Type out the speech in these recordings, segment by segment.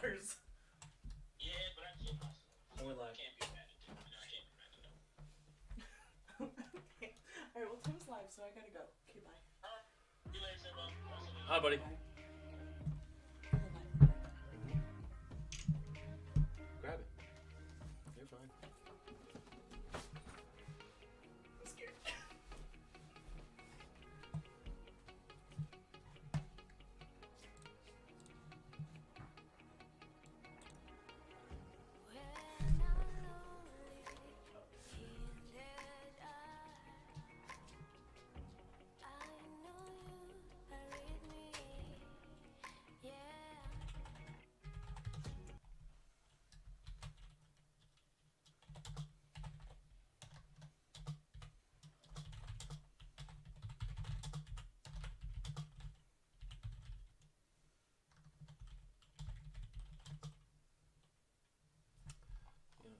Yeah, but I can't possibly. We're live. Can't be mad at it. I can't be mad at it. Okay. All right. Well, Tim's live, so I gotta go. Okay. Bye. See you later, Simba. Hi, buddy. Bye. Grab it. You're fine. I'm scared. Yeah,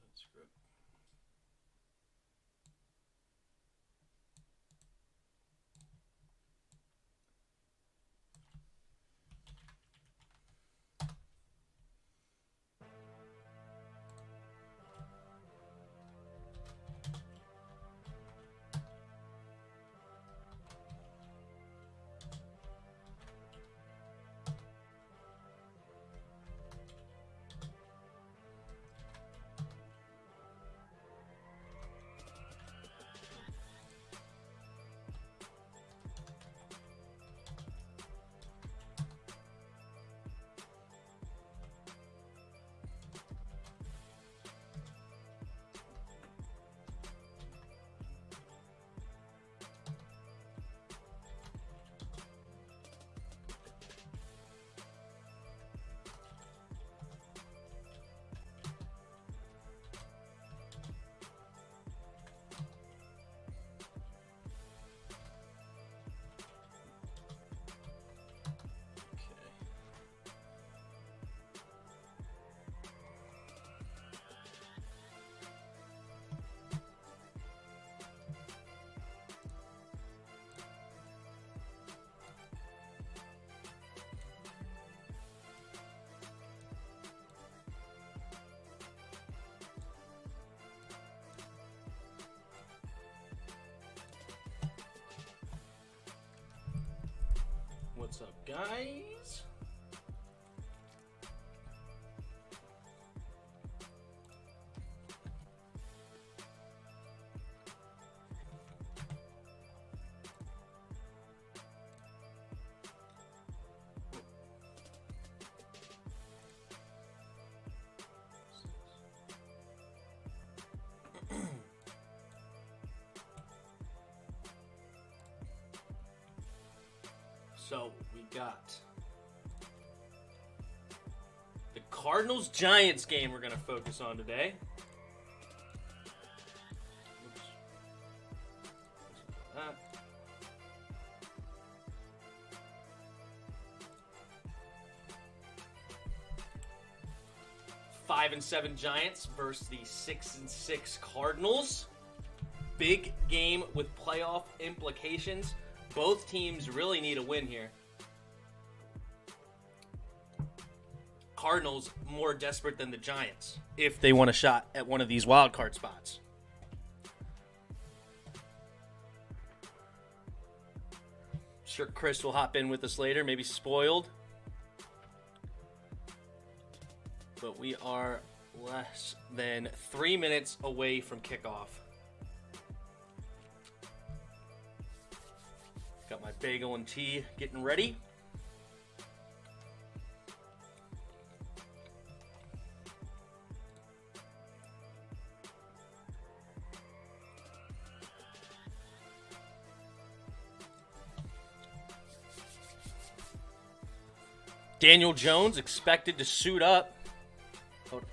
that's good. What's up, guys? So we got the Cardinals-Giants game we're going to focus on today. Oops. That. Five and 7 Giants versus the 6 and 6 Cardinals. Big game with playoff implications. Both teams really need a win here. Cardinals more desperate than the Giants if they want a shot at one of these wild card spots. Sure, Chris will hop in with us later, maybe spoiled. But we are less than 3 minutes away from kickoff. Got my bagel and tea getting ready. Daniel Jones expected to suit up. Hold on.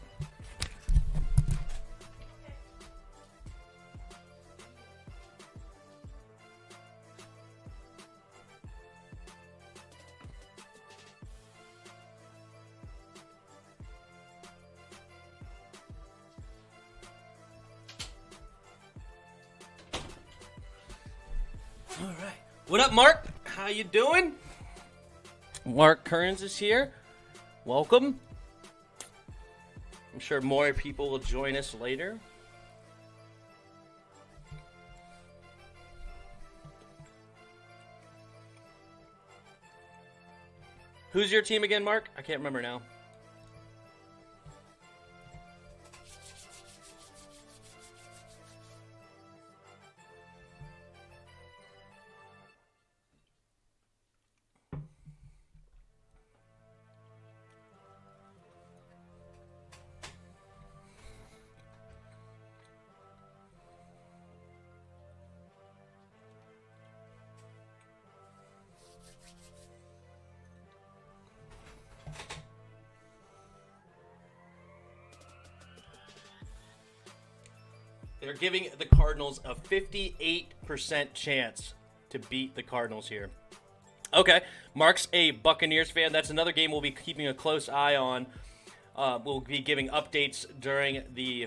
All right. What up, Mark? How you doing? Mark Kearns is here. Welcome. I'm sure more people will join us later. Who's your team again, Mark? I can't remember now. They're giving the Cardinals a 58% chance to beat the Cardinals here. Okay, Mark's a Buccaneers fan. That's another game we'll be keeping a close eye on. We'll be giving updates during the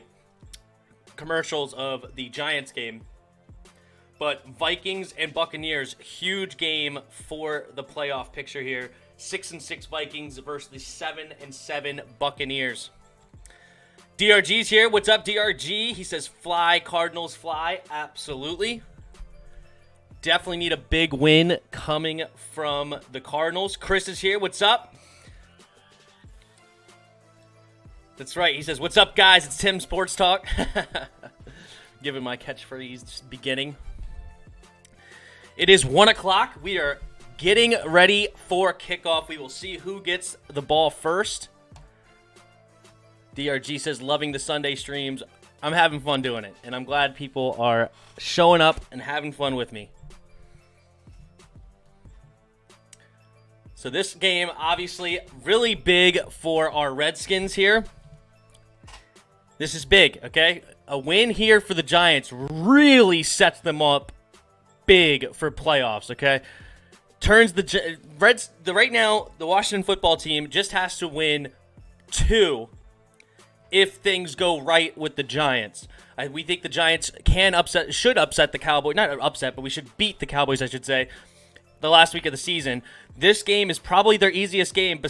commercials of the Giants game. But Vikings and Buccaneers, huge game for the playoff picture here. 6-6 Vikings versus the 7-7 Buccaneers. DRG's here. What's up, DRG? He says, fly, Cardinals, fly. Absolutely. Definitely need a big win coming from the Cardinals. Chris is here. What's up? That's right. He says, what's up, guys? It's Tim Sports Talk. Giving my catchphrase beginning. It is 1 o'clock. We are getting ready for kickoff. We will see who gets the ball first. DRG says, loving the Sunday streams. I'm having fun doing it, and I'm glad people are showing up and having fun with me. So this game, obviously, really big for our Redskins here. This is big, okay? A win here for the Giants really sets them up big for playoffs, okay? Turns right now, the Washington football team just has to win 2 if things go right with the Giants. We think the Giants should upset the Cowboys. Not upset, but we should beat the Cowboys, I should say, the last week of the season. This game is probably their easiest game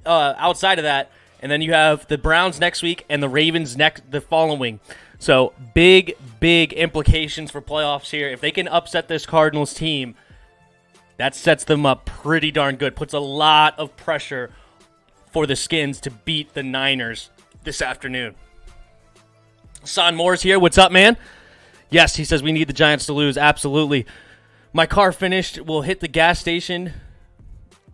outside of that. And then you have the Browns next week and the Ravens the following. So big implications for playoffs here. If they can upset this Cardinals team, that sets them up pretty darn good. Puts a lot of pressure for the Skins to beat the Niners this afternoon. Son Moore's here. What's up, man? Yes, he says we need the Giants to lose. Absolutely. My car finished. We'll hit the gas station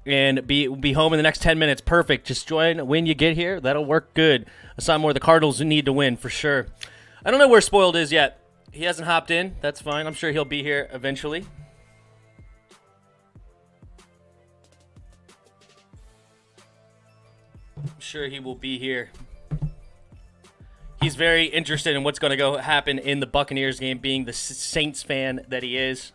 and be home in the next 10 minutes. Perfect. Just join when you get here. That'll work good. Son Moore, the Cardinals need to win for sure. I don't know where Spoiled is yet. He hasn't hopped in. That's fine. I'm sure he'll be here eventually. I'm sure he will be here. He's very interested in what's going to happen in the Buccaneers game, being the Saints fan that he is.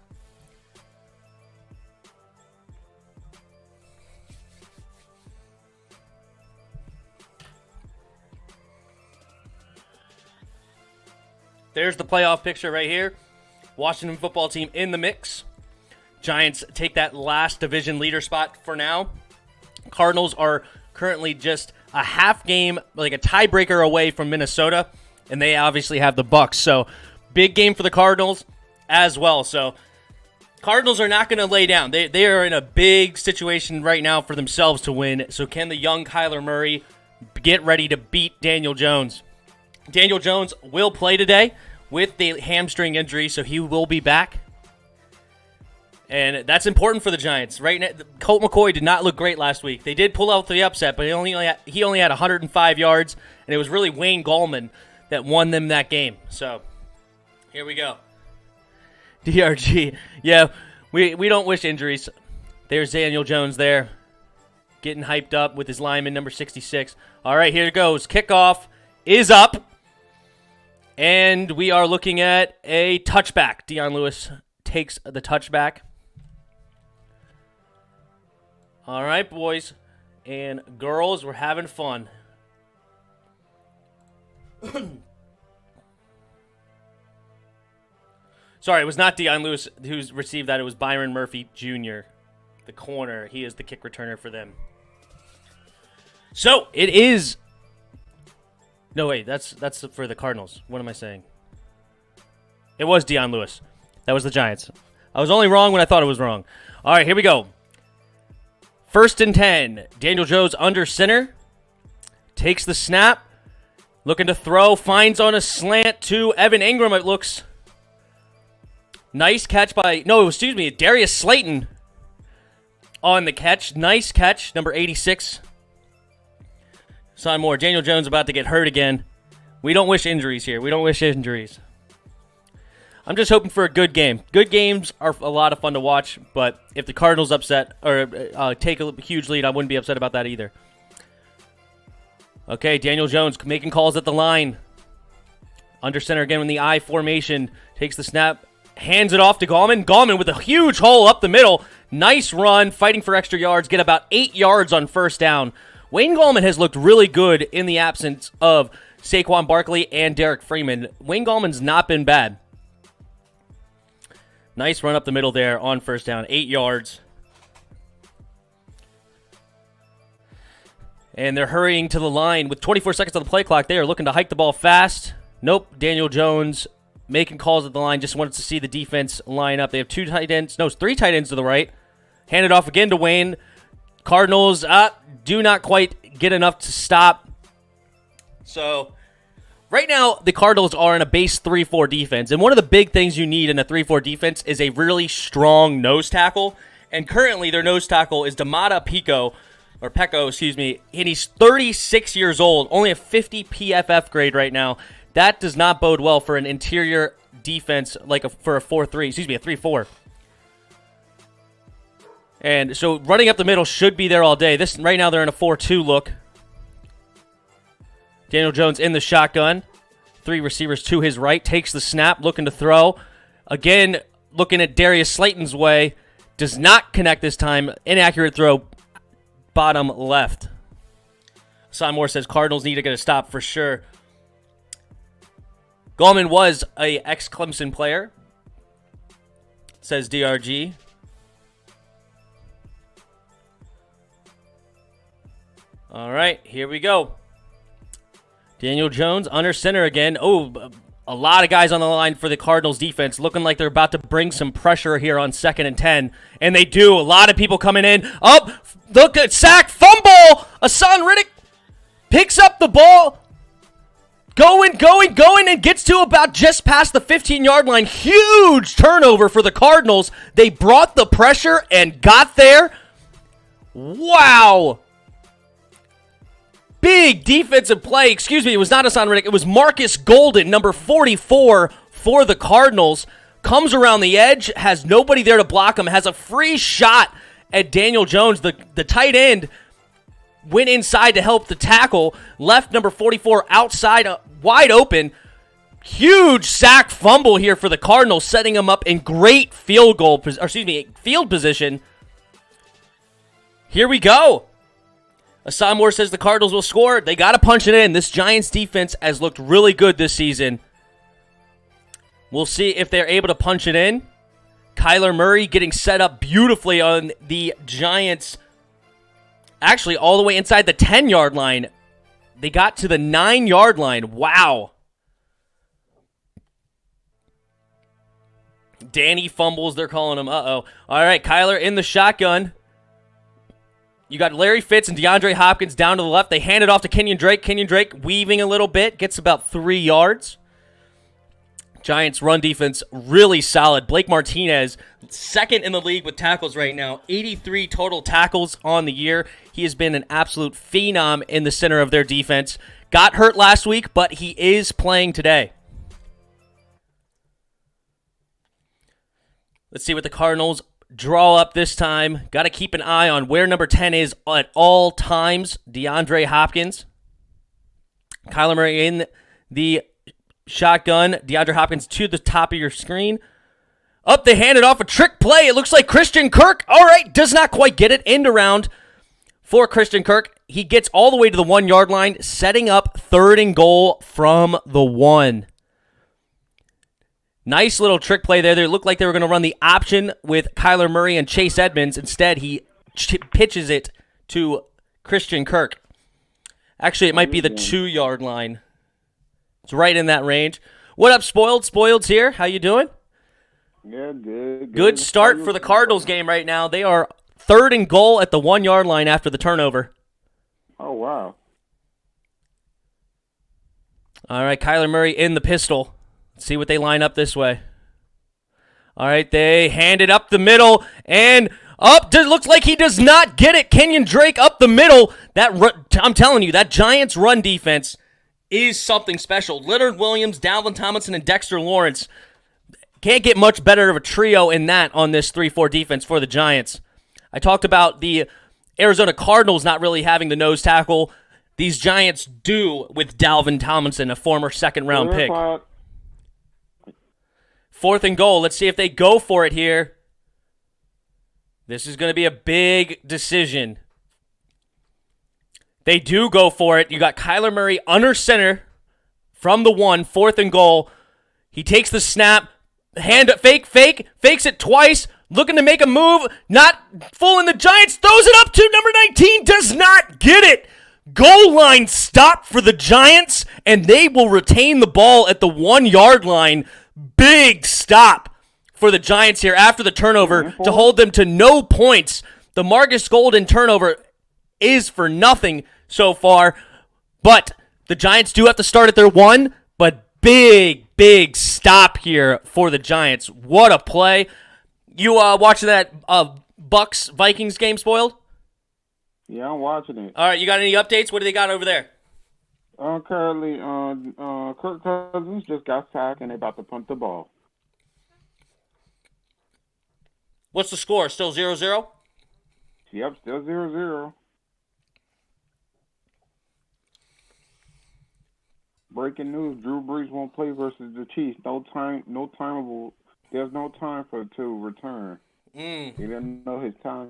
There's the playoff picture right here. Washington football team in the mix. Giants take that last division leader spot for now. Cardinals are currently just a half game, like a tiebreaker away from Minnesota, and they obviously have the Bucs. So big game for the Cardinals as well. So Cardinals are not going to lay down. They are in a big situation right now for themselves to win. So can the young Kyler Murray get ready to beat Daniel Jones? Daniel Jones will play today with the hamstring injury, so he will be back. And that's important for the Giants. Right now, Colt McCoy did not look great last week. They did pull out the upset, but he only had 105 yards, and it was really Wayne Gallman that won them that game. So here we go. DRG. Yeah, we don't wish injuries. There's Daniel Jones there, getting hyped up with his lineman, number 66. All right, here it goes. Kickoff is up. And we are looking at a touchback. Dion Lewis takes the touchback. All right, boys and girls, we're having fun. Sorry, it was not Dion Lewis who received that. It was Byron Murphy Jr., the corner. He is the kick returner for them. So, it is No, wait, that's for the Cardinals. What am I saying? It was Deion Lewis. That was the Giants. I was only wrong when I thought it was wrong. All right, here we go. 1st and 10. Daniel Jones under center. Takes the snap. Looking to throw. Finds on a slant to Evan Ingram, it looks. Nice catch by... No, excuse me. Darius Slayton on the catch. Nice catch. Number 86. Sign more. Daniel Jones about to get hurt again. We don't wish injuries here. We don't wish injuries. I'm just hoping for a good game. Good games are a lot of fun to watch, but if the Cardinals upset or take a huge lead, I wouldn't be upset about that either. Okay, Daniel Jones making calls at the line. Under center again in the I formation. Takes the snap. Hands it off to Gallman. Gallman with a huge hole up the middle. Nice run. Fighting for extra yards. Get about 8 yards on 1st down. Wayne Gallman has looked really good in the absence of Saquon Barkley and Derek Freeman. Wayne Gallman's not been bad. Nice run up the middle there on 1st down. 8 yards. And they're hurrying to the line with 24 seconds on the play clock. They are looking to hike the ball fast. Nope. Daniel Jones making calls at the line. Just wanted to see the defense line up. They have 3 tight ends to the right. Hand it off again to Wayne. Cardinals do not quite get enough to stop. So, right now, the Cardinals are in a base 3-4 defense. And one of the big things you need in a 3-4 defense is a really strong nose tackle. And currently, their nose tackle is Damata Pecco, and he's 36 years old, only a 50 PFF grade right now. That does not bode well for an interior defense for a 3-4. And so running up the middle should be there all day. Right now they're in a 4-2 look. Daniel Jones in the shotgun. 3 receivers to his right. Takes the snap, looking to throw. Again, looking at Darius Slayton's way. Does not connect this time. Inaccurate throw. Bottom left. Simon Moore says Cardinals need to get a stop for sure. Gallman was a ex-Clemson player, says DRG. All right, here we go. Daniel Jones under center again. Oh, a lot of guys on the line for the Cardinals defense, looking like they're about to bring some pressure here on 2nd and 10. And they do. A lot of people coming in. Up, look at sack, fumble. Hassan Riddick picks up the ball. Going, and gets to about just past the 15-yard line. Huge turnover for the Cardinals. They brought the pressure and got there. Wow. Big defensive play. Excuse me, it was not Hassan Riddick. It was Marcus Golden, number 44 for the Cardinals. Comes around the edge, has nobody there to block him, has a free shot at Daniel Jones. The tight end went inside to help the tackle. Left number 44 outside, wide open. Huge sack fumble here for the Cardinals, setting them up in great field position. Here we go. Hassan Moore says the Cardinals will score. They got to punch it in. This Giants defense has looked really good this season. We'll see if they're able to punch it in. Kyler Murray getting set up beautifully on the Giants. Actually, all the way inside the 10-yard line. They got to the 9-yard line. Wow. Danny fumbles, they're calling him. Uh-oh. All right, Kyler in the shotgun. You got Larry Fitz and DeAndre Hopkins down to the left. They hand it off to Kenyon Drake. Kenyon Drake weaving a little bit. Gets about 3 yards. Giants run defense really solid. Blake Martinez, second in the league with tackles right now. 83 total tackles on the year. He has been an absolute phenom in the center of their defense. Got hurt last week, but he is playing today. Let's see what the Cardinals draw up this time. Got to keep an eye on where number 10 is at all times. DeAndre Hopkins. Kyler Murray in the shotgun. DeAndre Hopkins to the top of your screen. Up, they handed off a trick play. It looks like Christian Kirk. All right, does not quite get it. End around for Christian Kirk. He gets all the way to the 1-yard line, setting up 3rd and goal from the 1. Nice little trick play there. They looked like they were going to run the option with Kyler Murray and Chase Edmonds. Instead, he pitches it to Christian Kirk. Actually, it might be the 2-yard line. It's right in that range. What up, Spoiled? Spoiled's here. How you doing? Yeah, good. Good start for the Cardinals game right now. They are 3rd and goal at the 1-yard line after the turnover. Oh, wow. All right, Kyler Murray in the pistol. Let's see what they line up this way. All right, they hand it up the middle, and up. Looks like he does not get it. Kenyon Drake up the middle. I'm telling you, that Giants run defense is something special. Leonard Williams, Dalvin Tomlinson, and Dexter Lawrence. Can't get much better of a trio in that on this 3-4 defense for the Giants. I talked about the Arizona Cardinals not really having the nose tackle. These Giants do with Dalvin Tomlinson, a former second-round pick. 4th and goal. Let's see if they go for it here. This is going to be a big decision. They do go for it. You got Kyler Murray under center from the 1, 4th and goal. He takes the snap. Fakes it twice. Looking to make a move. Not fooling the Giants. Throws it up to number 19. Does not get it. Goal line stop for the Giants, and they will retain the ball at the 1-yard line. Big stop for the Giants here after the turnover to hold them to no points. The Marcus Golden turnover is for nothing so far, but the Giants do have to start at their 1, but big stop here for the Giants. What a play. You watching that Bucks-Vikings game, Spoiled? Yeah, I'm watching it. All right, you got any updates? What do they got over there? Currently, Kirk Cousins just got sacked, and they're about to punt the ball. What's the score? Still 0-0? Yep, still 0-0. Breaking news: Drew Brees won't play versus the Chiefs. There's no time for it to return. He didn't know his time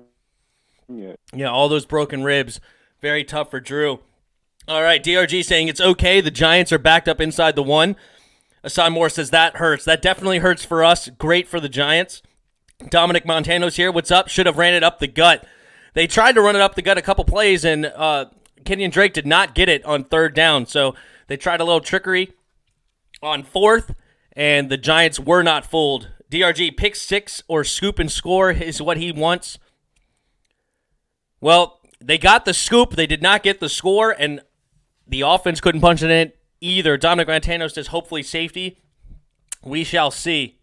yet. Yeah, all those broken ribs. Very tough for Drew. All right, DRG saying it's okay. The Giants are backed up inside the 1. Asad Moore says that hurts. That definitely hurts for us. Great for the Giants. Dominic Montano's here. What's up? Should have ran it up the gut. They tried to run it up the gut a couple plays, and Kenyon Drake did not get it on 3rd down. So they tried a little trickery on 4th, and the Giants were not fooled. DRG, pick 6 or scoop and score is what he wants. Well, they got the scoop. They did not get the score, and the offense couldn't punch it in either. Dominic Montano says hopefully safety. We shall see.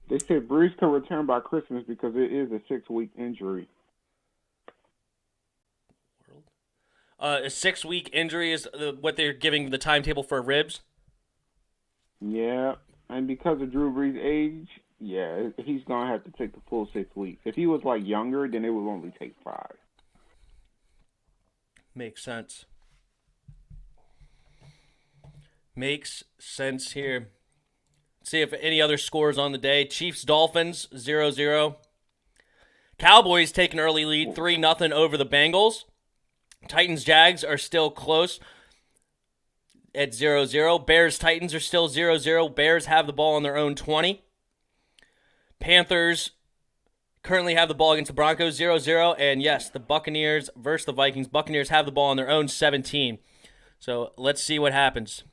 They said Brees could return by Christmas because it is a 6-week injury. A 6-week injury is what they're giving the timetable for ribs? Yeah, and because of Drew Brees' age, yeah, he's going to have to take the full 6 weeks. If he was, younger, then it would only take 5. Makes sense. Makes sense here. See if any other scores on the day. Chiefs-Dolphins, 0-0. Cowboys take an early lead, 3-0 over the Bengals. Titans-Jags are still close at 0-0. Bears-Titans are still 0-0. Bears have the ball on their own 20. Panthers currently have the ball against the Broncos, 0-0. And yes, the Buccaneers versus the Vikings. Buccaneers have the ball on their own 17. So let's see what happens.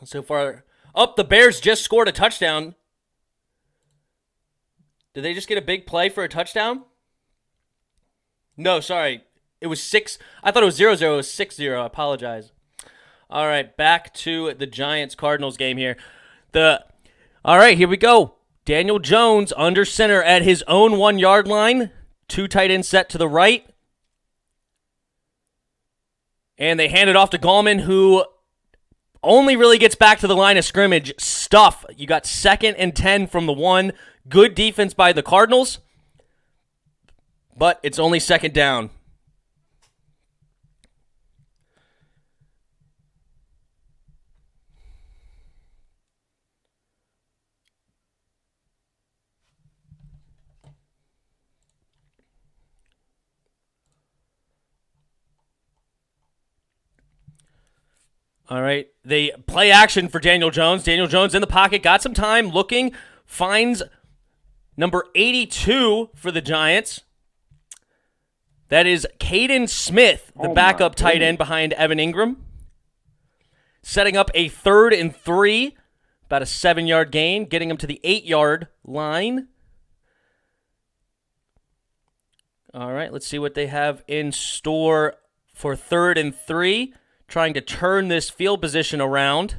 So far, the Bears just scored a touchdown. Did they just get a big play for a touchdown? No, sorry. It was 6. I thought it was 0-0. It was 6-0. I apologize. All right, back to the Giants-Cardinals game here. All right, here we go. Daniel Jones under center at his own 1-yard line. 2 tight ends set to the right. And they hand it off to Gallman, who only really gets back to the line of scrimmage. Stuff. You got 2nd and 10 from the 1. Good defense by the Cardinals. But it's only 2nd down. All right, they play action for Daniel Jones. Daniel Jones in the pocket, got some time, looking, finds number 82 for the Giants. That is Caden Smith, the Oh, my backup tight goodness. end behind Evan Ingram. Setting up a 3rd and 3, about a 7-yard gain, getting him to the 8-yard line. All right, let's see what they have in store for 3rd and 3, trying to turn this field position around.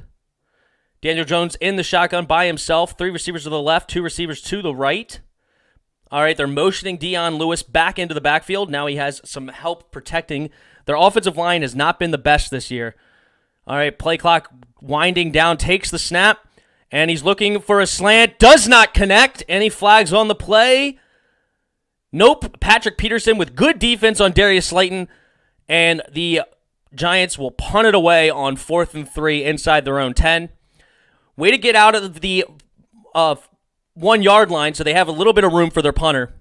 Daniel Jones in the shotgun by himself, 3 receivers to the left, 2 receivers to the right. All right, they're motioning Dion Lewis back into the backfield. Now he has some help protecting. Their offensive line has not been the best this year. All right, play clock winding down, takes the snap, and he's looking for a slant. Does not connect. Any flags on the play? Nope. Patrick Peterson with good defense on Darius Slayton, and the Giants will punt it away on 4th and 3 inside their own 10. Way to get out of the 1-yard line so they have a little bit of room for their punter.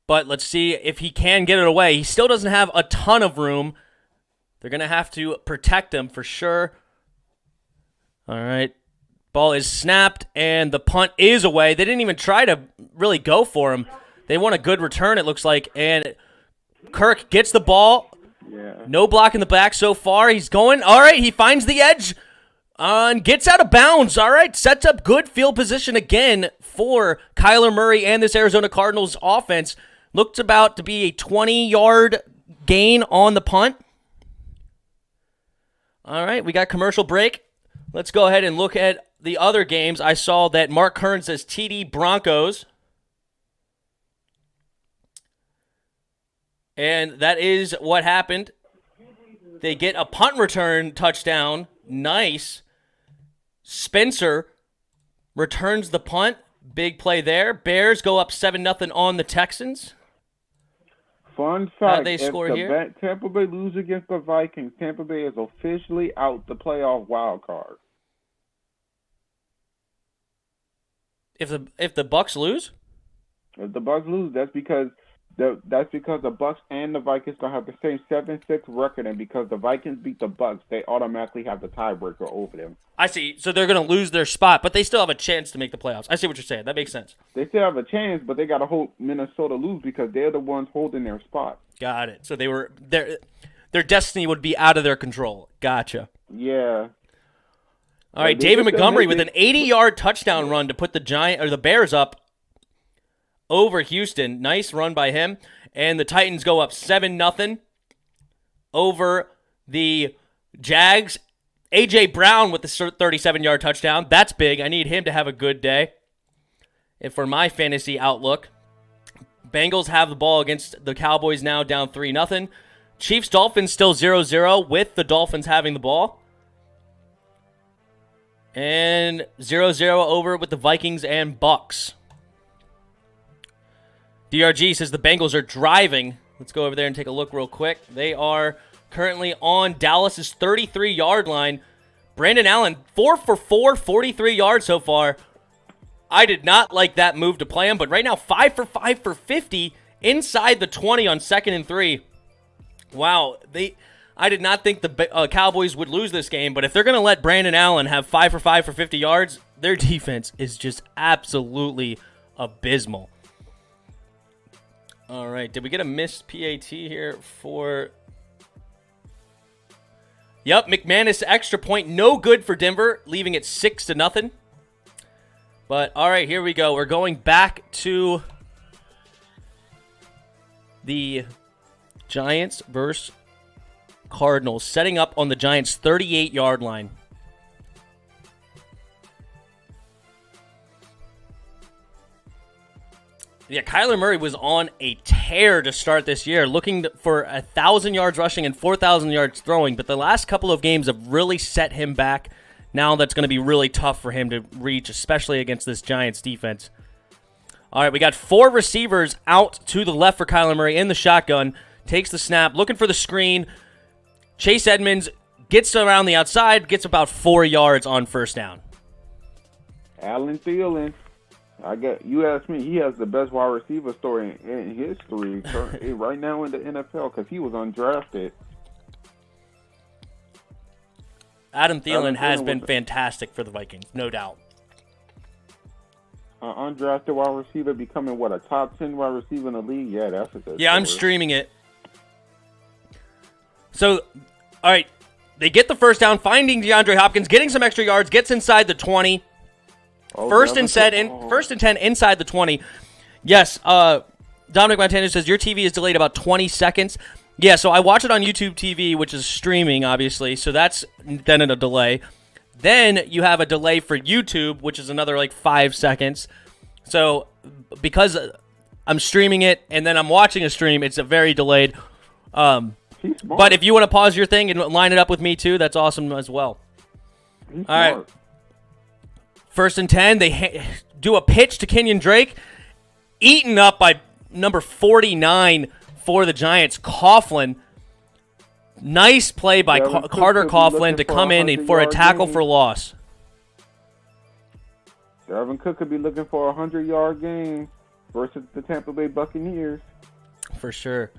But let's see if he can get it away. He still doesn't have a ton of room. They're going to have to protect him for sure. All right. Ball is snapped, and the punt is away. They didn't even try to really go for him. They want a good return, it looks like. And Kirk gets the ball. Yeah. No block in the back so far. He's going. All right, he finds the edge and gets out of bounds. All right, sets up good field position again for Kyler Murray and this Arizona Cardinals offense. Looked about to be a 20-yard gain on the punt. All right, we got commercial break. Let's go ahead and look at the other games. I saw that Mark Kern says TD Broncos. And that is what happened. They get a punt return touchdown. Nice. Spencer returns the punt. Big play there. Bears go up 7-0 on the Texans. Fun How'd fact, they score here? Tampa Bay lose against the Vikings, Tampa Bay is officially out the playoff wild card. If the Bucks lose? If the Bucks lose, that's because the Bucks and the Vikings gonna have the same 7-6 record, and because the Vikings beat the Bucks, they automatically have the tiebreaker over them. I see. So they're going to lose their spot, but they still have a chance to make the playoffs. I see what you're saying. That makes sense. They still have a chance, but they got to hold Minnesota lose because they're the ones holding their spot. Got it. So their destiny would be out of their control. Gotcha. Yeah. All right, David Montgomery with an 80-yard touchdown run to put the Bears up over Houston. Nice run by him. And the Titans go up 7-0 over the Jags. A.J. Brown with the 37-yard touchdown. That's big. I need him to have a good day. And for my fantasy outlook, Bengals have the ball against the Cowboys now down 3-0. Chiefs-Dolphins still 0-0 with the Dolphins having the ball. And 0-0 over with the Vikings and Bucks. DRG says the Bengals are driving. Let's go over there and take a look real quick. They are currently on Dallas's 33-yard line. Brandon Allen, 4 for 4, 43 yards so far. I did not like that move to play him, but right now 5 for 5 for 50 inside the 20 on 2nd and 3. Wow, I did not think the Cowboys would lose this game, but if they're going to let Brandon Allen have 5 for 5 for 50 yards, their defense is just absolutely abysmal. All right, did we get a missed PAT here for... Yep, McManus extra point, no good for Denver, leaving it 6-0. But, all right, here we go. We're going back to the Giants versus Cardinals, setting up on the Giants' 38-yard line. Yeah, Kyler Murray was on a tear to start this year, looking for 1,000 yards rushing and 4,000 yards throwing, but the last couple of games have really set him back. Now that's going to be really tough for him to reach, especially against this Giants defense. All right, we got 4 receivers out to the left for Kyler Murray in the shotgun. Takes the snap, looking for the screen. Chase Edmonds gets around the outside, gets about 4 yards on first down. Allen Thielen. You asked me, he has the best wide receiver story in history right now in the NFL because he was undrafted. Adam Thielen has been fantastic for the Vikings, no doubt. undrafted wide receiver becoming a top 10 wide receiver in the league. Yeah, that's a good. Yeah, I'm streaming it. So, all right, they get the first down, finding DeAndre Hopkins, getting some extra yards, gets inside the 20. First and 10 inside the 20. Yes, Dominic Montana says your TV is delayed about 20 seconds. Yeah, so I watch it on YouTube TV, which is streaming, obviously. So that's then a delay. Then you have a delay for YouTube, which is another like 5 seconds. So because I'm streaming it and then I'm watching a stream, it's a very delayed. But if you want to pause your thing and line it up with me too, that's awesome as well. All right. First and 10, they do a pitch to Kenyon Drake. Eaten up by number 49 for the Giants, Coughlin. Nice play by Carter Coughlin to come in for a tackle for loss. Dalvin Cook could be looking for a 100-yard game versus the Tampa Bay Buccaneers. For sure.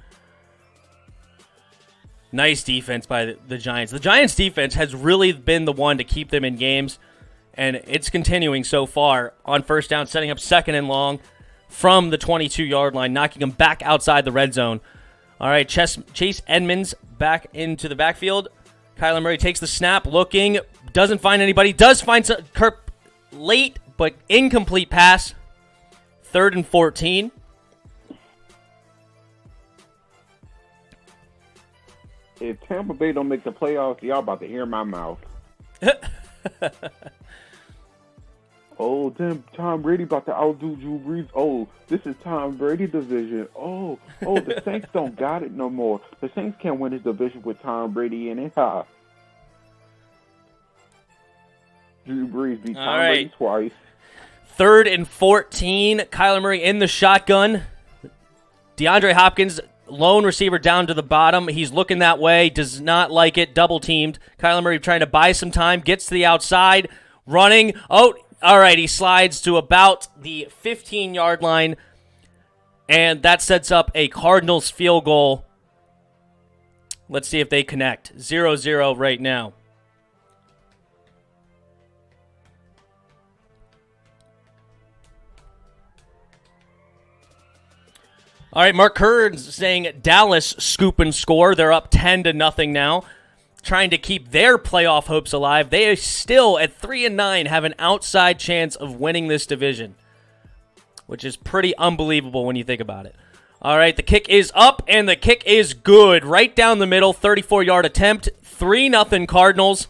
Nice defense by the Giants. The Giants' defense has really been the one to keep them in games, and it's continuing so far on first down, setting up second and long from the 22-yard line, knocking them back outside the red zone. All right, Chase Edmonds back into the backfield. Kyler Murray takes the snap, looking, doesn't find anybody, does find Kirk late, but incomplete pass. 3rd and 14. If Tampa Bay don't make the playoffs, y'all about to hear my mouth. Oh, damn, Tom Brady about to outdo Drew Brees. Oh, this is Tom Brady division. Oh, the Saints don't got it no more. The Saints can't win this division with Tom Brady in it. Ha. Drew Brees beat Tom Brady twice. 3rd and 14. Kyler Murray in the shotgun. DeAndre Hopkins, lone receiver down to the bottom. He's looking that way. Does not like it. Double teamed. Kyler Murray trying to buy some time. Gets to the outside. Running. Oh, all right. He slides to about the 15-yard line. And that sets up a Cardinals field goal. Let's see if they connect. 0-0 right now. All right, Mark Kearns saying Dallas scoop and score. They're up 10-0 now, trying to keep their playoff hopes alive. They are still at 3-9, have an outside chance of winning this division, which is pretty unbelievable when you think about it. All right, the kick is up, and the kick is good. Right down the middle, 34-yard attempt, 3-0 Cardinals.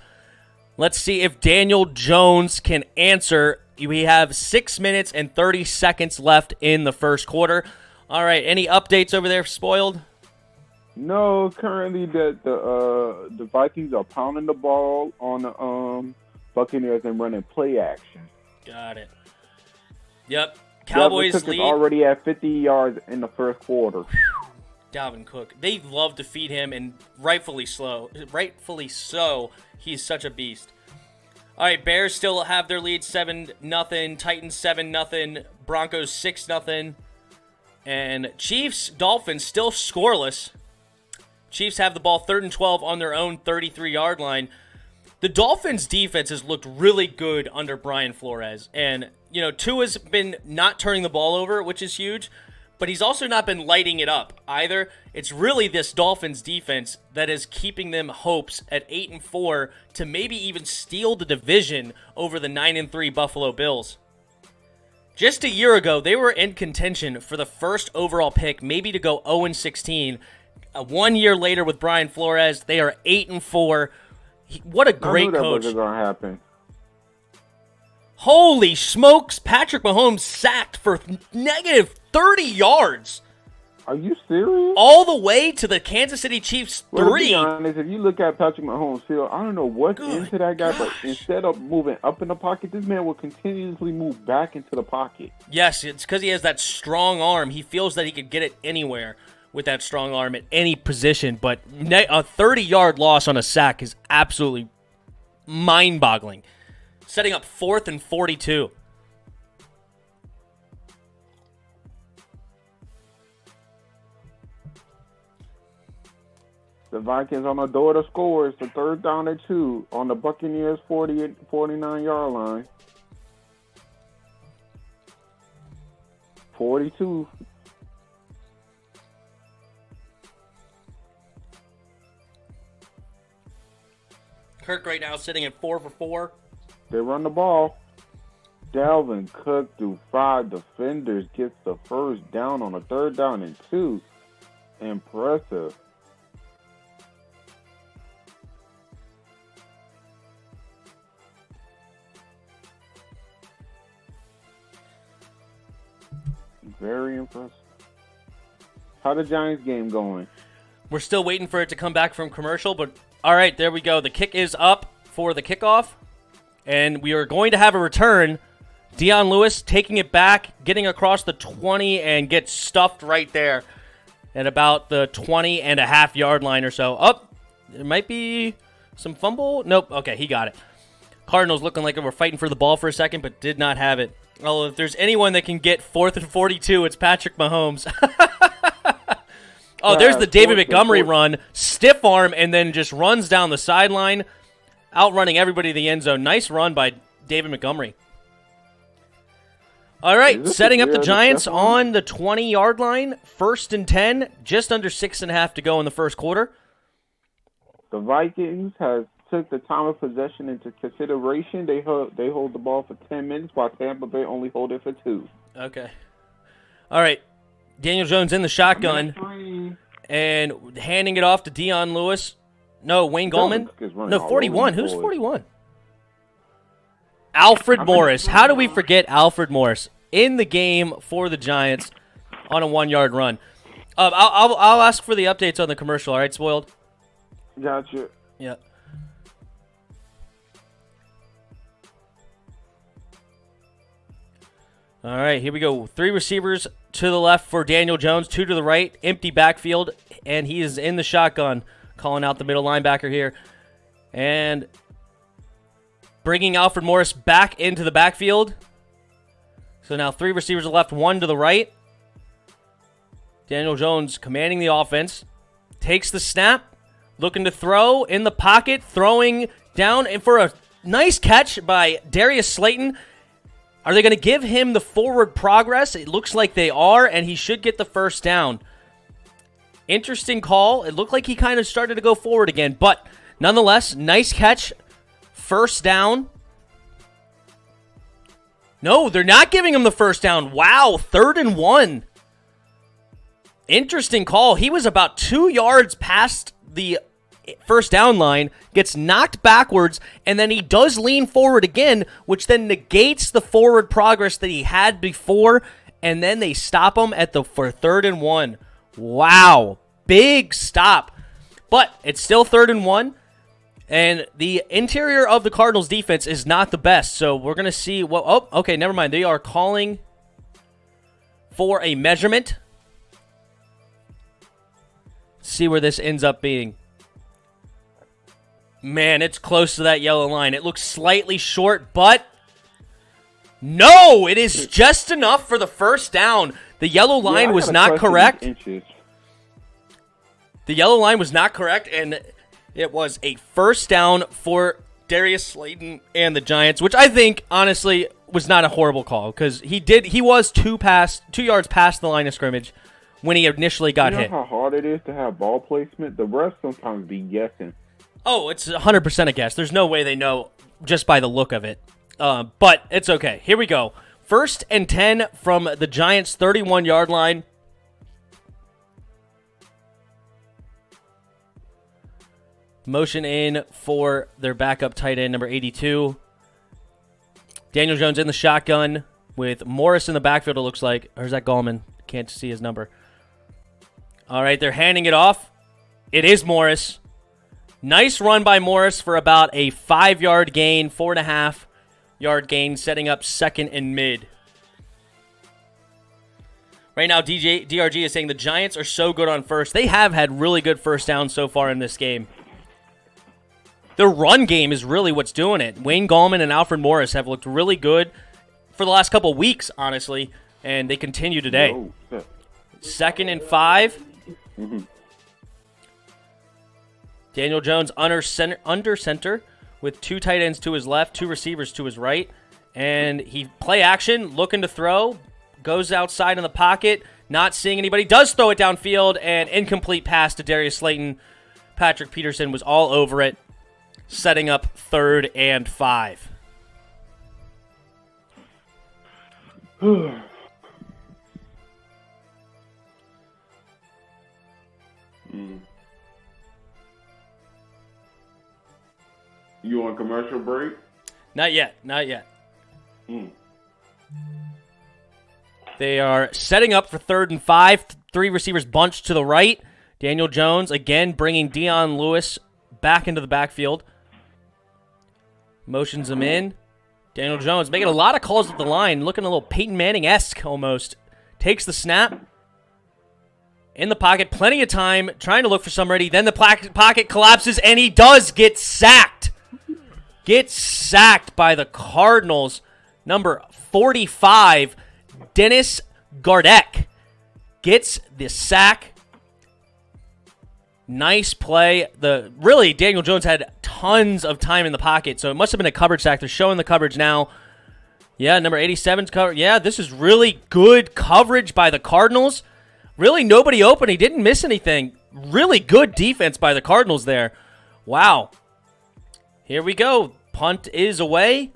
Let's see if Daniel Jones can answer. We have 6 minutes and 30 seconds left in the first quarter. All right, any updates over there, Spoiled? No, currently the Vikings are pounding the ball on the Buccaneers and running play action. Got it. Yep. Cowboys Dalvin Cook lead. is already at 50 yards in the first quarter. Dalvin Cook. They love to feed him, and rightfully so. He's such a beast. All right, Bears still have their lead 7-0. Titans 7-0. Broncos 6-0. And Chiefs, Dolphins still scoreless. Chiefs have the ball 3rd and 12 on their own 33-yard line. The Dolphins' defense has looked really good under Brian Flores. And, you know, Tua's been not turning the ball over, which is huge. But he's also not been lighting it up either. It's really this Dolphins defense that is keeping them hopes at 8-4 to maybe even steal the division over the 9-3 Buffalo Bills. Just a year ago, they were in contention for the first overall pick, maybe to go 0-16. 1 year later with Brian Flores, they are 8-4. What a great coach. I knew that wasn't going to happen. Holy smokes, Patrick Mahomes sacked for negative 30 yards. Are you serious? All the way to the Kansas City Chiefs 3. Well, to be honest, if you look at Patrick Mahomes' field, I don't know what's into that guy, but instead of moving up in the pocket, this man will continuously move back into the pocket. Yes, it's because he has that strong arm. He feels that he could get it anywhere with that strong arm at any position, but a 30-yard loss on a sack is absolutely mind-boggling. Setting up 4th and 42. The Vikings on the door to score. It's the 3rd down and 2 on the Buccaneers 49-yard line. 42. Kirk right now sitting at 4 for 4. They run the ball. Dalvin Cook through 5 defenders gets the first down on a 3rd down and 2. Impressive. Very impressive. How the Giants game going? We're still waiting for it to come back from commercial, but all right, there we go. The kick is up for the kickoff, and we are going to have a return. Dion Lewis taking it back, getting across the 20, and gets stuffed right there at about the 20.5-yard line or so. Up, there might be some fumble. Nope. Okay, he got it. Cardinals looking like they were fighting for the ball for a second, but did not have it. Well, if there's anyone that can get 4th and 42, it's Patrick Mahomes. Oh, there's the David Montgomery run, stiff arm, and then just runs down the sideline, outrunning everybody to the end zone. Nice run by David Montgomery. All right, setting up the Giants on the 20-yard line, 1st and 10, just under 6.5 to go in the first quarter. The Vikings have took the time of possession into consideration. They hold the ball for 10 minutes, while Tampa Bay only hold it for 2. Okay. All right. Daniel Jones in the shotgun and handing it off to Dion Lewis. No, Wayne Gallman. No, 41. Who's 41? Alfred Morris. How do we forget Alfred Morris in the game for the Giants on a 1-yard run? I'll ask for the updates on the commercial. All right, Spoiled? Gotcha. Yeah. All right, here we go. 3 receivers to the left for Daniel Jones, 2 to the right, empty backfield, and he is in the shotgun, calling out the middle linebacker here. And bringing Alfred Morris back into the backfield. So now 3 receivers to the left, 1 to the right. Daniel Jones commanding the offense. Takes the snap, looking to throw in the pocket, throwing down and for a nice catch by Darius Slayton. Are they going to give him the forward progress? It looks like they are, and he should get the first down. Interesting call. It looked like he kind of started to go forward again, but nonetheless, nice catch. First down. No, they're not giving him the first down. Wow, 3rd and 1. Interesting call. He was about 2 yards past the first down line, gets knocked backwards, and then he does lean forward again, which then negates the forward progress that he had before, and then they stop him for 3rd and 1. Wow, big stop. But it's still 3rd and 1, and the interior of the Cardinals defense is not the best, so we're going to see what... Oh, okay, never mind. They are calling for a measurement. See where this ends up being. Man, it's close to that yellow line. It looks slightly short, but no, it is just enough for the first down. The yellow line was not correct. The yellow line was not correct, and it was a first down for Darius Slayton and the Giants, which I think, honestly, was not a horrible call because he was 2 yards past the line of scrimmage when he initially got hit. You know how hard it is to have ball placement? The refs sometimes be guessing. Oh, it's 100% a guess. There's no way they know just by the look of it. But it's okay. Here we go. 1st and 10 from the Giants' 31-yard line. Motion in for their backup tight end, number 82. Daniel Jones in the shotgun with Morris in the backfield, it looks like. Or is that Gallman? Can't see his number. All right, they're handing it off. It is Morris. Nice run by Morris for about a 5-yard gain, 4.5-yard gain, setting up 2nd and mid. Right now, DRG is saying the Giants are so good on first. They have had really good first downs so far in this game. Their run game is really what's doing it. Wayne Gallman and Alfred Morris have looked really good for the last couple weeks, honestly, and they continue today. 2nd and 5. Mm-hmm. Daniel Jones under center with 2 tight ends to his left, 2 receivers to his right. And he play action, looking to throw. goes outside in the pocket, not seeing anybody. Does throw it downfield, and incomplete pass to Darius Slayton. Patrick Peterson was all over it, setting up 3rd and 5. You on commercial break? Not yet. They are setting up for 3rd and 5. 3 receivers bunched to the right. Daniel Jones, again, bringing Dion Lewis back into the backfield. Motions him in. Daniel Jones making a lot of calls at the line, looking a little Peyton Manning-esque almost. Takes the snap. In the pocket, plenty of time, trying to look for somebody. Then the pocket collapses, and he does get sacked. Gets sacked by the Cardinals. Number 45, Dennis Gardeck, gets the sack. Nice play. Really, Daniel Jones had tons of time in the pocket, so it must have been a coverage sack. They're showing the coverage now. Yeah, number 87's cover. Yeah, this is really good coverage by the Cardinals. Really nobody open. He didn't miss anything. Really good defense by the Cardinals there. Wow. Here we go. Punt is away.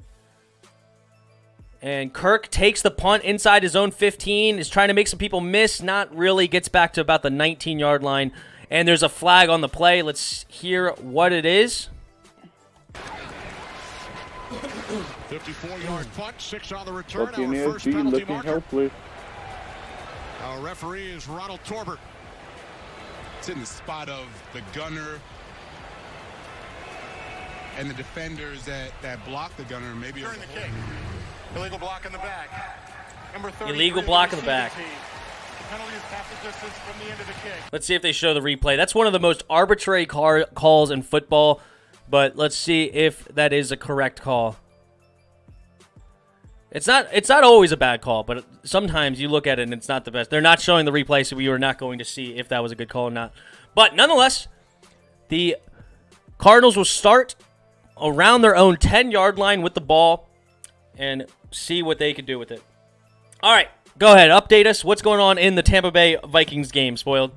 And Kirk takes the punt inside his own 15. Is trying to make some people miss. Not really. Gets back to about the 19-yard line. And there's a flag on the play. Let's hear what it is. 54-yard punt, 6 on the return. Looking Our first penalty looking marker. helpless. Our referee is Ronald Torbert. It's in the spot of the gunner and the defenders that block the gunner. Maybe During the kick. Illegal block in the back. Number 30. Illegal block in the back. Penalty is half the distance from the end of the kick. Let's see if they show the replay. That's one of the most arbitrary calls in football, but let's see if that is a correct call. It's not always a bad call, but sometimes you look at it and it's not the best. They're not showing the replay, so we are not going to see if that was a good call or not. But nonetheless, the Cardinals will start around their own 10-yard line with the ball and see what they can do with it. All right, go ahead. Update us. What's going on in the Tampa Bay Vikings game, Spoiled?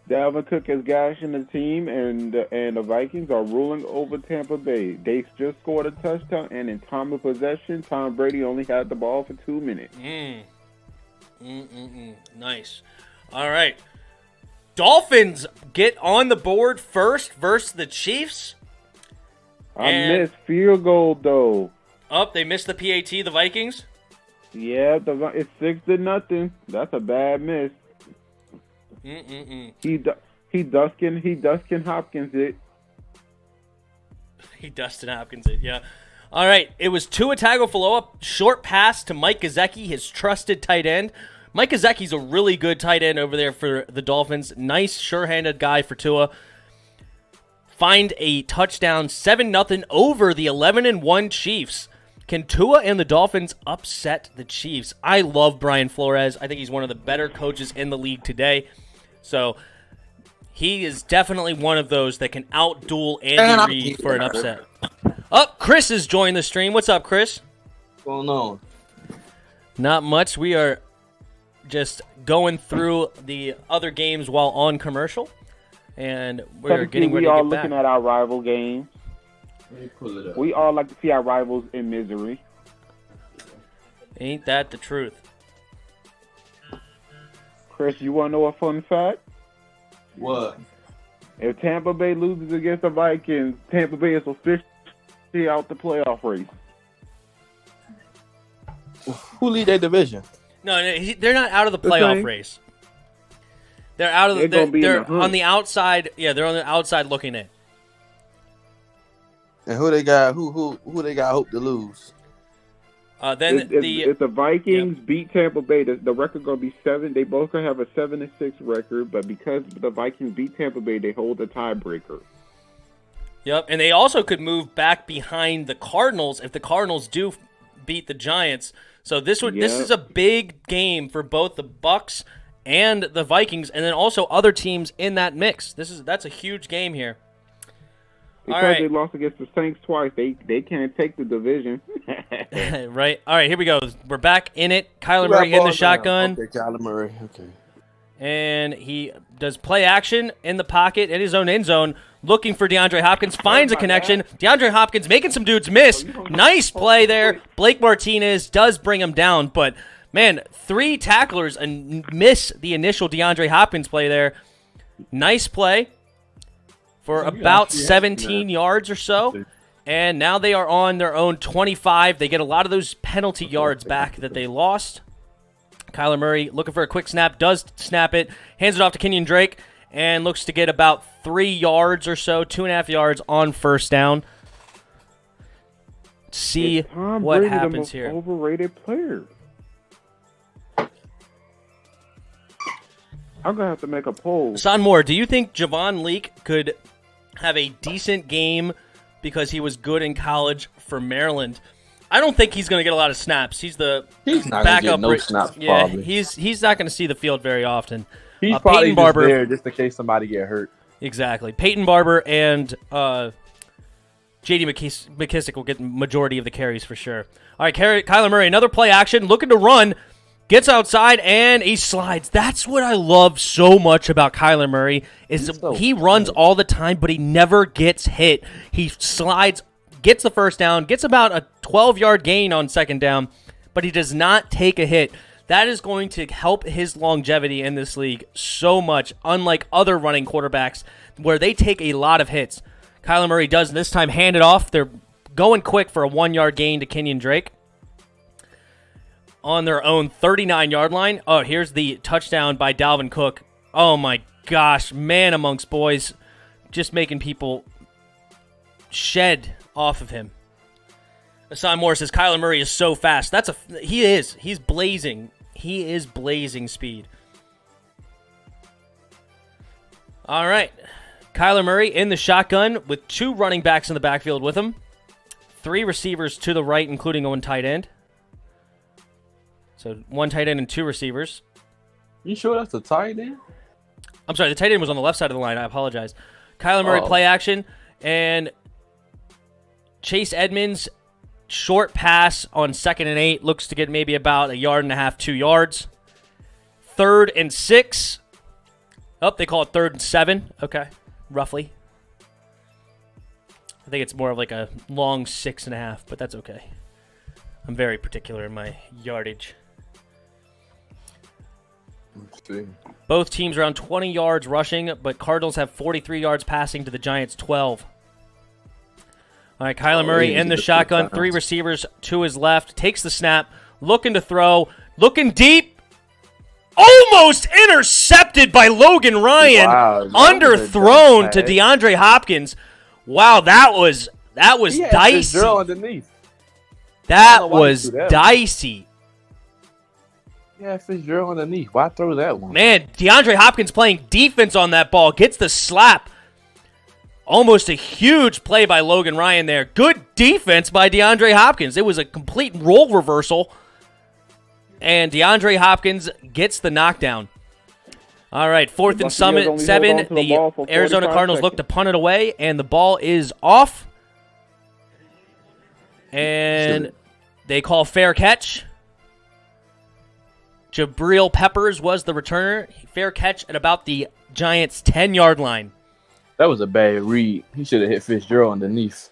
Dalvin Cook is gashing the team, and the Vikings are ruling over Tampa Bay. They just scored a touchdown, and in time of possession, Tom Brady only had the ball for 2 minutes. Nice. All right. Dolphins get on the board first versus the Chiefs. I missed field goal, though. They missed the PAT, the Vikings? Yeah, it's 6-0. That's a bad miss. He Dustin Hopkins it. He Dustin Hopkins it, yeah. All right, it was Tua Tagovailoa, short pass to Mike Gesicki, his trusted tight end. Mike Gesicki's a really good tight end over there for the Dolphins. Nice, sure-handed guy for Tua. Find a touchdown, 7-0 over the 11-1 Chiefs. Can Tua and the Dolphins upset the Chiefs? I love Brian Flores. I think he's one of the better coaches in the league today. So he is definitely one of those that can outduel Andy Reid for an upset. Chris has joined the stream. What's up, Chris? What's going on? Not much. We are just going through the other games while on commercial, and we're getting ready to get back. Looking at our rival games. Let me pull it up. We all like to see our rivals in misery. Ain't that the truth? Chris, you want to know a fun fact? What? If Tampa Bay loses against the Vikings, Tampa Bay is officially out the playoff race. Who lead that division? No, they're not out of the playoff race. They're out of the. They're on the outside. Yeah, they're on the outside looking in. And who they got? Who they got? Hope to lose. If the Vikings beat Tampa Bay, the record gonna be 7. They both gonna have a 7-6 record, but because the Vikings beat Tampa Bay, they hold the tiebreaker. Yep, and they also could move back behind the Cardinals if the Cardinals do beat the Giants. So this is a big game for both the Bucs and the Vikings, and then also other teams in that mix. That's a huge game here. Because right. they lost against the Saints twice, they can't take the division. Right. All right, here we go. We're back in it. Kyler Who got Murray in ball the now? shotgun. Okay, Kyler Murray. Okay. And he does play action in the pocket in his own end zone, looking for DeAndre Hopkins. Finds a connection. DeAndre Hopkins making some dudes miss. Nice play there. Blake Martinez does bring him down, but man, 3 tacklers and miss the initial DeAndre Hopkins play there. Nice play for about 17 yards or so. And now they are on their own 25. They get a lot of those penalty yards back that they lost. Kyler Murray looking for a quick snap, does snap it, hands it off to Kenyon Drake, and looks to get about 3 yards or so, 2.5 yards on first down. See Tom what Brady happens the most here. Overrated player. I'm gonna have to make a poll. Son Moore, do you think Javon Leake could have a decent game because he was good in college for Maryland? I don't think he's going to get a lot of snaps. He's the He's not gonna backup. get no snaps, yeah, probably. he's not going to see the field very often. He's Peyton probably just Barber, there just in case somebody get hurt. exactly. Peyton Barber and J.D. McKissick will get the majority of the carries for sure. All right, Kyler Murray, another play action, looking to run. Gets outside, and he slides. That's what I love so much about Kyler Murray is he runs all the time, but he never gets hit. He slides, gets the first down, gets about a 12-yard gain on second down, but he does not take a hit. That is going to help his longevity in this league so much, unlike other running quarterbacks where they take a lot of hits. Kyler Murray does this time hand it off. They're going quick for a 1-yard gain to Kenyon Drake. On their own 39-yard line. Oh, here's the touchdown by Dalvin Cook. Oh, my gosh. Man amongst boys. Just making people shed off of him. Hassan Moore says, Kyler Murray is so fast. He is. He's blazing. He is blazing speed. All right. Kyler Murray in the shotgun with 2 running backs in the backfield with him. 3 receivers to the right, including 1 tight end. So 1 tight end and 2 receivers. You sure that's a tight end? I'm sorry, the tight end was on the left side of the line. I apologize. Kyler Murray play action, and Chase Edmonds, short pass on 2nd and 8, looks to get maybe about 1.5 yards, 2 yards. 3rd and 6. Oh, they call it 3rd and 7. Okay, roughly. I think it's more of like a long 6.5, but that's okay. I'm very particular in my yardage. Let's see. Both teams around 20 yards rushing, but Cardinals have 43 yards passing to the Giants' 12. All right, Kyler Murray in the shotgun, 3 receivers to his left, takes the snap, looking to throw, looking deep, almost intercepted by Logan Ryan, Wow, underthrown to DeAndre Hopkins. Wow, that was dicey. Underneath. That was dicey. Yeah, Fitzgerald underneath. Why throw that one? Man, DeAndre Hopkins playing defense on that ball. Gets the slap. Almost a huge play by Logan Ryan there. Good defense by DeAndre Hopkins. It was a complete role reversal. And DeAndre Hopkins gets the knockdown. All right, 4th and 7. The Arizona Cardinals look to punt it away, and the ball is off. And they call fair catch. Jabril Peppers was the returner. Fair catch at about the Giants' 10-yard line. That was a bad read. He should have hit Fitzgerald underneath.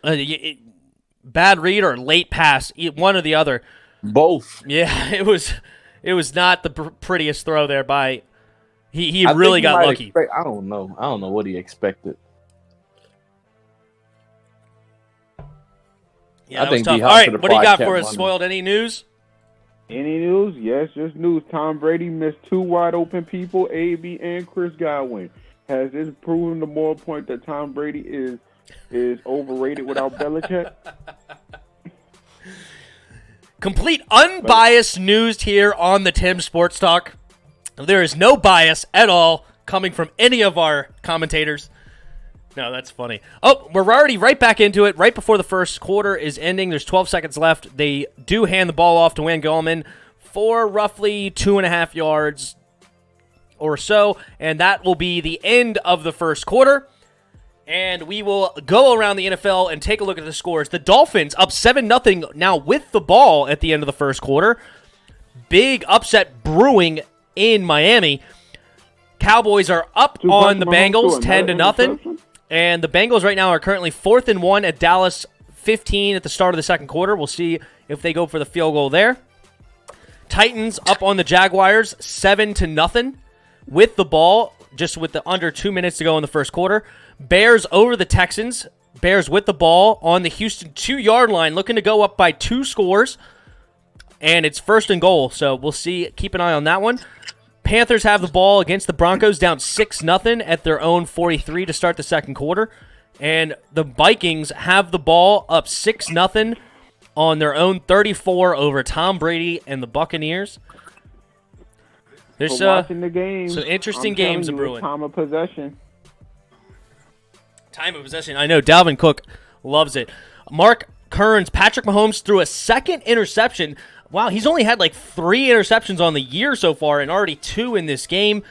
Bad read or late pass, one or the other. Both. Yeah, it was not the prettiest throw there by. He really got lucky. I don't know. I don't know what he expected. Yeah, that was tough. All right, what do you got for us, Spoiled? Any news? Any news? Yes, just news. Tom Brady missed 2 wide open people, AB and Chris Godwin. Has this proven the more point that Tom Brady is overrated without Belichick? Complete unbiased news here on the Tim Sports Talk. There is no bias at all coming from any of our commentators. No, that's funny. Oh, we're already right back into it. Right before the first quarter is ending. There's 12 seconds left. They do hand the ball off to Wayne Gallman for roughly 2.5 yards or so, and that will be the end of the first quarter. And we will go around the NFL and take a look at the scores. The Dolphins up 7-0 now with the ball at the end of the first quarter. Big upset brewing in Miami. Cowboys are up on the Bengals 10-0. And the Bengals right now are currently 4th and 1 at Dallas 15 at the start of the second quarter. We'll see if they go for the field goal there. Titans up on the Jaguars 7-0 with the ball, just with the under 2 minutes to go in the first quarter. Bears over the Texans. Bears with the ball on the Houston 2-yard line, looking to go up by 2 scores. And it's 1st and goal, so we'll see. Keep an eye on that one. Panthers have the ball against the Broncos, down 6-0 at their own 43 to start the second quarter. And the Vikings have the ball up 6-0 on their own 34 over Tom Brady and the Buccaneers. There's watching the game, some interesting games brewing. Time of possession. Time of possession. I know Dalvin Cook loves it. Mark Kearns, Patrick Mahomes threw a second interception. Wow, he's only had like 3 interceptions on the year so far and already 2 in this game.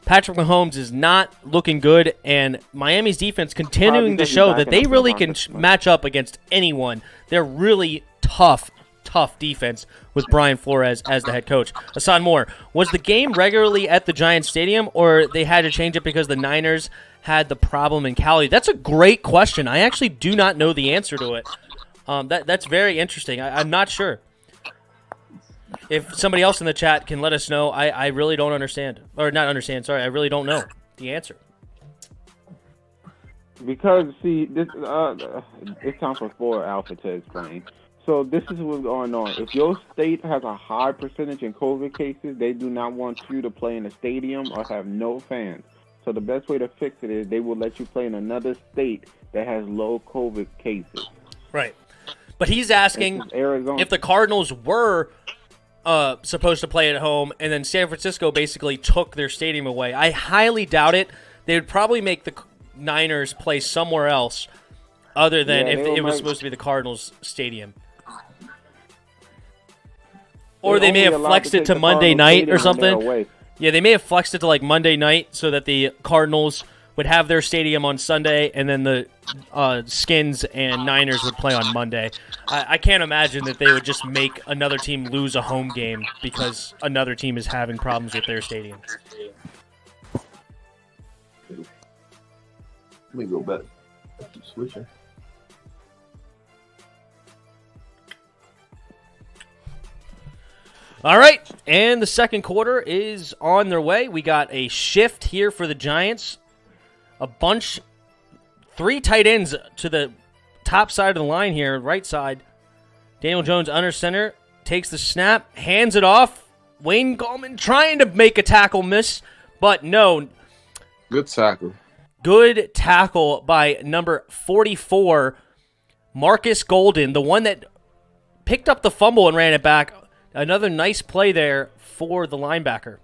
Patrick Mahomes is not looking good, and Miami's defense continuing to show that they really can match up against anyone. They're really tough defense with Brian Flores as the head coach. Hassan Moore, was the game regularly at the Giants Stadium, or they had to change it because the Niners had the problem in Cali? That's a great question. I actually do not know the answer to it. That's very interesting. I'm not sure. If somebody else in the chat can let us know, I really don't understand. Or not understand, sorry. I really don't know the answer. Because, see, this it's time for Alpha to explain. So this is what's going on. If your state has a high percentage in COVID cases, they do not want you to play in a stadium or have no fans. So the best way to fix it is they will let you play in another state that has low COVID cases. Right. But he's asking if the Cardinals were supposed to play at home and then San Francisco basically took their stadium away. I highly doubt it. They would probably make the Niners play somewhere else other than if it was supposed to be the Cardinals stadium. Or they may have flexed it to Monday night or something. Yeah, they may have flexed it to like Monday night so that the Cardinals would have their stadium on Sunday and then the Skins and Niners would play on Monday. I can't imagine that they would just make another team lose a home game because another team is having problems with their stadium. Let me go back to switching. All right, and the second quarter is on their way. We got a shift here for the Giants. 3 tight ends to the top side of the line here, right side. Daniel Jones under center, takes the snap, hands it off. Wayne Gallman trying to make a tackle miss, but no. Good tackle. Good tackle by number 44, Marcus Golden, the one that picked up the fumble and ran it back. Another nice play there for the linebacker.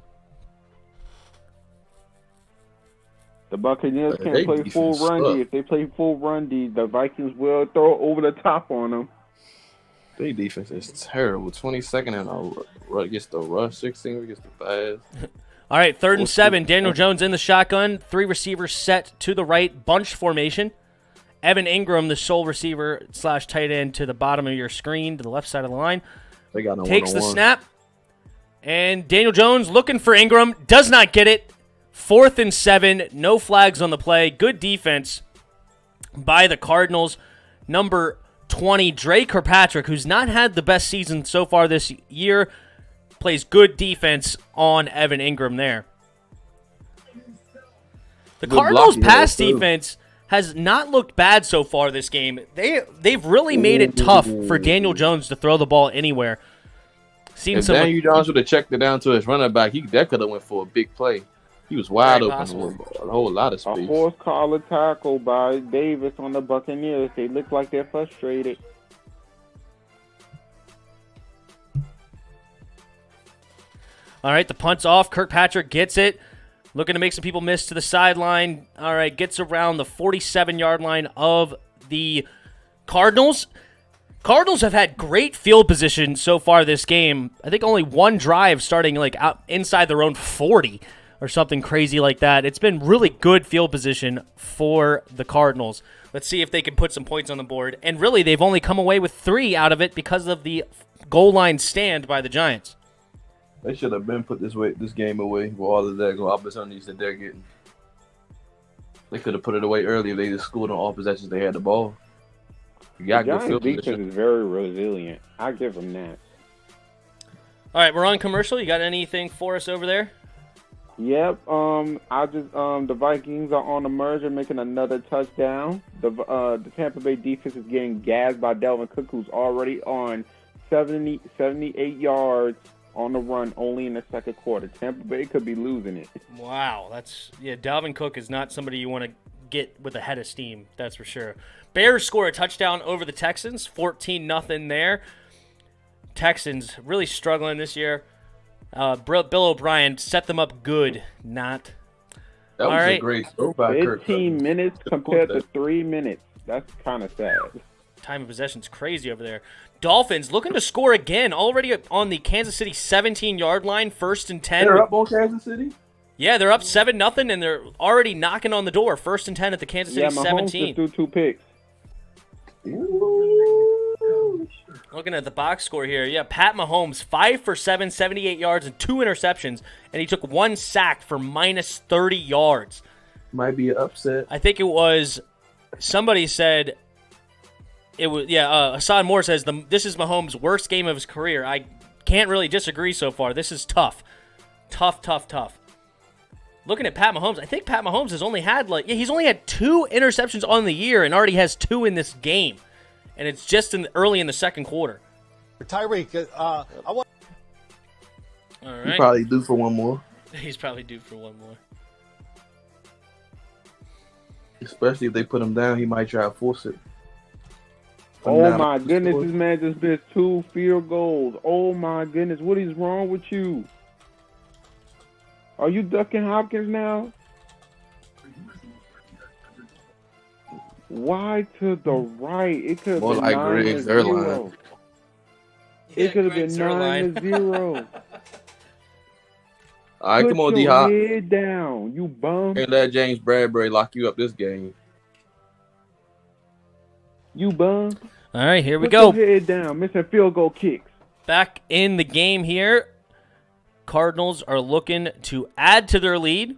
The Buccaneers can't play full run D. If they play full run D, the Vikings will throw over the top on them. Their defense is terrible. 22nd and against the rush, 16 against the pass. All right, 3rd and 7. Daniel Jones in the shotgun. 3 receivers set to the right. Bunch formation. Evan Ingram, the sole receiver / tight end, to the bottom of your screen, to the left side of the line. They got no takes the snap. And Daniel Jones looking for Ingram. Does not get it. 4th and 7. No flags on the play. Good defense by the Cardinals. Number 20, Dre Kirkpatrick, who's not had the best season so far this year, plays good defense on Evan Ingram there. The Cardinals' pass defense has not looked bad so far this game. They've really made it tough for Daniel Jones to throw the ball anywhere. If Daniel Jones would have checked it down to his running back, that could have went for a big play. He was wide open with a whole lot of space. A forced collar tackle by Davis on the Buccaneers. They look like they're frustrated. All right, the punt's off. Kirkpatrick gets it. Looking to make some people miss to the sideline. All right, gets around the 47-yard line of the Cardinals. Cardinals have had great field position so far this game. I think only one drive starting like out inside their own 40. or something crazy like that. It's been really good field position for the Cardinals. Let's see if they can put some points on the board. And really, they've only come away with 3 out of it because of the goal line stand by the Giants. They should have been put this game away with all of that opportunities that they're getting. They could have put it away early if they just scored on all possessions they had the ball. You got The good Giants' field defense position. is very resilient. I give them that. All right, we're on commercial. You got anything for us over there? Yep. The Vikings are on the merger, making another touchdown. The Tampa Bay defense is getting gassed by Dalvin Cook, who's already on 78 yards on the run only in the second quarter. Tampa Bay could be losing it. Wow, Dalvin Cook is not somebody you want to get with a head of steam, that's for sure. Bears score a touchdown over the Texans, 14-0 there. Texans really struggling this year. Bill O'Brien set them up good, not. That was a great throw by Kirk. 15 minutes compared to 3 minutes. That's kind of sad. Time of possession's crazy over there. Dolphins looking to score again, already on the Kansas City 17-yard line, 1st and 10. They're up on Kansas City? Yeah, they're up 7-0, and they're already knocking on the door. 1st and 10 at the Kansas City Mahomes 17. just threw 2 picks. Looking at the box score here, Pat Mahomes, 5 for 7, 78 yards, and 2 interceptions, and he took 1 sack for minus 30 yards. Might be an upset. I think it was, somebody said, it was, Hassan Moore says, this is Mahomes' worst game of his career. I can't really disagree so far. This is tough. Tough. Looking at Pat Mahomes, I think Pat Mahomes has only had, he's only had 2 interceptions on the year and already has 2 in this game. And it's just early in the second quarter. Tyreek, I want. All right. He's probably due for one more. He's probably due for one more. Especially if they put him down, he might try to force it. Oh my goodness, this man just missed 2 field goals. Oh my goodness, what is wrong with you? Are you ducking Hopkins now? Why to the right? It could have been 9-0. It could have been 9-0. All right, come on, Put D-Hop. your head down, you bum. Can't let James Bradbury lock you up this game. You bum. All right, here we Put go. your head down, missing field goal kicks. Back in the game here. Cardinals are looking to add to their lead.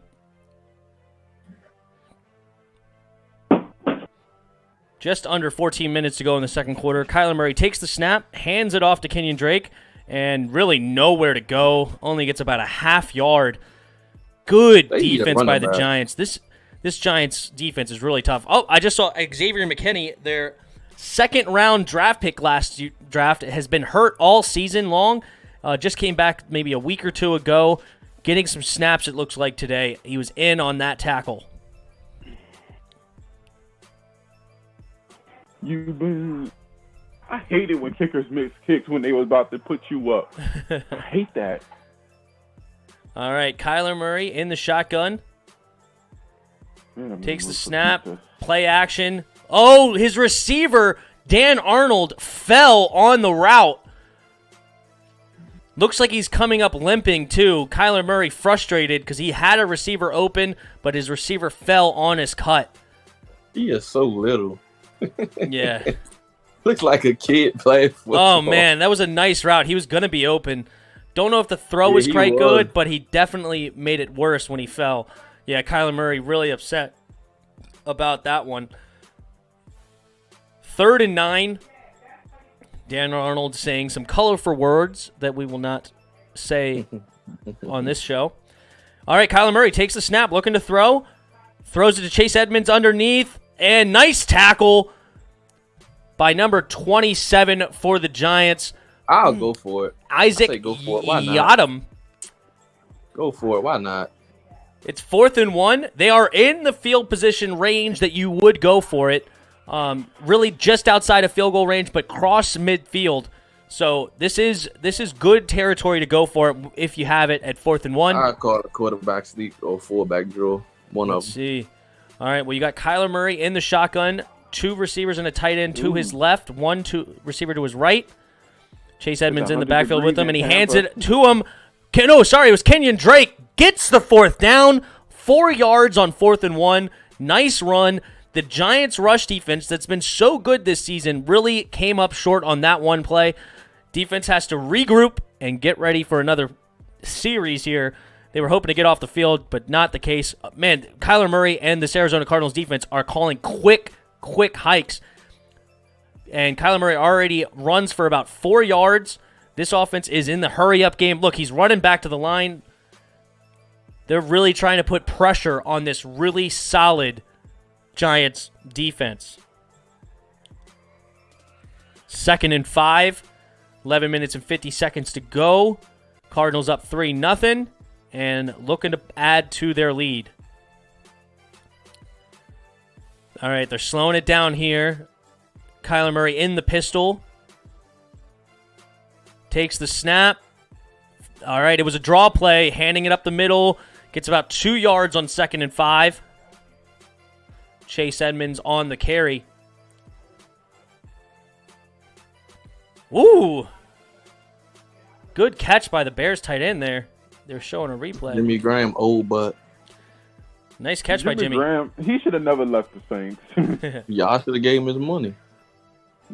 Just under 14 minutes to go in the second quarter. Kyler Murray takes the snap, hands it off to Kenyon Drake, and really nowhere to go. Only gets about a half yard. Good defense by the Giants. This Giants defense is really tough. Oh, I just saw Xavier McKinney, their second-round draft pick last draft, has been hurt all season long. Just came back maybe a week or 2 ago, getting some snaps, it looks like, today. He was in on that tackle. I hate it when kickers miss kicks when they was about to put you up. I hate that. All right, Kyler Murray in the shotgun. Takes the snap, play action. Oh, his receiver, Dan Arnold, fell on the route. Looks like he's coming up limping, too. Kyler Murray frustrated because he had a receiver open, but his receiver fell on his cut. He is so little. Yeah. Looks like a kid playing football. Oh, man, that was a nice route. He was going to be open. Don't know if the throw was quite good, but he definitely made it worse when he fell. Yeah, Kyler Murray really upset about that one. 3rd and 9. Dan Arnold saying some colorful words that we will not say on this show. All right, Kyler Murray takes the snap, looking to throw. Throws it to Chase Edmonds underneath. And nice tackle by number 27 for the Giants. I'll go for it. Isaac go for it. Why not? Yadam. Go for it. Why not? It's 4th and 1. They are in the field position range that you would go for it. Really just outside of field goal range, but cross midfield. So this is good territory to go for it if you have it at 4th and 1. I call it a quarterback sneak or fullback draw. One of them. Let's see. All right, well, you got Kyler Murray in the shotgun, 2 receivers and a tight end to his left, 1 receiver to his right. Chase Edmonds in the backfield with him, and he hands it to him. It was Kenyon Drake. Gets the 4th down. 4 yards on 4th and 1. Nice run. The Giants' rush defense that's been so good this season really came up short on that one play. Defense has to regroup and get ready for another series here. They were hoping to get off the field, but not the case. Man, Kyler Murray and this Arizona Cardinals defense are calling quick hikes. And Kyler Murray already runs for about 4 yards. This offense is in the hurry-up game. Look, he's running back to the line. They're really trying to put pressure on this really solid Giants defense. 2nd and 5. 11 minutes and 50 seconds to go. Cardinals up 3-0 and looking to add to their lead. All right, they're slowing it down here. Kyler Murray in the pistol. Takes the snap. All right, it was a draw play, handing it up the middle. Gets about 2 yards on 2nd and 5. Chase Edmonds on the carry. Ooh. Good catch by the Bears tight end there. They're showing a replay. Jimmy Graham, old butt. Nice catch by Jimmy. Graham, he should have never left the Saints. Y'all should have gave him his money.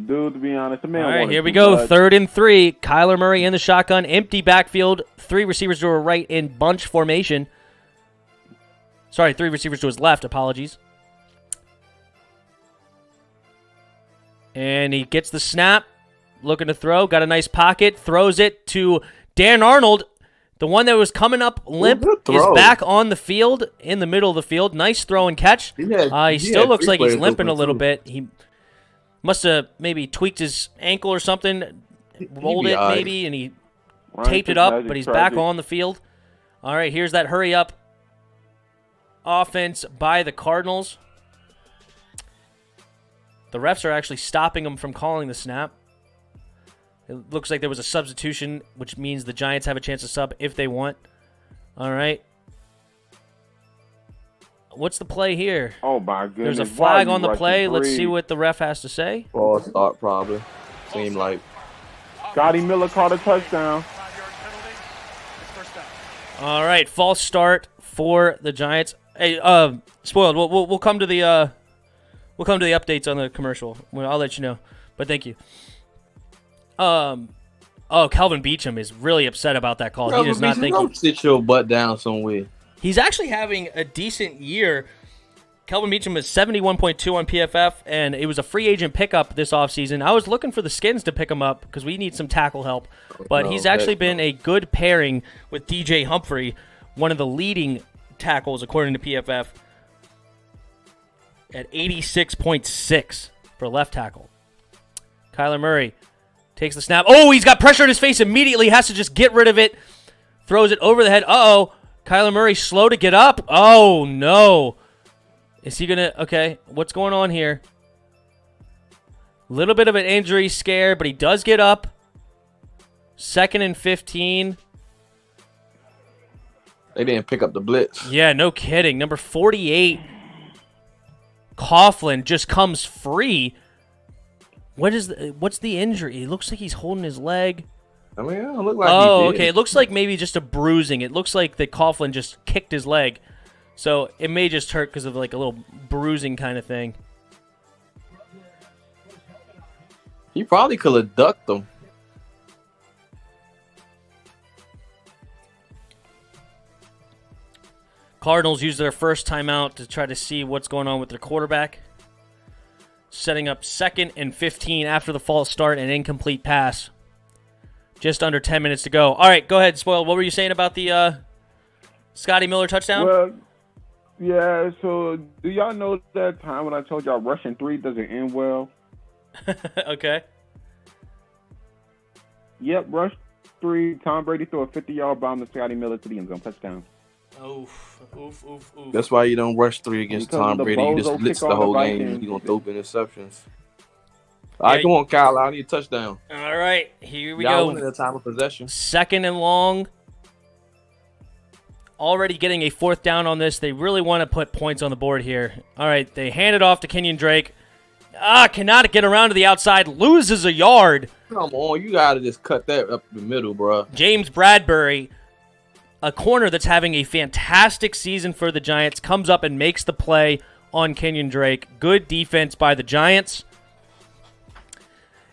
Dude, to be honest, the man. All right, wanted here we too go. much. 3rd and 3. Kyler Murray in the shotgun. Empty backfield. 3 receivers to her right in bunch formation. Sorry, 3 receivers to his left. Apologies. And he gets the snap. Looking to throw. Got a nice pocket. Throws it to Dan Arnold. The one that was coming up limp is back on the field, in the middle of the field. Nice throw and catch. He still looks like he's limping a little bit. He must have maybe tweaked his ankle or something, rolled it maybe, and he taped it up, but he's back on the field. All right, here's that hurry-up offense by the Cardinals. The refs are actually stopping him from calling the snap. It looks like there was a substitution, which means the Giants have a chance to sub if they want. All right. What's the play here? Oh, my goodness. There's a flag on the play. Let's see what the ref has to say. False start, probably. Seemed like. Scotty Miller caught a touchdown. All right, false start for the Giants. Hey, spoiled. We'll come to the updates on the commercial. I'll let you know. But thank you. Calvin Beachum is really upset about that call. He does not think. Don't sit your butt down somewhere. He's actually having a decent year. Calvin Beachum is 71.2 on PFF, and it was a free agent pickup this offseason. I was looking for the Skins to pick him up because we need some tackle help. But he's actually been a good pairing with DJ Humphrey, one of the leading tackles according to PFF, at 86.6 for left tackle. Kyler Murray takes the snap. Oh, he's got pressure in his face immediately. Has to just get rid of it. Throws it over the head. Uh-oh. Kyler Murray slow to get up. Oh, no. Is he going to... Okay, what's going on here? Little bit of an injury scare, but he does get up. 2nd and 15. They didn't pick up the blitz. Yeah, no kidding. Number 48, Coughlin, just comes free. What's the injury? It looks like he's holding his leg. I mean, it don't look like Oh, he did. okay. It looks like maybe just a bruising. It looks like that Coughlin just kicked his leg. So it may just hurt because of like a little bruising kind of thing. He probably could have ducked them. Cardinals use their first timeout to try to see what's going on with their quarterback. Setting up 2nd and 15 after the false start and incomplete pass. Just under 10 minutes to go. All right, go ahead, Spoiled. What were you saying about the Scotty Miller touchdown? Well, yeah, so do y'all know that time when I told y'all rushing 3 doesn't end well? Okay. Yep, rush 3. Tom Brady threw a 50-yard bomb to Scotty Miller to the end zone. Touchdown. Oof. That's why you don't rush 3 against Because Tom of the Brady. You just bozo blitz kick the on whole the game. Vikings. You're going to throw interceptions. All right, come on, Kyle. I need a touchdown. All right, here we Y'all go. winning the time of possession. 2nd and long. Already getting a 4th down on this. They really want to put points on the board here. All right, they hand it off to Kenyon Drake. Cannot get around to the outside. Loses a yard. Come on, you got to just cut that up the middle, bro. James Bradbury a corner that's having a fantastic season for the Giants comes up and makes the play on Kenyon Drake. Good defense by the Giants.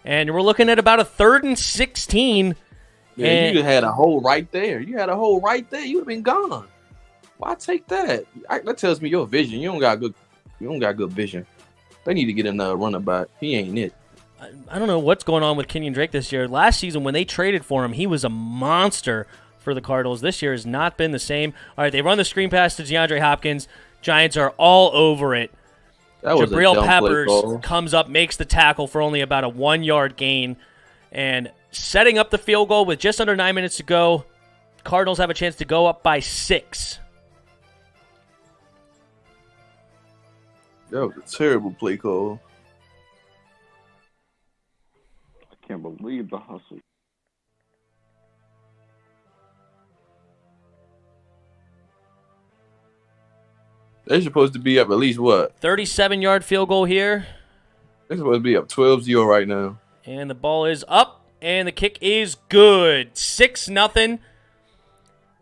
And we're looking at about a 3rd and 16. Yeah, and you had a hole right there. You had a hole right there. You would have been gone. Why take that? That tells me your vision. You don't got good vision. They need to get another running back. He ain't it. I don't know what's going on with Kenyon Drake this year. Last season when they traded for him, he was a monster for the Cardinals. This year has not been the same. All right, they run the screen pass to DeAndre Hopkins. Giants are all over it. That was Jabril a dumb Peppers play call. comes up, makes the tackle for only about a 1-yard gain. And setting up the field goal with just under 9 minutes to go, Cardinals have a chance to go up by 6. That was a terrible play call. I can't believe the hustle. They're supposed to be up at least what? 37-yard field goal here. They're supposed to be up 12-0 right now. And the ball is up, and the kick is good. 6-0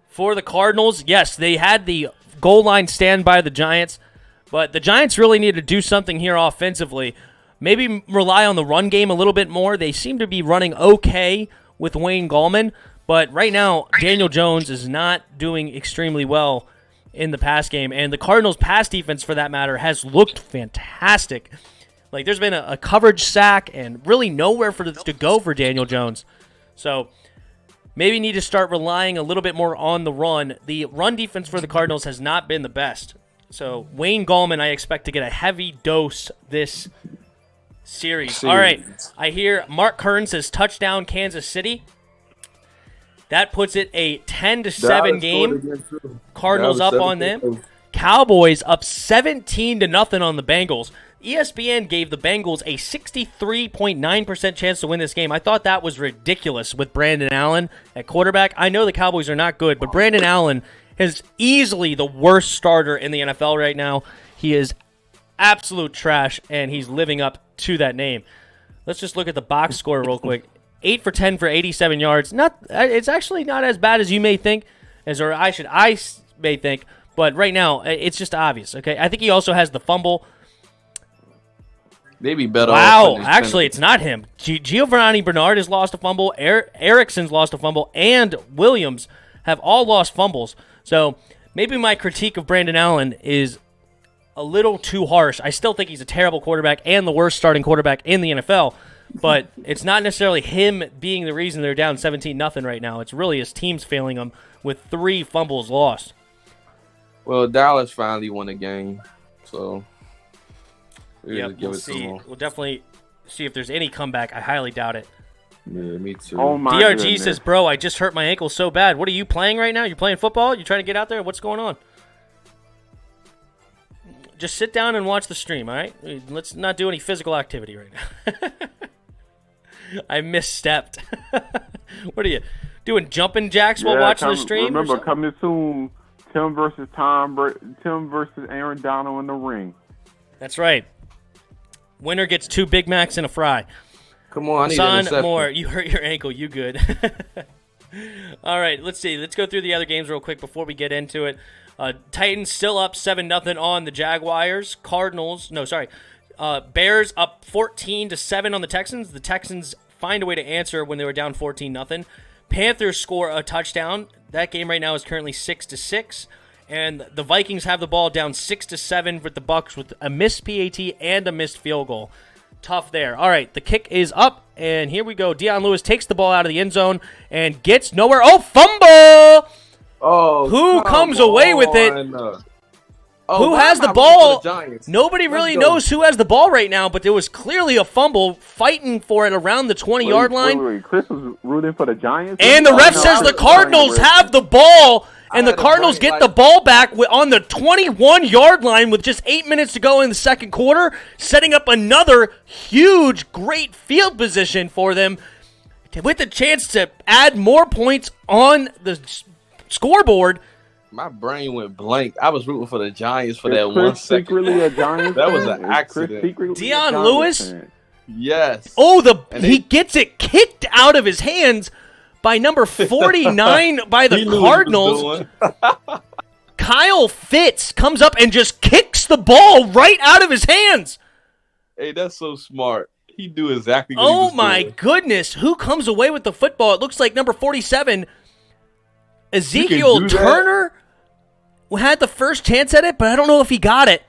for the Cardinals. Yes, they had the goal line stand by the Giants, but the Giants really need to do something here offensively. Maybe rely on the run game a little bit more. They seem to be running okay with Wayne Gallman, but right now Daniel Jones is not doing extremely well in the pass game, and the Cardinals' pass defense, for that matter, has looked fantastic. Like, there's been a coverage sack and really nowhere to go for Daniel Jones. So maybe need to start relying a little bit more on the run. The run defense for the Cardinals has not been the best. So Wayne Gallman, I expect to get a heavy dose this series. All right, I hear Mark Kern says touchdown Kansas City. That puts it a 10-7 game. Cardinals up on them. Cowboys up 17-0 on the Bengals. ESPN gave the Bengals a 63.9% chance to win this game. I thought that was ridiculous with Brandon Allen at quarterback. I know the Cowboys are not good, but Brandon Allen is easily the worst starter in the NFL right now. He is absolute trash, and he's living up to that name. Let's just look at the box score real quick. 8 for 10 for 87 yards. It's actually not as bad as you may think, I may think, but right now it's just obvious. Okay, I think he also has the fumble. They be better. Wow, actually, it's not him. Giovanni Bernard has lost a fumble. Erickson's lost a fumble, and Williams have all lost fumbles. So maybe my critique of Brandon Allen is a little too harsh. I still think he's a terrible quarterback and the worst starting quarterback in the NFL. But it's not necessarily him being the reason they're down 17-0 right now. It's really his team's failing them with 3 fumbles lost. Well, Dallas finally won a game, so we'll see. We'll definitely see if there's any comeback. I highly doubt it. Yeah, me too. Oh my DRG goodness. says, bro, I just hurt my ankle so bad. What are you playing right now? You playing football? You trying to get out there? What's going on? Just sit down and watch the stream, all right? Let's not do any physical activity right now. I misstepped. What are you doing? Jumping jacks while watching the stream? Remember, coming soon, Tim versus Aaron Donald in the ring. That's right. Winner gets 2 Big Macs and a fry. Come on, I need an Son interception. Moore, you hurt your ankle. You good? All right, let's see. Let's go through the other games real quick before we get into it. Titans still up 7-0 on the Jaguars. Bears up 14-7 on the Texans. The Texans find a way to answer when they were down 14-0. Panthers score a touchdown. That game right now is currently 6-6. And the Vikings have the ball down 6-7 with the Bucs with a missed PAT and a missed field goal. Tough there. All right, the kick is up, and here we go. Deion Lewis takes the ball out of the end zone and gets nowhere. Oh, fumble! Oh, Who comes away with it? Who why has am I the rooting ball? for the Giants? Nobody Let's really go. knows who has the ball right now, but there was clearly a fumble fighting for it around the 20-yard line. Wait. Chris was rooting for the Giants? And the ref says the Cardinals have the ball, and the Cardinals get the ball back on the 21-yard line with just 8 minutes to go in the second quarter, setting up another huge, great field position for them with the chance to add more points on the scoreboard. My brain went blank. I was rooting for the Giants for that Chris 1 second. secretly a Giants That was fan? an Is Chris accident. secretly a Deion Giants Lewis? fan? Yes. Oh, And he gets it kicked out of his hands, by number 49 by the He knew what he was Cardinals. doing. Kyle Fitz comes up and just kicks the ball right out of his hands. Hey, that's so smart. He knew exactly what he Oh was my doing. goodness. Who comes away with the football? It looks like number 47, do Ezekiel that? Turner, had the first chance at it, but I don't know if he got it.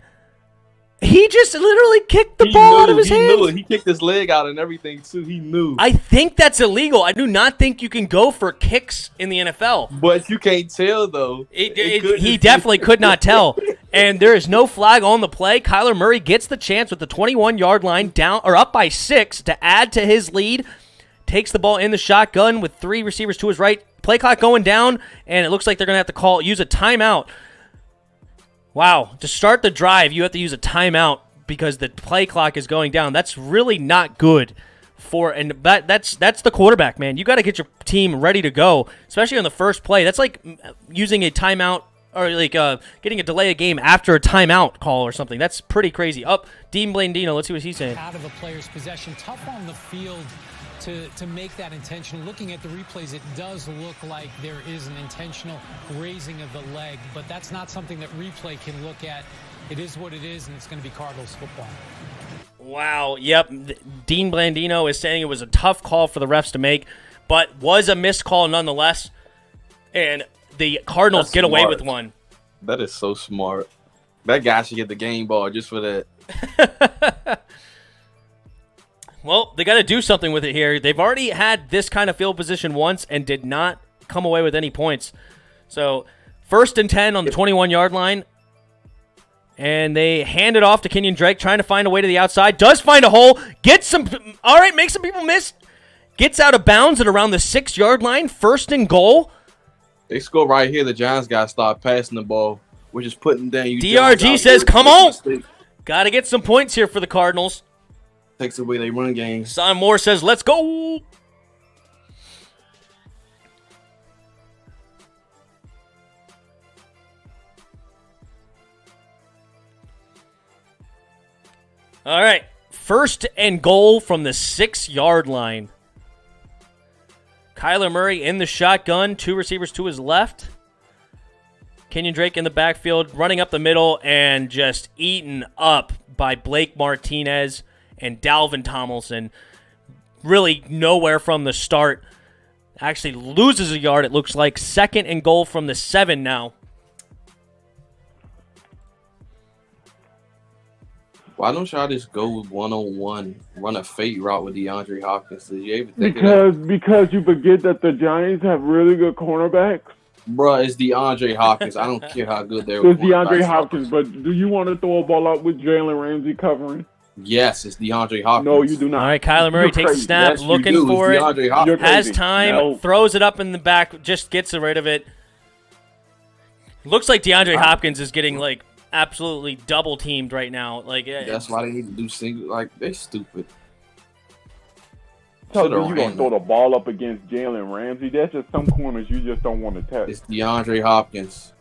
He just literally kicked the ball out of his hands. Knew it. He kicked his leg out and everything, too. He knew. I think that's illegal. I do not think you can go for kicks in the NFL. But you can't tell, though. He definitely could not tell. And there is no flag on the play. Kyler Murray gets the chance with the 21-yard line down or up by 6 to add to his lead. Takes the ball in the shotgun with 3 receivers to his right. Play clock going down, and it looks like they're going to have to use a timeout. Wow. To start the drive, you have to use a timeout because the play clock is going down. That's really not good. That's the quarterback, man. You got to get your team ready to go, especially on the first play. That's like using a timeout or like getting a delay of game after a timeout call or something. That's pretty crazy. Up, Dean Blandino. Let's see what he's saying. Out of a player's possession, tough on the field to make that intentional. Looking at the replays, it does look like there is an intentional raising of the leg, but that's not something that replay can look at. It is what it is, and it's going to be Cardinals football. Wow, yep. Dean Blandino is saying it was a tough call for the refs to make, but was a missed call nonetheless, and the Cardinals get away with one. That is so smart. That guy should get the game ball just for that. Well, they got to do something with it here. They've already had this kind of field position once and did not come away with any points. So, 1st and 10 on the 21-yard line. And they hand it off to Kenyon Drake, trying to find a way to the outside. Does find a hole. Gets some. All right, makes some people miss. Gets out of bounds at around the 6-yard line. 1st and goal. They score right here. The Giants got to start passing the ball. We're just putting down. DRG says, come on. Got to get some points here for the Cardinals. Takes away their run game. Son Moore says, let's go. All right. 1st and goal from the 6-yard line. Kyler Murray in the shotgun. 2 receivers to his left. Kenyon Drake in the backfield, running up the middle and just eaten up by Blake Martinez and Dalvin Tomlinson. Really nowhere from the start. Actually loses a yard, it looks like. 2nd and goal from the 7 now. Why don't y'all just go with one-on-one, run a fade route with DeAndre Hopkins? Did you ever think of that? Because you forget that the Giants have really good cornerbacks. Bruh, it's DeAndre Hopkins. I don't care how good they're It's DeAndre Hopkins, but do you want to throw a ball out with Jalen Ramsey covering? Yes, it's DeAndre Hopkins. No, you do not. All right, Kyler Murray You're takes crazy. the snap, Yes, you looking do. It's for it. DeAndre Hopkins. You're Has crazy. time, No. throws it up in the back, just gets rid of it. Looks like DeAndre Hopkins is getting, like, absolutely double teamed right now. Like That's why they need to do single. Like, they're stupid. Tell Should've me you gonna ran throw that. the ball up against Jalen Ramsey. That's just some corners you just don't want to touch. It's DeAndre Hopkins.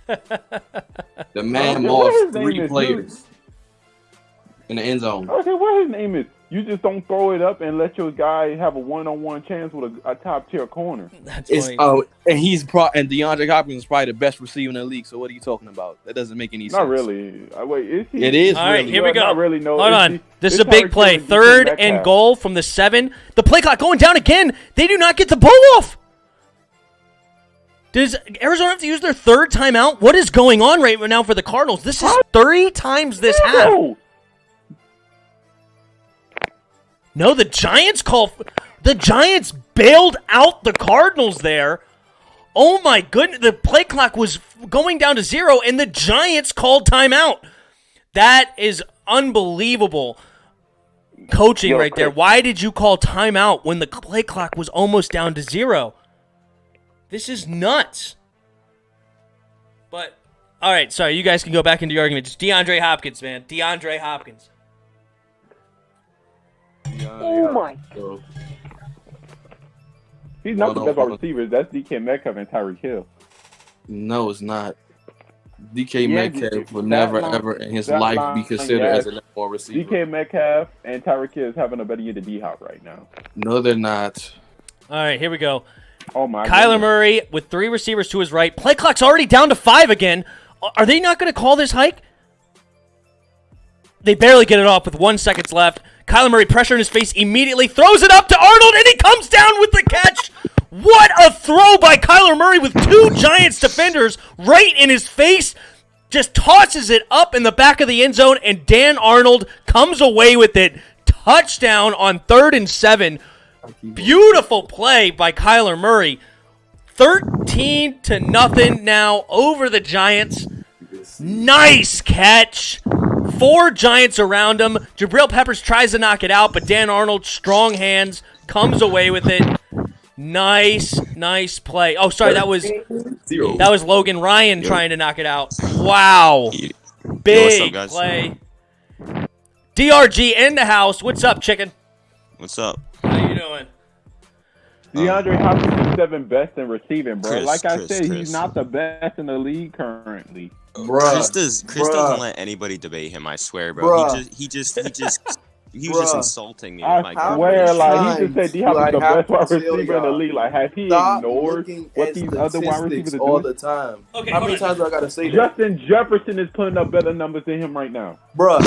The man Okay, what lost his name 3 is, players in the end zone. Okay, what his name is? You just don't throw it up and let your guy have a one-on-one chance with a top tier corner. that's It's funny. and DeAndre Hopkins is probably the best receiver in the league. So what are you talking about? That doesn't make any sense. Not really. Wait, is he? It is All right, really. here we go. Not really. No. Hold Is on. he- This is it's a big Tyreek play. Hill and 3rd DK and Metcalf. goal from the 7. The play clock going down again. They do not get the ball off. Does Arizona have to use their 3rd timeout? What is going on right now for the Cardinals? This is 3 times this half. No. No, the Giants bailed out the Cardinals there. Oh my goodness, the play clock was going down to 0 and the Giants called timeout. That is unbelievable coaching right there. Why did you call timeout when the play clock was almost down to 0? This is nuts. But, all right, sorry, you guys can go back into your argument. Just DeAndre Hopkins, man. DeAndre Hopkins. Oh my. So, He's not the Hold on, best wide hold on. receivers. That's DK Metcalf and Tyreek Hill. no, it's not. DK Yeah, Metcalf will that never, line- ever in his that life be line, considered yes. as a number 1 receiver. DK Metcalf and Tyreek Hill is having a better year than D-Hop right now. No, they're not. All right, here we go. Oh my Kyler goodness. Murray with 3 receivers to his right. Play clock's already down to 5 again. Are they not going to call this hike? They barely get it off with 1 second left. Kyler Murray pressure in his face immediately, throws it up to Arnold, and he comes down with the catch. What a throw by Kyler Murray with 2 Giants defenders right in his face. Just tosses it up in the back of the end zone, and Dan Arnold comes away with it. Touchdown on 3rd and 7. Beautiful play by Kyler Murray. 13-0 now over the Giants. Nice catch. 4 Giants around him. Jabril Peppers tries to knock it out, but Dan Arnold, strong hands, comes away with it. Nice play. Oh, sorry, that was Logan Ryan trying to knock it out. Wow. Big play. DRG in the house. What's up, chicken? What's up? How you doing? DeAndre Hopkins is 7th best in receiving, bro. Chris, like I Chris, said, Chris. he's not the best in the league currently. Chris doesn't let anybody debate him. I swear, bro. He was just insulting me. I with my swear, garbage. like he just said, D Hop is the best wide receiver in the y'all. league. Like, has he Stop ignored looking what at these other wide receivers are all doing? the time. Okay, How hold many on. times do I gotta say that, Justin Jefferson is putting up better numbers than him right now. bruh?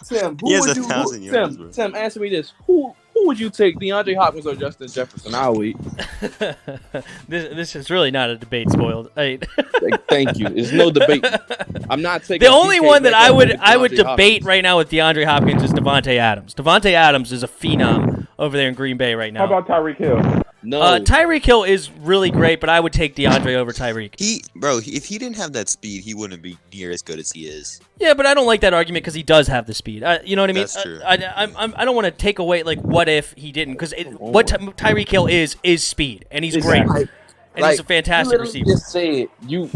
Tim, who He has would 1,000 yards, bro. Tim, answer me this: Who would you take, DeAndre Hopkins or Justin Jefferson? I'll wait. This is really not a debate, spoiled. Hey. Thank you. There's no debate. I'm not taking The only DK one that I would DeAndre debate Hopkins. right now with DeAndre Hopkins is Devontae Adams. Devontae Adams is a phenom over there in Green Bay right now. How about Tyreek Hill? No. Tyreek Hill is really great, but I would take DeAndre over Tyreek. If he didn't have that speed, he wouldn't be near as good as he is. Yeah, but I don't like that argument because he does have the speed. You know what I mean? That's true. I don't want to take away, like, what if he didn't, because what Tyreek Hill is speed, and he's great. Like, And he's a fantastic you literally receiver. Just said you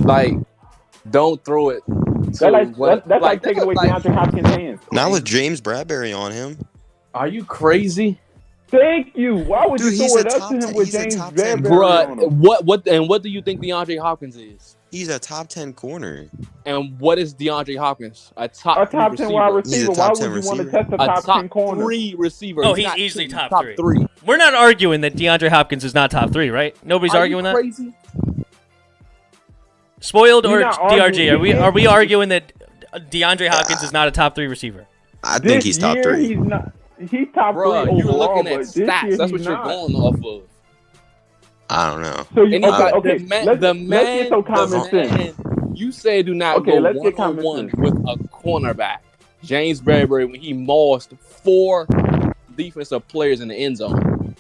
don't throw it. That's like taking away DeAndre Hopkins' hands. Not with James Bradbury on him. Are you crazy, Thank you. Why would Dude, you he's throw a it up top to him 10 with he's a James top 10 Bradbury on him? Bruh? What do you think DeAndre Hopkins is? He's a top 10 corner. And what is DeAndre Hopkins? A top 10 wide He's a receiver. Why top would 10 you want to receiver. test a A top 10 corner? 3 receiver. Oh, he's not easily two, top top three. We're not arguing that DeAndre Hopkins is not top 3, right? Nobody's Are arguing you that? crazy? Spoiled We're or not DRG? arguing. Are we arguing that DeAndre Hopkins is not a top 3 receiver? I think he's top 3. He's not. He's top 3 Bruh, you're overall, looking at but this year stats. That's what he's you're not. going off of. I don't know. So you, And he's like, okay, let's get some common sense. You say do not Okay, go let's get common one-on-one sense. with a cornerback. James Bradbury, when he mauled 4 defensive players in the end zone.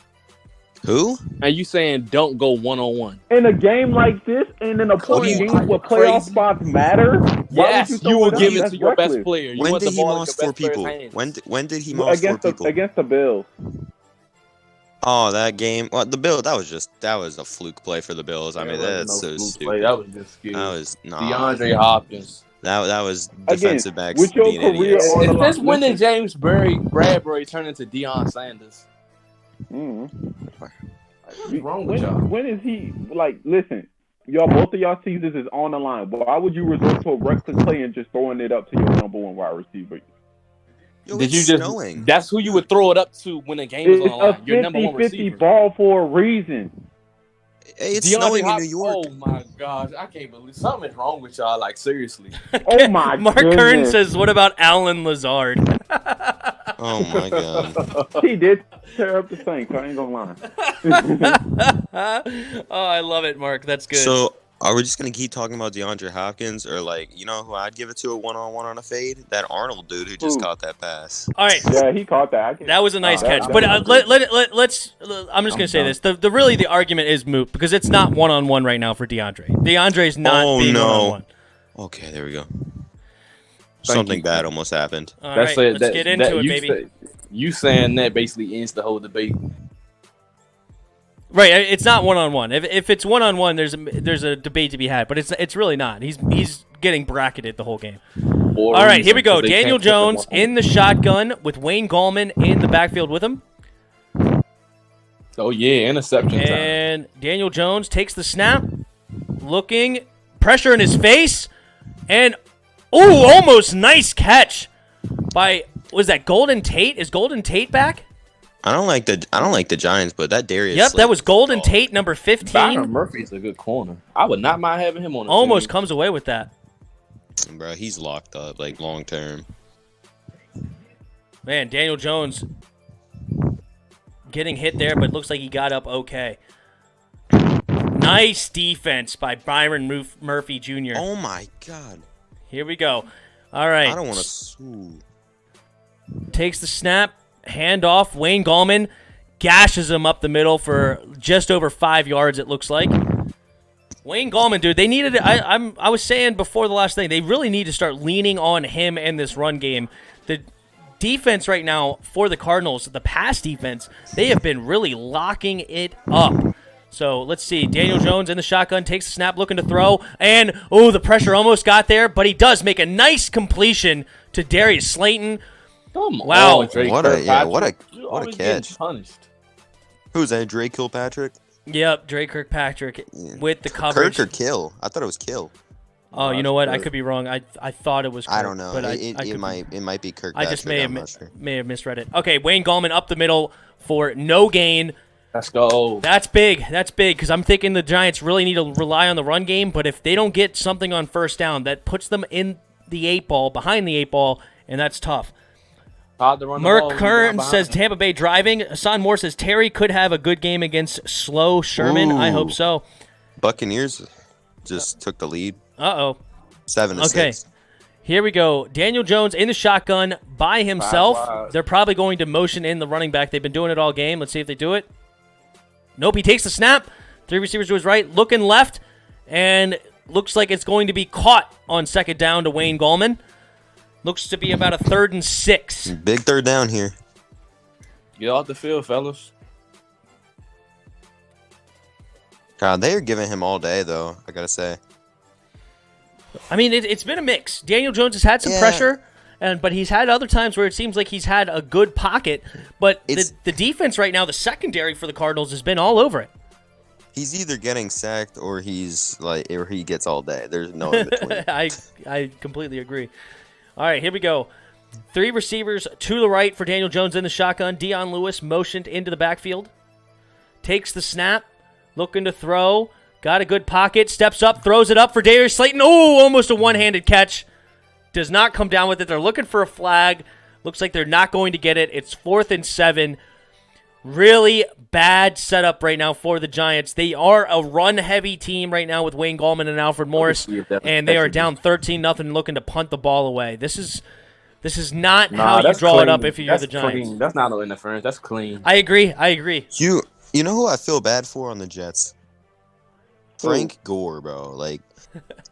Who? And you saying don't go one-on-one. In a game like this, and in a point you game where playoff crazy? spots matter, Yes, you will give it to your best player. player. You When want did the he ball in moss your 4 best player's people? hands. When did he moss 4 people? Against the Bills. Oh, that game. Well, the Bills. That was a fluke play for the Bills. I mean, that's so stupid. That was just stupid. That was DeAndre Hopkins. That was defensive backs with your being career idiots. on the Is this line- when did James Bradbury turn into Deion Sanders? What's wrong with y'all? When is he like? Listen, both of y'all seasons is on the line. Why would you resort to a reckless play and just throwing it up to your number 1 wide receiver? Yo, Did it's you just? snowing. That's who you would throw it up to when the game is It's on the a line. Your number 1 50-50 receiver. ball for a reason. Hey, it's DeAndre snowing in New Hopkins- York. Oh my gosh, I can't believe something is wrong with y'all. Like seriously. Oh my Mark Kern goodness. says, "What about Alan Lazard?" Oh my god. He did tear up the Saints. I ain't gonna lie. Oh, I love it, Mark. That's good. So, are we just gonna keep talking about DeAndre Hopkins, or you know who I'd give it to a one-on-one on a fade? That Arnold dude who just Who? caught that pass. All right, Yeah, he caught that. that was a nice catch. that But was let's. I'm just gonna say this. The argument is moot because it's not 1-on-1 right now for DeAndre. DeAndre's not being 1-on-1. Okay, there we go. Something bad almost happened. All right, let's get into it, baby. You saying that basically ends the whole debate. Right, it's not 1-on-1. If it's 1-on-1, there's a debate to be had, but it's really not. He's getting bracketed the whole game. All right, here we go. Daniel Jones in the shotgun with Wayne Gallman in the backfield with him. Oh yeah, interception time. And Daniel Jones takes the snap, looking, pressure in his face, and almost nice catch by, was that Golden Tate? Is Golden Tate back? I don't like the Giants, but that Darius. Yep, that was Golden Oh. Tate, number 15. Byron Murphy's a good corner. I would not mind having him on the Almost team. comes away with that. Bro, he's locked up like long term. Man, Daniel Jones getting hit there, but looks like he got up okay. Nice defense by Byron Murphy Jr. Oh my God. Here we go. All right. I don't want to. Takes the snap, hand off. Wayne Gallman gashes him up the middle for just over 5 yards, it looks like. Wayne Gallman, dude, they needed it. I was saying before the last thing, they really need to start leaning on him in this run game. The defense right now for the Cardinals, the pass defense, they have been really locking it up. So let's see. Daniel Jones in the shotgun, takes the snap, looking to throw, and the pressure almost got there, but he does make a nice completion to Darius Slayton. Wow. Drake What a always catch. getting punished. Who's that? Drake Kilpatrick? Yep, Dre Kirkpatrick with the coverage. Kirk or Kill? I thought it was Kill. Oh, you know what? I could be wrong. I thought it was Kirk. I don't know. But It might be Kirk. I just may I'm not sure. have misread it. Okay, Wayne Gallman up the middle for no gain. Let's go. That's big. That's big because I'm thinking the Giants really need to rely on the run game. But if they don't get something on first down, that puts them in the 8-ball, behind the 8-ball, and that's tough. Mark Kern says Tampa Bay driving. Hassan Moore says Terry could have a good game against slow Sherman. I hope so. Buccaneers just took the lead. 7-6. Okay. Here we go. Daniel Jones in the shotgun by himself. They're probably going to motion in the running back. They've been doing it all game. Let's see if they do it. Nope, he takes the snap. 3 receivers to his right, looking left, and looks like it's going to be caught on second down to Wayne Gallman. Looks to be about a 3rd and 6. Big third down here. Get off the field, fellas. God, they are giving him all day, though, I got to say. I mean, it's been a mix. Daniel Jones has had some pressure, but he's had other times where it seems like he's had a good pocket. But the defense right now, the secondary for the Cardinals, has been all over it. He's either getting sacked or or he gets all day. There's no in between. I completely agree. All right, here we go. 3 receivers to the right for Daniel Jones in the shotgun. Dion Lewis motioned into the backfield. Takes the snap, looking to throw. Got a good pocket, steps up, throws it up for Darius Slayton. Oh, almost a one-handed catch. Does not come down with it. They're looking for a flag. Looks like they're not going to get it. It's 4th and 7. Really bad setup right now for the Giants. They are a run-heavy team right now with Wayne Gallman and Alfred Morris, and they are down 13-0 looking to punt the ball away. This is not how you draw clean. it up if you're the Giants. Clean. That's not no interference. That's clean. I agree. You know who I feel bad for on the Jets? Frank Gore, bro. Like,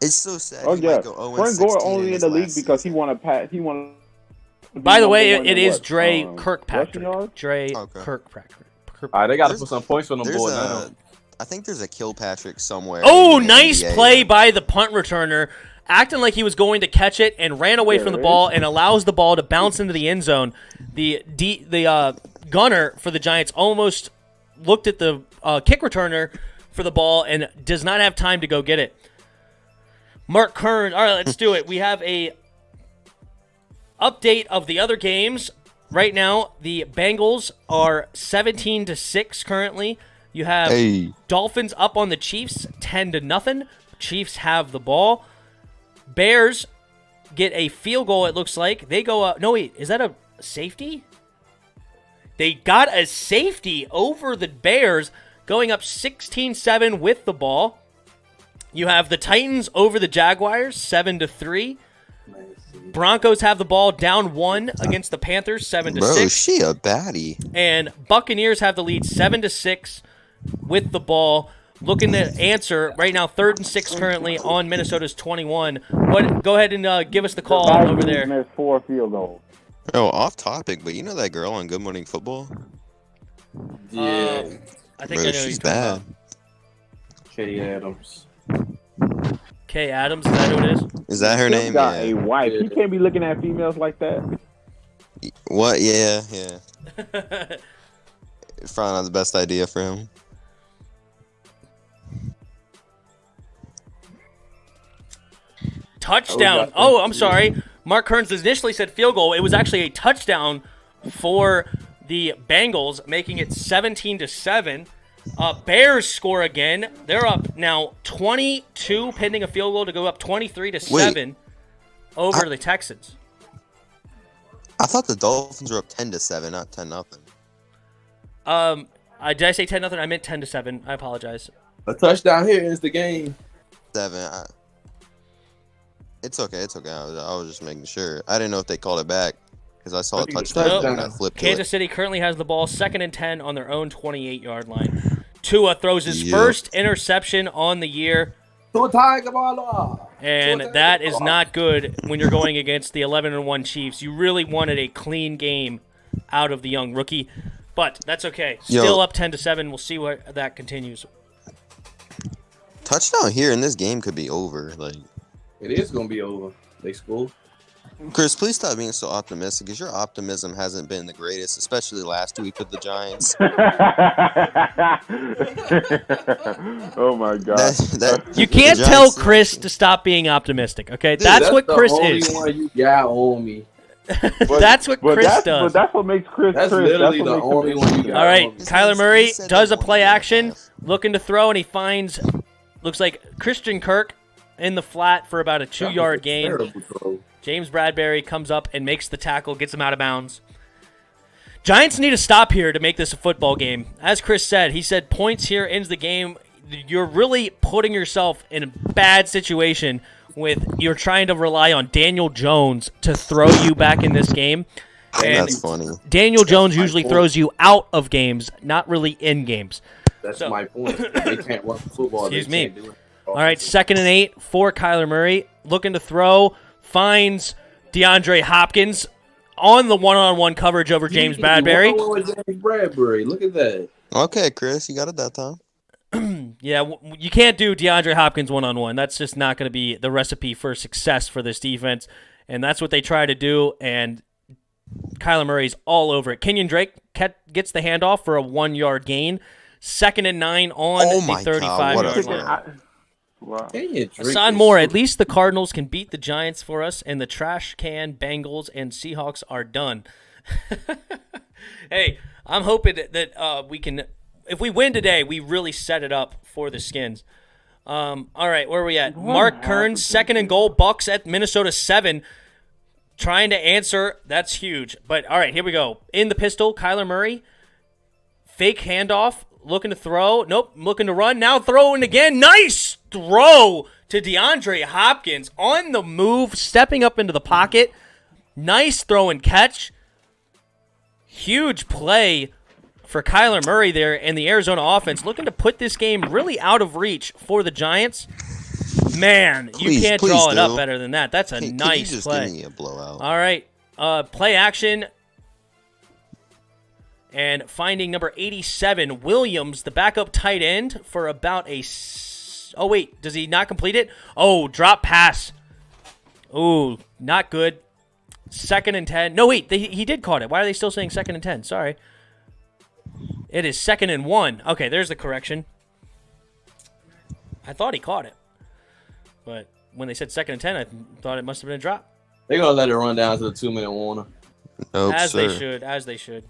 it's so sad. Oh He yeah, might go 0-16 Frank Gore only in his the league last because season. he won a pat. He won. By the way, it is Dre Kirkpatrick. All Kirkpatrick. right, they got to put some points on the board There's now. I think there's a Kilpatrick somewhere. Oh, in the nice NBA. play by the punt returner, acting like he was going to catch it and ran away from the ball and allows the ball to bounce into the end zone. The gunner for the Giants almost looked at the kick returner for the ball and does not have time to go get it. Mark Kern. All right, let's do it. We have a update of the other games. Right now, the Bengals are 17-6 currently. You have Dolphins up on the Chiefs 10-0. Chiefs have the ball. Bears get a field goal, it looks like. They go up. No, wait. Is that a safety? They got a safety over the Bears, going up 16-7 with the ball. You have the Titans over the Jaguars 7-3. Broncos have the ball down 1 against the Panthers 7-6. Bro, is she a baddie? And Buccaneers have the lead 7-6 with the ball. Looking to answer right now, 3rd and 6 currently on Minnesota's 21. Go ahead and give us the call over there. Missed 4 field goals. Oh, off topic, but you know that girl on Good Morning Football? Yeah. I think Bro, I know she's who you're talking bad. Katie Adams. about. Kay Adams, is that who it is? Is that her He name? got Yeah. a wife. He can't be looking at females like that. What? Yeah. Probably not the best idea for him. Touchdown. Oh, I'm sorry. Mark Kearns initially said field goal. It was actually a touchdown for the Bengals, making it 17-7. Bears score again. They're up now 22, pending a field goal to go up 23-7 over the Texans. I thought the Dolphins were up 10-7, not 10-0. Did I say 10-0? I meant 10-7. I apologize. A touchdown here is the game. 7. It's okay. I was just making sure. I didn't know if they called it back because I saw a touchdown and I flipped Kansas to it. City currently has the ball 2nd and 10 on their own 28-yard line. Tua throws his first interception on the year. And that is not good when you're going against the 11-1 Chiefs. You really wanted a clean game out of the young rookie, but that's okay. Still up 10-7. We'll see what that continues. Touchdown here in this game could be over. Like, it is gonna be over. They scored. Chris, please stop being so optimistic, because your optimism hasn't been the greatest, especially last week with the Giants. Oh my God! You can't tell Chris to stop being optimistic. Okay, Dude, that's what Chris is. is. That's the only one you got on me. That's what Chris does. But that's what makes Chris. That's Chris. literally That's the what only makes him one you got. All right, on me. Kyler Murray He said does they a play won the action, half. looking to throw, and he finds, looks like Christian Kirk in the flat for about a 2-yard gain. Terrible throw. James Bradbury comes up and makes the tackle, gets him out of bounds. Giants need to stop here to make this a football game. As Chris said, he said points here ends the game. You're really putting yourself in a bad situation with you're trying to rely on Daniel Jones to throw you back in this game. And That's funny. Daniel Jones usually throws you out of games, not really in games. That's my point. They can't run football. Excuse They me. can't do it. All right, 2nd and 8 for Kyler Murray. Looking to throw, finds DeAndre Hopkins on the one-on-one coverage over James Bradbury. James Bradbury. Look at that. Okay, Chris, you got it that time. Yeah, you can't do DeAndre Hopkins one-on-one. That's just not going to be the recipe for success for this defense, and that's what they try to do, and Kyler Murray's all over it. Kenyon Drake gets the handoff for a 1-yard gain. 2nd and 9 on the 35-yard line. Wow. Hassan Moore, at least the Cardinals can beat the Giants for us, and the trash can Bengals and Seahawks are done. Hey, I'm hoping that we can, if we win today, we really set it up for the Skins. All right, where are we at? Mark Kearns, 2nd and goal, Bucks at Minnesota 7. Trying to answer, that's huge. But all right, here we go. In the pistol, Kyler Murray, fake handoff. Looking to throw. Nope. Looking to run. Now throwing again. Nice throw to DeAndre Hopkins on the move, stepping up into the pocket. Nice throw and catch. Huge play for Kyler Murray there in the Arizona offense, looking to put this game really out of reach for the Giants. Man, you can't draw it up better than that. That's a nice play. Give me a blowout. All right. Play action. And finding number 87, Williams, the backup tight end, for about a... Oh, wait. Does he not complete it? Oh, drop pass. Ooh, not good. 2nd and 10. No, wait. He did caught it. Why are they still saying 2nd and 10? Sorry. It is 2nd and 1. Okay, there's the correction. I thought he caught it. But when they said 2nd and 10, I thought it must have been a drop. They're going to let it run down to the 2-minute warner. Nope, As sir. they should. As they should.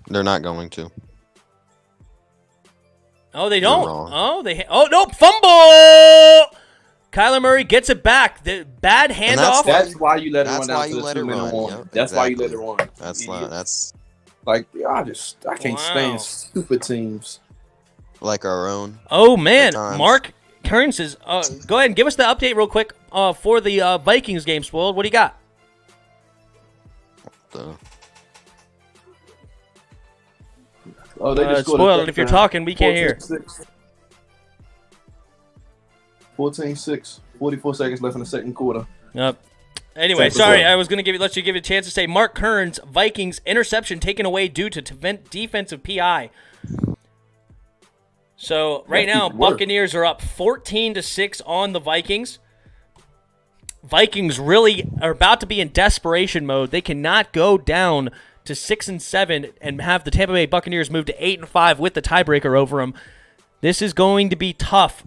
They're not going to. Oh, they don't. wrong. Oh, no, fumble! Kyler Murray gets it back. The bad handoff. That's why you let it run That's why down to you the let it 2-minute run. warner. Yep, That's why you let exactly. it run. That's Like, I can't stand stupid teams. like our own. Oh, man. At times. Mark Kearns says, go ahead and give us the update real quick for the Vikings game, Spoiled. What do you got? Oh, they just scored a Spoiled, if you're touchdown. talking, we can't hear. 14-6. 44 seconds left in the second quarter. Yep. Anyway, Second sorry, quarter. I was going to let you give it a chance to say Mark Kearns, Vikings interception taken away due to defensive PI. So right now, Buccaneers are up 14-6 on the Vikings. Vikings really are about to be in desperation mode. They cannot go down to 6-7 and have the Tampa Bay Buccaneers move to 8-5 with the tiebreaker over them. This is going to be tough,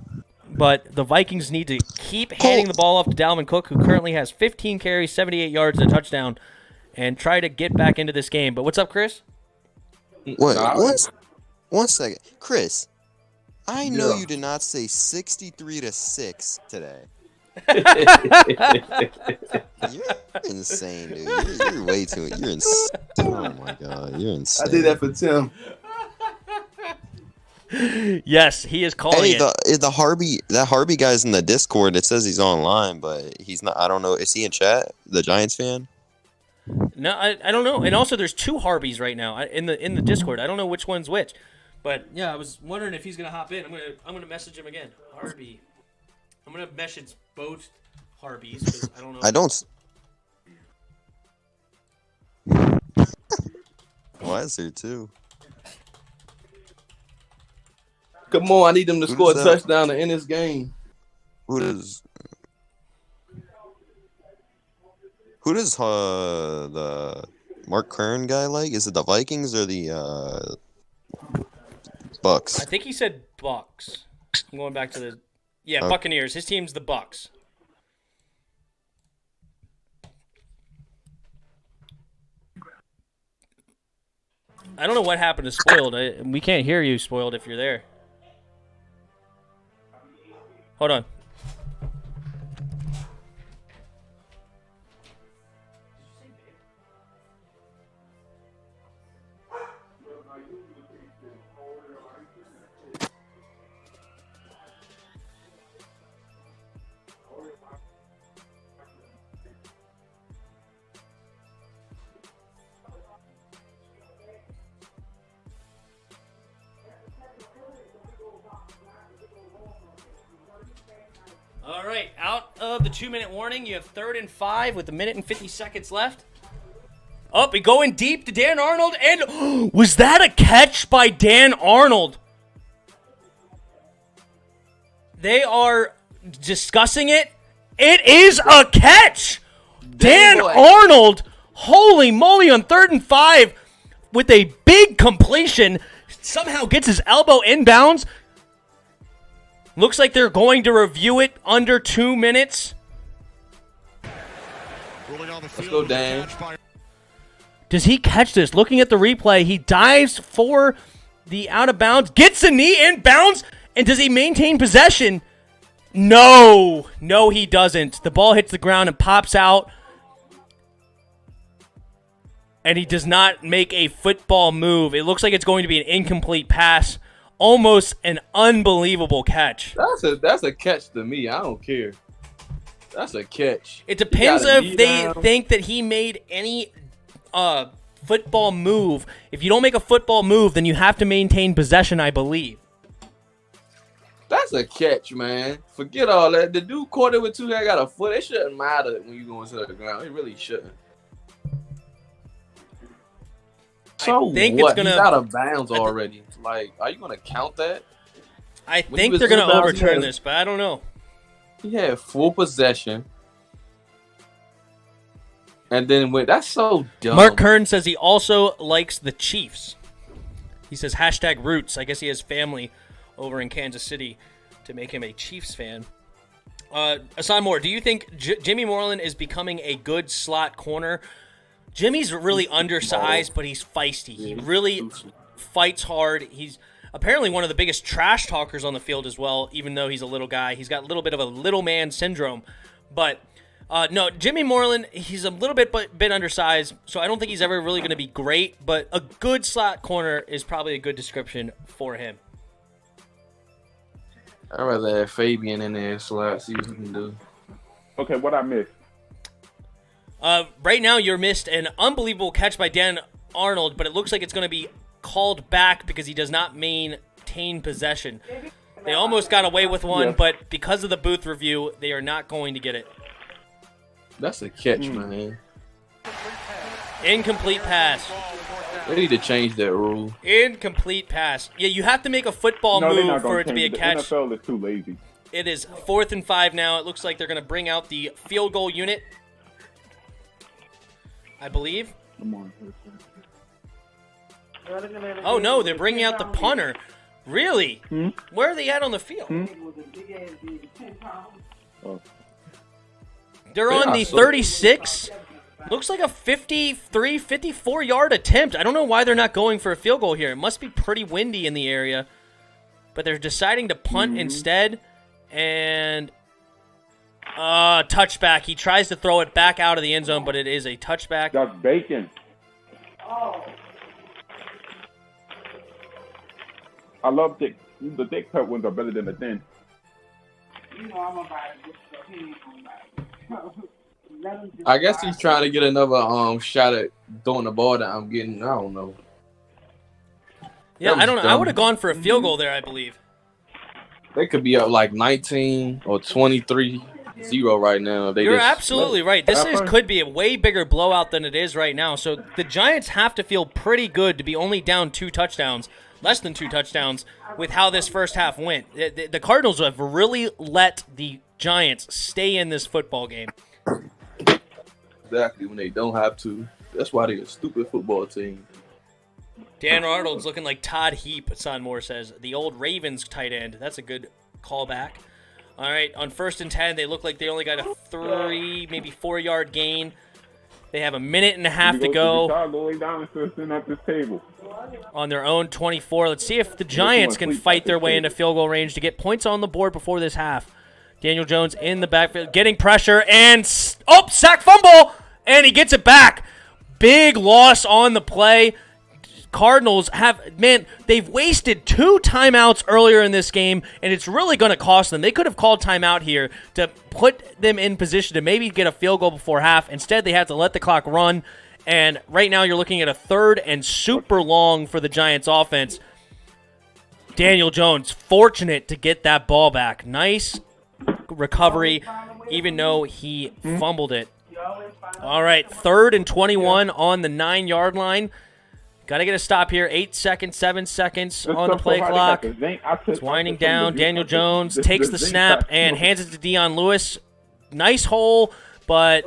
but the Vikings need to keep handing the ball off to Dalvin Cook, who currently has 15 carries, 78 yards, and a touchdown, and try to get back into this game. But what's up, Chris? What? Nah, One second, Chris. I know Yeah. you did not say 63-6 today. You're insane, dude. You're way too. You're insane. Oh my god, you're insane. I did that for Tim. Yes, he is calling Hey, it. the Harvey guy's in the Discord. It says he's online, but he's not. I don't know. Is he in chat? The Giants fan? No, I don't know. And also, there's two Harbies right now in the Discord. I don't know which one's which. But yeah, I was wondering if he's gonna hop in. I'm gonna message him again. Harby. I'm gonna message both Harbies because I don't know. I don't. Why is there two? Come on, I need them to Who score a does that? touchdown to end this game. Who does the Mark Kern guy like? Is it the Vikings or the Bucks? I think he said Bucks. I'm going back to the Okay. Buccaneers. His team's the Bucks. I don't know what happened to Spoiled. We can't hear you, Spoiled, if you're there. Hold on. All right, out of the 2-minute warning, you have 3rd and 5 with 1 minute and 50 seconds left. Up, we going deep to Dan Arnold, and was that a catch by Dan Arnold? They are discussing it. It is a catch! Dan Arnold, holy moly, on 3rd and 5 with a big completion, somehow gets his elbow inbounds. Looks like they're going to review it under 2 minutes. Let's go, Dan. Does he catch this? Looking at the replay, he dives for the out of bounds, gets a knee inbounds, and does he maintain possession? No, he doesn't. The ball hits the ground and pops out. And he does not make a football move. It looks like it's going to be an incomplete pass. Almost an unbelievable catch. That's a catch to me. I don't care. That's a catch. It depends if they think that he made any football move. If you don't make a football move, then you have to maintain possession, I believe. That's a catch, man. Forget all that. The dude caught it with two hands, got a foot. It shouldn't matter when you go into the ground. It really shouldn't. So I think what? it's gonna. He's out of bounds already. Like, are you gonna count that? I When he think was they're gonna inbounds, overturn yeah. this, but I don't know. He had full possession. And then went. That's so dumb. Mark Kern says he also likes the Chiefs. He says #roots. I guess he has family over in Kansas City to make him a Chiefs fan. Asad Moore, do you think Jimmy Moreland is becoming a good slot corner? Jimmy's really undersized, but he's feisty. He really fights hard. He's apparently one of the biggest trash talkers on the field as well, even though he's a little guy. He's got a little bit of a little man syndrome. But no, Jimmy Moreland, he's a little bit undersized, so I don't think he's ever really going to be great, but a good slot corner is probably a good description for him. I'd rather have Fabian in there slot, see what he can do. Okay, what I missed? Right now, you're missed an unbelievable catch by Dan Arnold, but it looks like it's going to be called back because he does not maintain possession. They almost got away with one, but because of the booth review, they are not going to get it. That's a catch, man. Incomplete pass. They need to change that rule. Incomplete pass. Yeah, you have to make a football No, they're move not for gonna it to be a change catch. The NFL is too lazy. It is 4th and 5 now. It looks like they're going to bring out the field goal unit, I believe. Come on. Oh, no, they're bringing out the punter. Really? Where are they at on the field? Oh. They're on the 36. Looks like a 53, 54-yard attempt. I don't know why they're not going for a field goal here. It must be pretty windy in the area. But they're deciding to punt instead. And touchback. He tries to throw it back out of the end zone, but it is a touchback. That's bacon. I love thick. The thick cut ones are better than the thin. You know I'm about to just go ahead and I guess he's trying to get another shot at throwing the ball that I'm getting. I don't know. Yeah, I don't know. I would have gone for a field goal there, I believe. They could be up like 19 or 23-0 right now. You're absolutely right. This could be a way bigger blowout than it is right now. So the Giants have to feel pretty good to be only down 2 touchdowns, less than 2 touchdowns, with how this first half went. The Cardinals have really let the Giants stay in this football game. Exactly, when they don't have to. That's why they're a stupid football team. Dan Arnold's looking like Todd Heap, Son Moore says. The old Ravens tight end. That's a good callback. All right, on 1st and 10, they look like they only got a 3, maybe 4-yard gain. They have a minute and a half to go on their own 24. Let's see if the Giants can fight their way into field goal range to get points on the board before this half. Daniel Jones in the backfield, getting pressure, and sack fumble, and he gets it back. Big loss on the play. Cardinals they've wasted 2 timeouts earlier in this game, and it's really going to cost them. They could have called timeout here to put them in position to maybe get a field goal before half. Instead, they had to let the clock run, and right now you're looking at a 3rd and super long for the Giants offense. Daniel Jones, fortunate to get that ball back. Nice recovery, even though he fumbled it. All right, 3rd and 21 on the 9-yard line. Got to get a stop here. 8 seconds, 7 seconds on the play clock. It's winding down. Daniel Jones takes the snap and hands it to Dion Lewis. Nice hole, but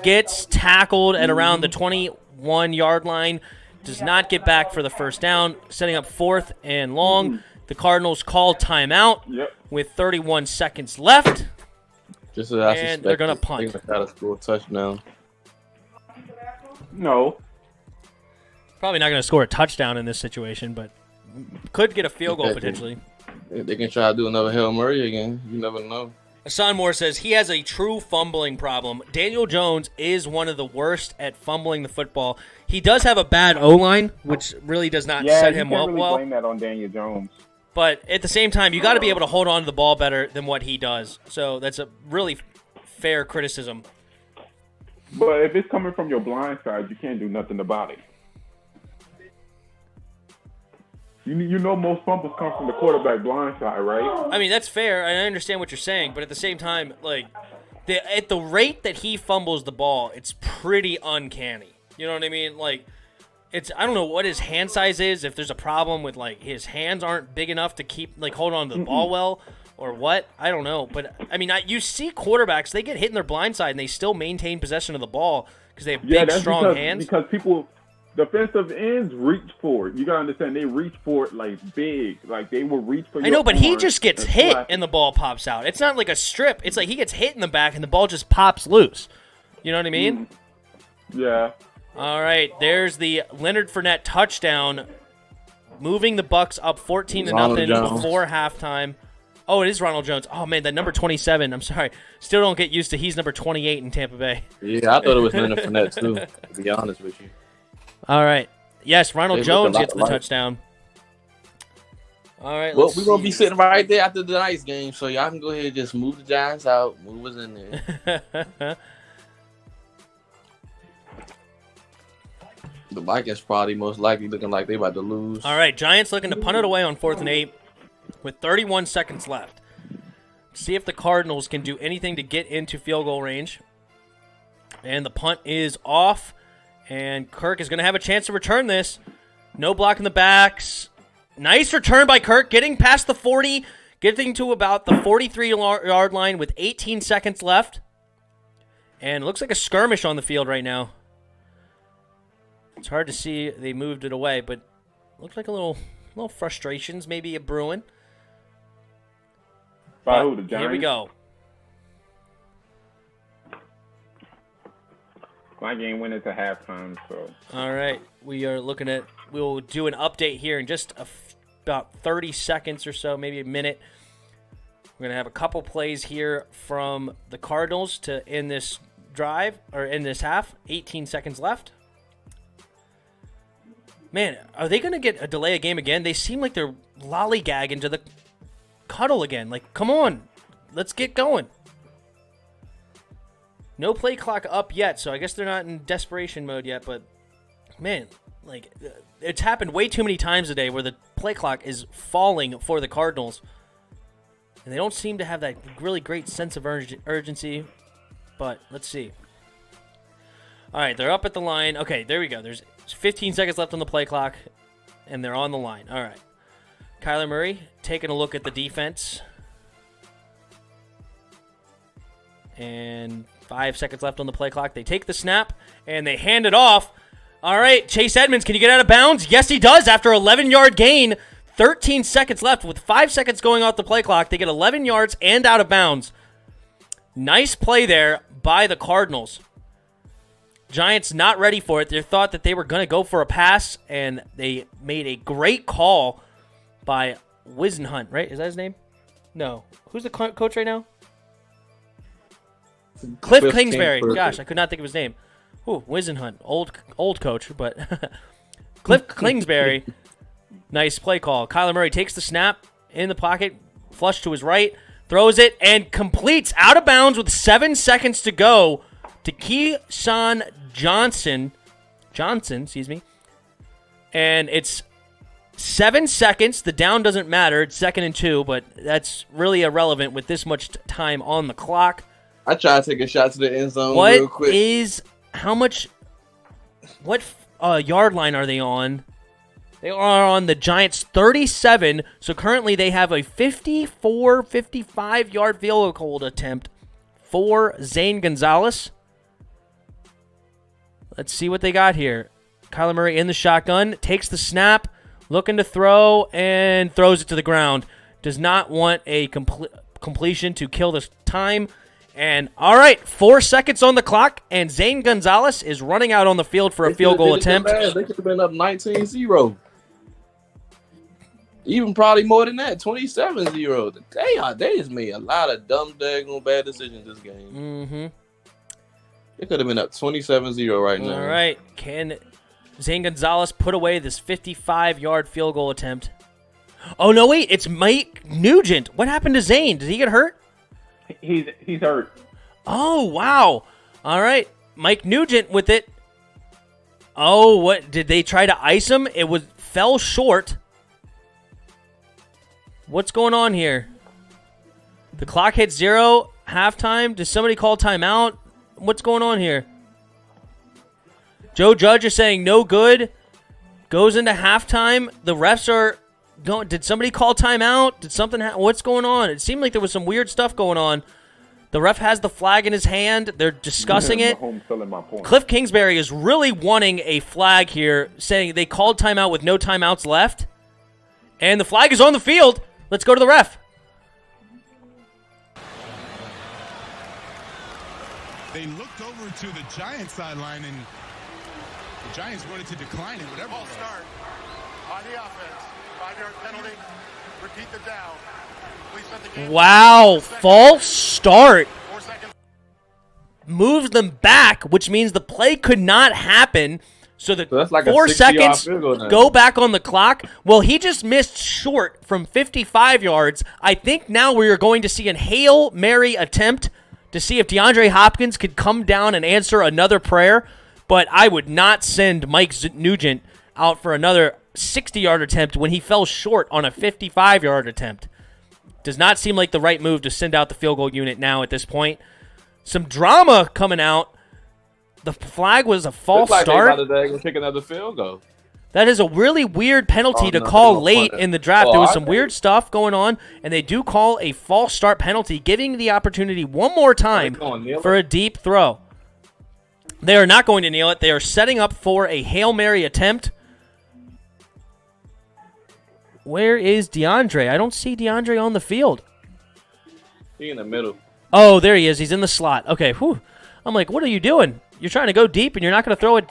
gets tackled at around the 21-yard line. Does not get back for the first down, setting up 4th and long. The Cardinals call timeout with 31 seconds left. Just as I and they're going to punt. They're going to score a touchdown. No. Probably not going to score a touchdown in this situation, but could get a field goal potentially. They can try to do another Hail Mary again. You never know. Son Moore says he has a true fumbling problem. Daniel Jones is one of the worst at fumbling the football. He does have a bad O-line, which really does not set him up really well. Blame that on Daniel Jones. But at the same time, you got to be able to hold on to the ball better than what he does. So that's a really fair criticism. But if it's coming from your blind side, you can't do nothing about it. You know most fumbles come from the quarterback blind side, right? I mean, that's fair. I understand what you're saying. But at the same time, like, at the rate that he fumbles the ball, it's pretty uncanny. You know what I mean? Like, I don't know what his hand size is, if there's a problem with, like, his hands aren't big enough to hold on to the ball well or what. I don't know. But, I mean, you see quarterbacks, they get hit in their blind side and they still maintain possession of the ball because they have big, strong hands. Because people, defensive ends reach for it. You got to understand, they reach for it, like, big. Like, they will reach for it. I know, but he just gets hit and the ball pops out. It's not like a strip. It's like he gets hit in the back and the ball just pops loose. You know what I mean? Yeah. All right, there's the Leonard Fournette touchdown, moving the Bucs up 14-0 before halftime. Oh, it is Ronald Jones. Oh man, that number 27. I'm sorry, still don't get used to. He's number 28 in Tampa Bay. Yeah, I thought it was Leonard Fournette too. To be honest with you. All right, yes, Ronald Jones gets the touchdown. All right, well, we're gonna be sitting right there after the Giants game, so y'all can go ahead and just move the Giants out, move us in there. The Vikings probably most likely looking like they about to lose. All right, Giants looking to punt it away on 4th and 8 with 31 seconds left. See if the Cardinals can do anything to get into field goal range. And the punt is off, and Kirk is going to have a chance to return this. No block in the backs. Nice return by Kirk, getting past the 40, getting to about the 43-yard line with 18 seconds left. And it looks like a skirmish on the field right now. It's hard to see. They moved it away, but looks like a little frustrations, maybe a brewing. By who, the Giants? Here we go. My game went into halftime, so. All right, we'll do an update here in just about 30 seconds or so, maybe a minute. We're going to have a couple plays here from the Cardinals to end this drive, or in this half. 18 seconds left. Man, are they going to get a delay of game again? They seem like they're lollygagging to the cuddle again. Like, come on, let's get going. No play clock up yet, so I guess they're not in desperation mode yet, but man, like, it's happened way too many times today where the play clock is falling for the Cardinals, and they don't seem to have that really great sense of urgency, but let's see. All right, they're up at the line. Okay, there we go. There's 15 seconds left on the play clock, and they're on the line. All right. Kyler Murray taking a look at the defense. And 5 seconds left on the play clock. They take the snap, and they hand it off. All right, Chase Edmonds, can you get out of bounds? Yes, he does after 11-yard gain. 13 seconds left with 5 seconds going off the play clock. They get 11 yards and out of bounds. Nice play there by the Cardinals. Giants not ready for it. They thought that they were going to go for a pass, and they made a great call by Wisenhunt, right? Is that his name? No. Who's the coach right now? Cliff Kingsbury. Gosh, I could not think of his name. Ooh, Wisenhunt. Old coach, but Cliff Kingsbury. Nice play call. Kyler Murray takes the snap in the pocket, flush to his right, throws it, and completes out of bounds with 7 seconds to go to Keyshawn Johnson, and it's 7 seconds. The down doesn't matter. It's 2nd and 2, but that's really irrelevant with this much time on the clock. I try to take a shot to the end zone real quick. What yard line are they on? They are on the Giants' 37, so currently they have a 55-yard field goal attempt for Zane Gonzalez. Let's see what they got here. Kyler Murray in the shotgun, takes the snap, looking to throw, and throws it to the ground. Does not want a completion to kill this time. And, all right, 4 seconds on the clock, and Zane Gonzalez is running out on the field for a field goal attempt. They could have been up 19-0. Even probably more than that, 27-0. They just made a lot of dumb, daggone bad decisions this game. Mm-hmm. They could have been up 27-0 right now. All right. Can Zane Gonzalez put away this 55-yard field goal attempt? Oh, no, wait. It's Mike Nugent. What happened to Zane? Did he get hurt? He's hurt. Oh, wow. All right. Mike Nugent with it. Oh, what? Did they try to ice him? It fell short. What's going on here? The clock hit 0. Halftime. Does somebody call timeout? What's going on here? Joe Judge is saying no good. Goes into halftime. The refs are going. Did somebody call timeout? Did something what's going on? It seemed like there was some weird stuff going on. The ref has the flag in his hand. They're discussing it. Cliff Kingsbury is really wanting a flag here, saying they called timeout with no timeouts left. And the flag is on the field. Let's go to the ref. They looked over to the Giants sideline, and the Giants wanted to decline it. Whatever. Ball start on the offense. 5-yard penalty. Repeat the down. Please set the game. Wow, false start. Moves them back, which means the play could not happen. So that's like 4 seconds go back on the clock. Well, he just missed short from 55 yards. I think now we are going to see a Hail Mary attempt to see if DeAndre Hopkins could come down and answer another prayer. But I would not send Mike Nugent out for another 60-yard attempt when he fell short on a 55-yard attempt. Does not seem like the right move to send out the field goal unit now at this point. Some drama coming out. The flag was a false start. They about to kick another field goal. That is a really weird penalty to call late in the draft. There was some weird stuff going on, and they do call a false start penalty, giving the opportunity one more time for a deep throw. They are not going to kneel it. They are setting up for a Hail Mary attempt. Where is DeAndre? I don't see DeAndre on the field. He's in the middle. Oh, there he is. He's in the slot. Okay, whew. I'm like, what are you doing? You're trying to go deep, and you're not going to throw it.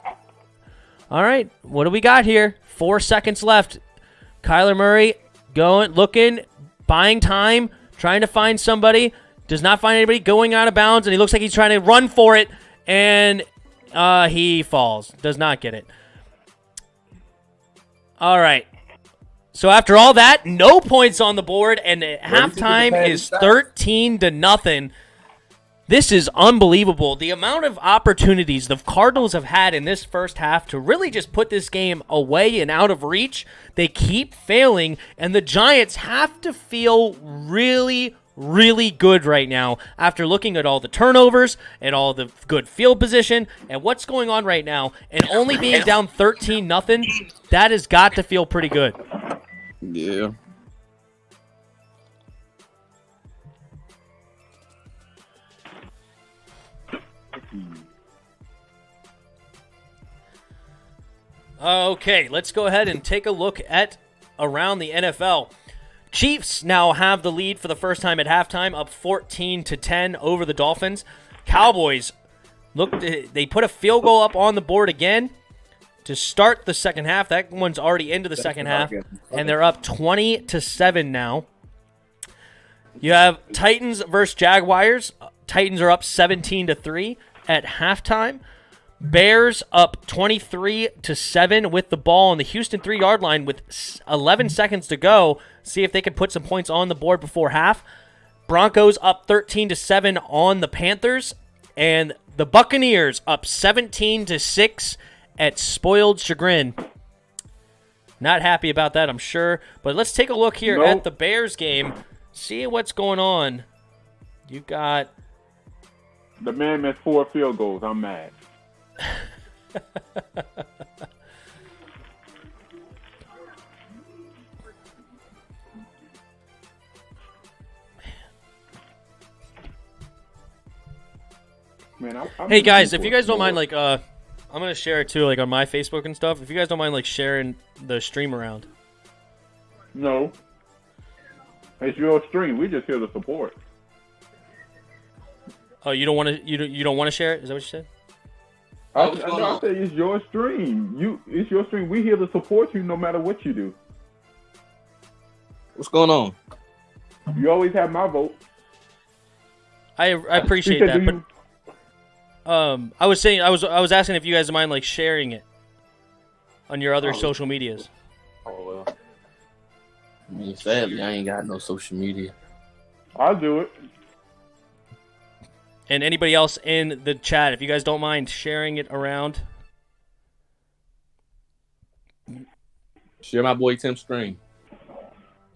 All right, what do we got here? 4 seconds left. Kyler Murray going, looking, buying time, trying to find somebody. Does not find anybody, going out of bounds, and he looks like he's trying to run for it, and he falls. Does not get it. All right. So after all that, no points on the board, and halftime is 13-0. This is unbelievable. The amount of opportunities the Cardinals have had in this first half to really just put this game away and out of reach, they keep failing, and the Giants have to feel really, really good right now after looking at all the turnovers and all the good field position and what's going on right now, and only being down 13-0. That has got to feel pretty good. Yeah. Okay, let's go ahead and take a look at around the NFL. Chiefs now have the lead for the first time at halftime, up 14-10 over the Dolphins. Cowboys, they put a field goal up on the board again to start the second half. That one's already into the second half, and they're up 20-7 now. You have Titans versus Jaguars. Titans are up 17-3 at halftime. Bears up 23-7 with the ball on the Houston 3-yard line with 11 seconds to go. See if they can put some points on the board before half. Broncos up 13-7 on the Panthers. And the Buccaneers up 17-6 at spoiled chagrin. Not happy about that, I'm sure. But let's take a look here at the Bears game. See what's going on. You got... The man missed 4 field goals. I'm mad. Man, hey guys, if you guys don't mind, like, I'm gonna share it too, like on my Facebook and stuff. If you guys don't mind, like, sharing the stream around. No, it's your stream. We just here to support. Oh, you don't want to? You don't want to share it? Is that what you said? I say it's your stream. It's your stream. We here to support you no matter what you do. What's going on? You always have my vote. I appreciate that, but I was saying I was asking if you guys mind like sharing it on your other social medias. Oh well. I mean, sadly, I ain't got no social media. I'll do it. And anybody else in the chat, if you guys don't mind sharing it around. Share my boy Tim's stream.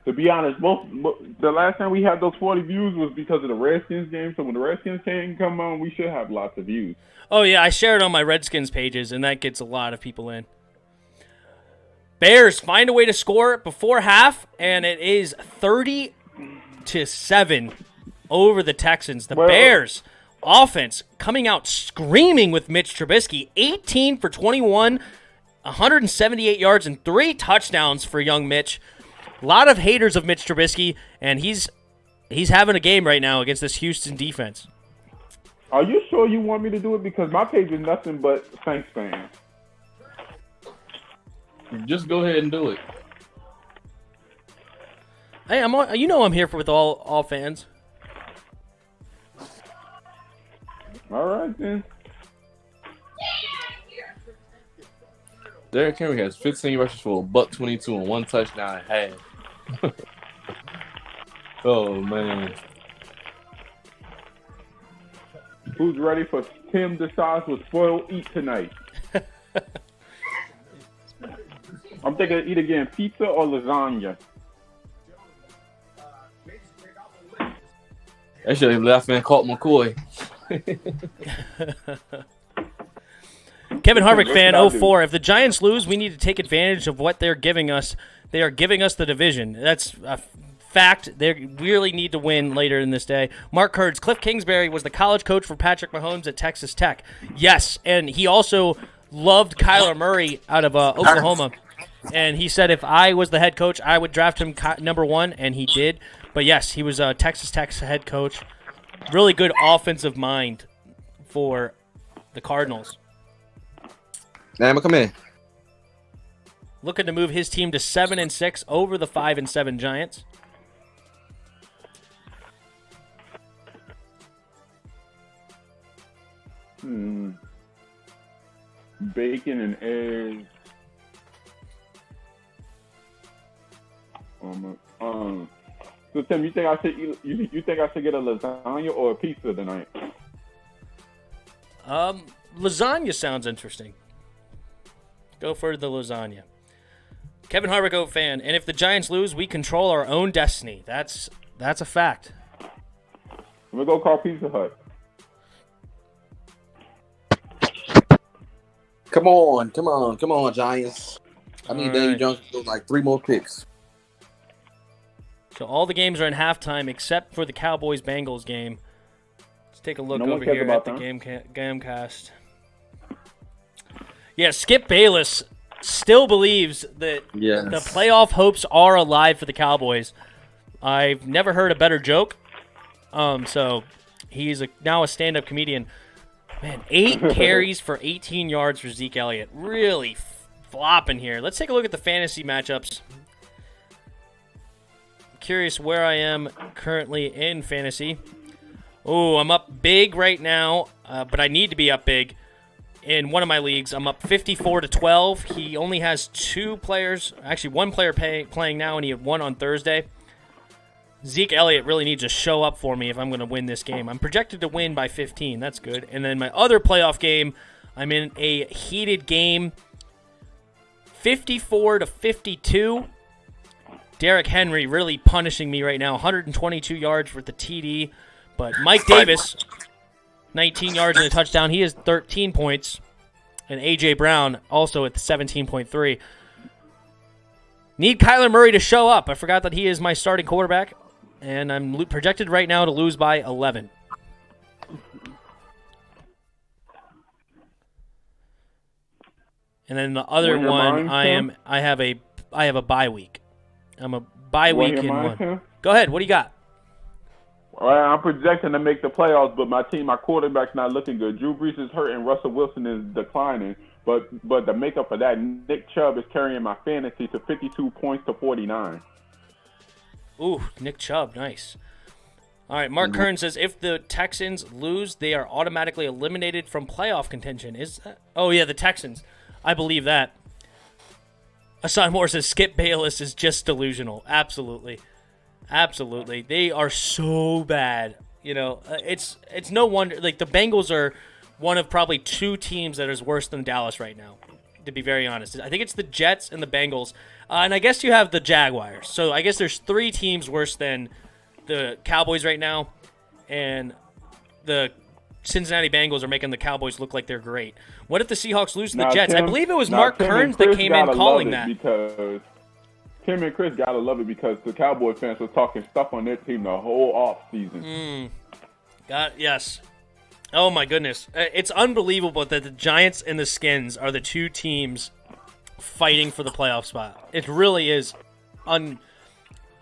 To be honest, the last time we had those 40 views was because of the Redskins game. So when the Redskins game come on, we should have lots of views. Oh, yeah, I share it on my Redskins pages, and that gets a lot of people in. Bears find a way to score before half, and it is 30-7 over the Texans. The Bears offense coming out screaming with Mitch Trubisky, 18 for 21, 178 yards and 3 touchdowns for young Mitch. A lot of haters of Mitch Trubisky, and he's having a game right now against this Houston defense. Are you sure you want me to do it? Because my page is nothing but Saints fans. Just go ahead and do it. Hey, I'm here with all fans. All right, then. Derrick Henry has 15 rushes for $122 and 1 touchdown and half. Oh, man. Who's ready for Tim DeSantis with spoiled eat tonight? I'm thinking of eat again, pizza or lasagna. That should have left man Colt McCoy. Kevin Harvick fan 04. If the Giants lose, we need to take advantage of what they're giving us. They are giving us the division. That's a fact. They really need to win later in this day. Mark Kurtz. Cliff Kingsbury was the college coach for Patrick Mahomes at Texas Tech. Yes, and he also loved Kyler Murray out of Oklahoma. And he said if I was the head coach, I would draft him number 1, and he did. But yes, he was Texas Tech's head coach. Really good offensive mind for the Cardinals. Nah, come in. Looking to move his team to 7-6 over the 5-7 Giants. Bacon and eggs. So Tim, you think I should eat, you think I should get a lasagna or a pizza tonight? Lasagna sounds interesting. Go for the lasagna. Kevin Harvick fan, and if the Giants lose, we control our own destiny. That's a fact. We'll go call Pizza Hut. Come on, Giants. I need Danny right. Jones to go like 3 more picks. So all the games are in halftime except for the Cowboys-Bengals game. Let's take a look No one over cares here about at the them. Gamecast. Yeah, Skip Bayless still believes that Yes. the playoff hopes are alive for the Cowboys. I've never heard a better joke. So he's now a stand-up comedian. Man, 8 carries for 18 yards for Zeke Elliott. Really flopping here. Let's take a look at the fantasy matchups. Curious where I am currently in fantasy. Oh, I'm up big right now, but I need to be up big. In one of my leagues, I'm up 54-12. He only has 2 players, actually 1 player playing now, and he had 1 on Thursday. Zeke Elliott really needs to show up for me if I'm going to win this game. I'm projected to win by 15. That's good. And then my other playoff game, I'm in a heated game, 54-52. Derrick Henry really punishing me right now. 122 yards for the TD. But Mike Davis, 19 yards and a touchdown. He has 13 points. And A.J. Brown also at 17.3. Need Kyler Murray to show up. I forgot that he is my starting quarterback. And I'm projected right now to lose by 11. And then the other one, I have a bye week. I'm a bye week in one. Tim? Go ahead. What do you got? Well, I'm projecting to make the playoffs, but my quarterback's not looking good. Drew Brees is hurt and Russell Wilson is declining. But the makeup of that, Nick Chubb is carrying my fantasy to 52 points to 49. Ooh, Nick Chubb, nice. All right, Mark Kern says if the Texans lose, they are automatically eliminated from playoff contention. Is that? Oh yeah, the Texans. I believe that. Hassan Moore says Skip Bayless is just delusional. Absolutely. Absolutely. They are so bad. You know, it's no wonder. Like, the Bengals are one of probably 2 teams that is worse than Dallas right now, to be very honest. I think it's the Jets and the Bengals. And I guess you have the Jaguars. So I guess there's 3 teams worse than the Cowboys right now. And the Cincinnati Bengals are making the Cowboys look like they're great. What if the Seahawks lose to the Jets? I believe it was Mark Kearns that came in calling that. Because Tim and Chris gotta love it because the Cowboy fans were talking stuff on their team the whole off season. Yes. Oh my goodness. It's unbelievable that the Giants and the Skins are the 2 teams fighting for the playoff spot. It really is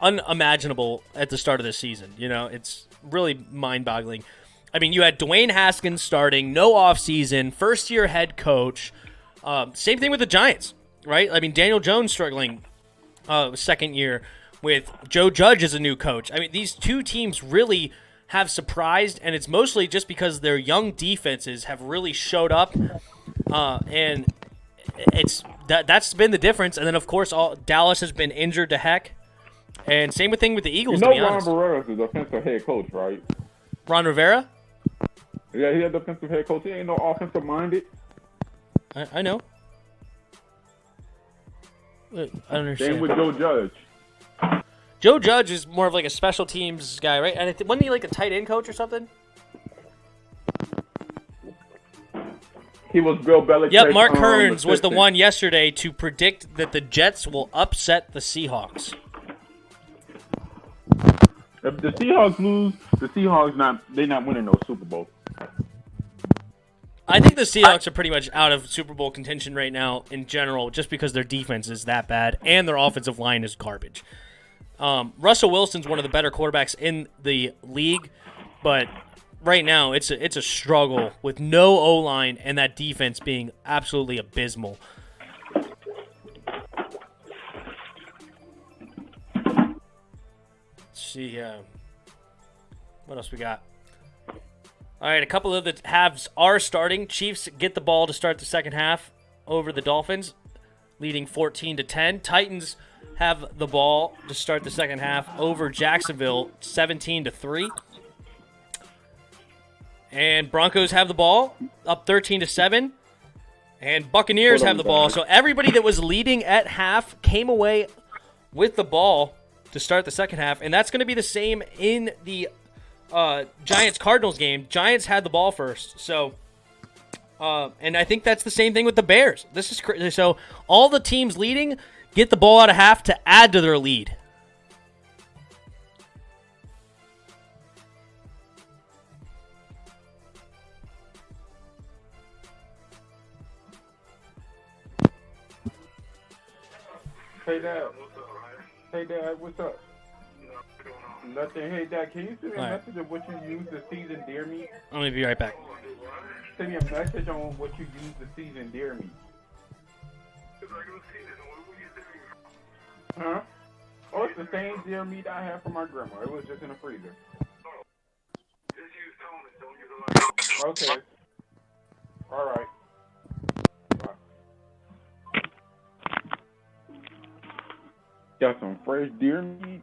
unimaginable at the start of this season. You know, it's really mind-boggling. I mean, you had Dwayne Haskins starting, no offseason, first-year head coach. Same thing with the Giants, right? I mean, Daniel Jones struggling second year with Joe Judge as a new coach. I mean, these 2 teams really have surprised, and it's mostly just because their young defenses have really showed up, and that's been the difference. And then, of course, Dallas has been injured to heck, and same thing with the Eagles, to be honest. Ron Rivera is the offensive head coach, right? Ron Rivera? Yeah, he had the offensive head coach. He ain't no offensive-minded. I know. I don't understand. Same with Joe Judge. Joe Judge is more of like a special teams guy, right? And wasn't he like a tight end coach or something? He was Bill Belichick. Yep, Mark Kearns was the one yesterday to predict that the Jets will upset the Seahawks. If the Seahawks lose, they're not winning no Super Bowl. I think the Seahawks are pretty much out of Super Bowl contention right now in general, just because their defense is that bad and their offensive line is garbage. Russell Wilson's one of the better quarterbacks in the league, but right now, it's a struggle with no O-line and that defense being absolutely abysmal. Let's see, what else we got? All right, a couple of the halves are starting. Chiefs get the ball to start the second half over the Dolphins, leading 14-10. Titans have the ball to start the second half over Jacksonville, 17-3. And Broncos have the ball, up 13-7. And Buccaneers have the ball. So everybody that was leading at half came away with the ball to start the second half. And that's going to be the same in the Giants-Cardinals game. Giants had the ball first. So, and I think that's the same thing with the Bears. This is crazy. So all the teams leading get the ball out of half to add to their lead. Hey, Dad. Hey, Dad, what's up? Nothing. Hey, Dad, can you send me a message of what you use to season deer meat? I'm going to be right back. Send me a message on what you use to season deer meat. Huh? Oh, it's the same deer meat I had from my grandma. It was just in the freezer. Okay. All right. Got some fresh deer meat.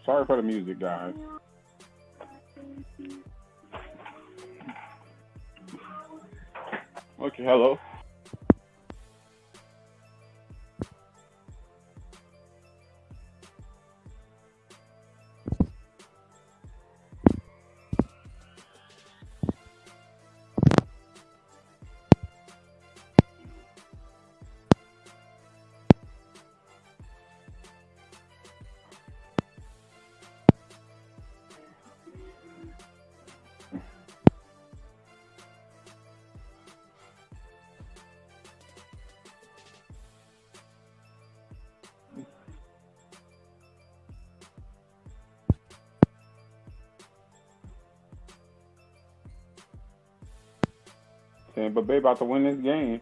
Sorry for the music, guys. Okay, hello. Tampa Bay about to win this game.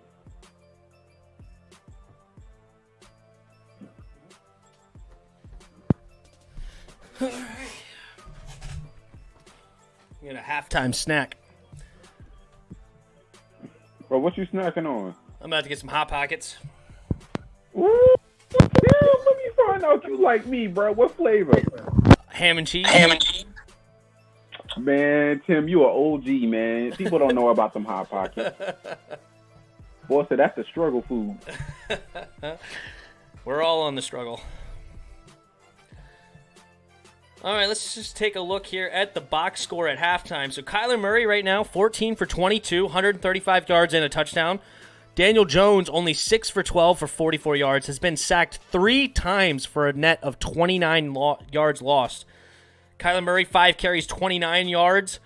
Get a halftime snack. Bro, what you snacking on? I'm about to get some Hot Pockets. Ooh, damn, let me find out you like me, bro. What flavor? Ham and cheese. Man, Tim, you an OG, man. People don't know about them Hot Pockets. Boy, so that's the struggle food. We're all on the struggle. All right, let's just take a look here at the box score at halftime. So Kyler Murray right now, 14 for 22, 135 yards and a touchdown. Daniel Jones, only 6 for 12 for 44 yards, has been sacked 3 times for a net of 29 yards lost. Kyler Murray, 5 carries, 29 yards.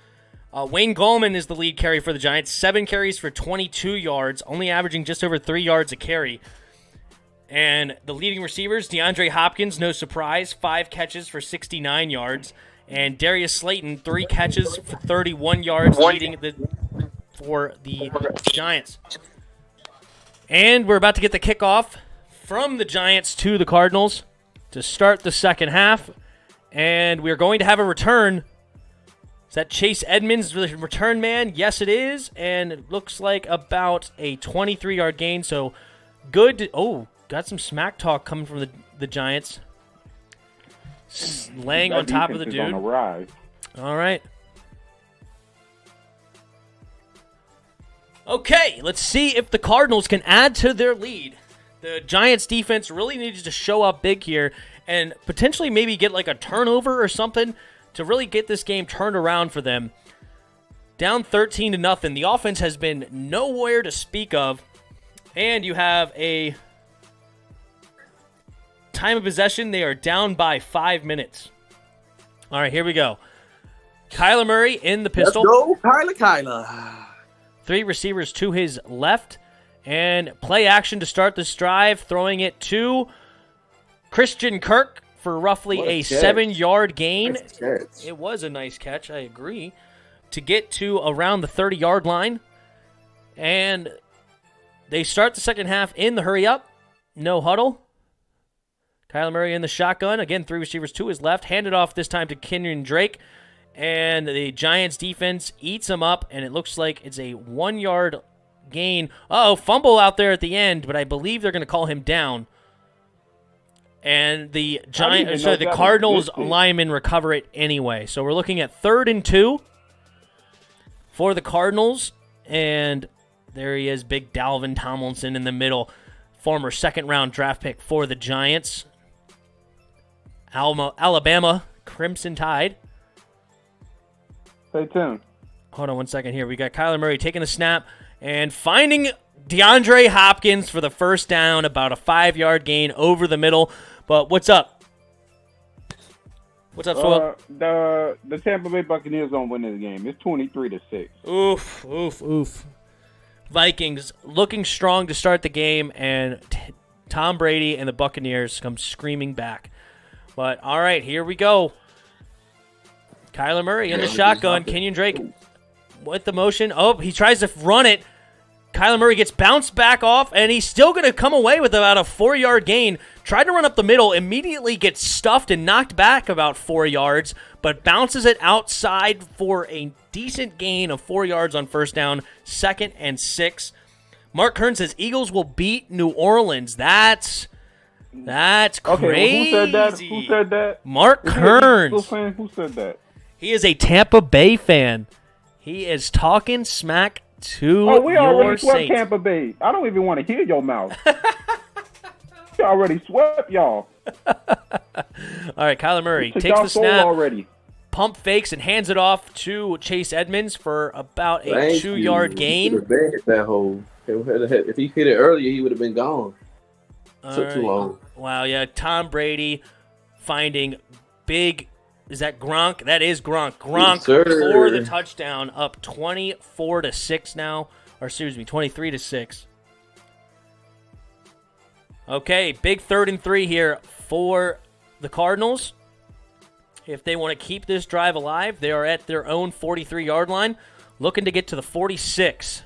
Wayne Gallman is the lead carry for the Giants, 7 carries for 22 yards, only averaging just over 3 yards a carry. And the leading receivers, DeAndre Hopkins, no surprise, 5 catches for 69 yards. And Darius Slayton, 3 catches for 31 yards, leading for the Giants. And we're about to get the kickoff from the Giants to the Cardinals to start the second half. And we're going to have a return. Is that Chase Edmonds, the return man? Yes, it is. And it looks like about a 23-yard gain. So good. Got some smack talk coming from the Giants. Laying on top of the dude. On the rise. All right. Okay, let's see if the Cardinals can add to their lead. The Giants defense really needs to show up big here and potentially maybe get like a turnover or something to really get this game turned around for them. Down 13-0. The offense has been nowhere to speak of. And you have a time of possession. They are down by 5 minutes. All right, here we go. Kyler Murray in the pistol. Let's go, Kyler. 3 receivers to his left. And play action to start this drive, throwing it to Christian Kirk for roughly a 7-yard gain. Nice. It was a nice catch, I agree, to get to around the 30-yard line. And they start the second half in the hurry up. No huddle. Kyler Murray in the shotgun. Again, 3 receivers to his left. Handed off this time to Kenyon Drake. And the Giants defense eats him up, and it looks like it's a 1-yard gain. Fumble out there at the end, but I believe they're going to call him down. And the Cardinals linemen recover it anyway. So we're looking at 3rd and 2 for the Cardinals. And there he is, big Dalvin Tomlinson in the middle. Former 2nd-round draft pick for the Giants. Alabama Crimson Tide. Stay tuned. Hold on one second here. We got Kyler Murray taking the snap and finding DeAndre Hopkins for the first down, about a 5-yard gain over the middle. But what's up? What's up, Swell? The Tampa Bay Buccaneers gonna win this game. It's 23-6. Oof. Vikings looking strong to start the game, and Tom Brady and the Buccaneers come screaming back. But all right, here we go. Kyler Murray in the shotgun. Kenyon Drake with the motion. He tries to run it. Kyler Murray gets bounced back off, and he's still going to come away with about a 4-yard gain. Tried to run up the middle, immediately gets stuffed and knocked back about 4 yards, but bounces it outside for a decent gain of 4 yards on first down, 2nd and 6. Mark Kern says Eagles will beat New Orleans. That's crazy. Okay, who said that? Mark Kern. Who said that? He is a Tampa Bay fan. He is talking smack to we your already swept Saints. Tampa Bay. I don't even want to hear your mouth. We already swept y'all. All right, Kyler Murray takes y'all the snap, already. pump fakes, and hands it off to Chase Edmonds for about a 2-yard gain. He could have hit that hole. If he hit it earlier, he would have been gone. Took too long. Wow, yeah. Tom Brady finding big. Is that Gronk? That is Gronk. Gronk for the touchdown, up 24-6 now. Or excuse me, 23-6. Okay, big 3rd and 3 here for the Cardinals. If they want to keep this drive alive, they are at their own 43-yard line, looking to get to the 46.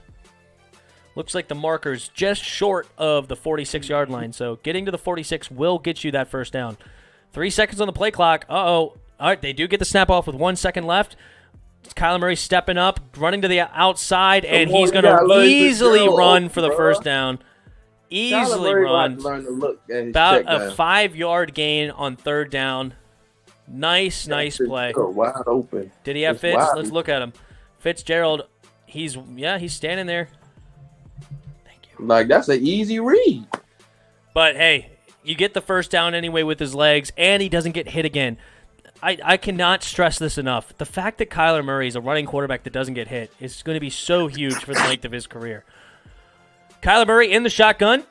Looks like the marker's just short of the 46-yard line, so getting to the 46 will get you that first down. 3 seconds on the play clock. All right, they do get the snap off with 1 second left. Kyler Murray stepping up, running to the outside, and he's going to easily run for the first down. Easily run. About a 5-yard gain on 3rd down. Nice play. Wide open. Did he have Fitz? Let's look at him. Fitzgerald, he's standing there. Thank you. Like, that's an easy read. But, hey, you get the first down anyway with his legs, and he doesn't get hit again. I cannot stress this enough. The fact that Kyler Murray is a running quarterback that doesn't get hit is going to be so huge for the length of his career. Kyler Murray in the shotgun,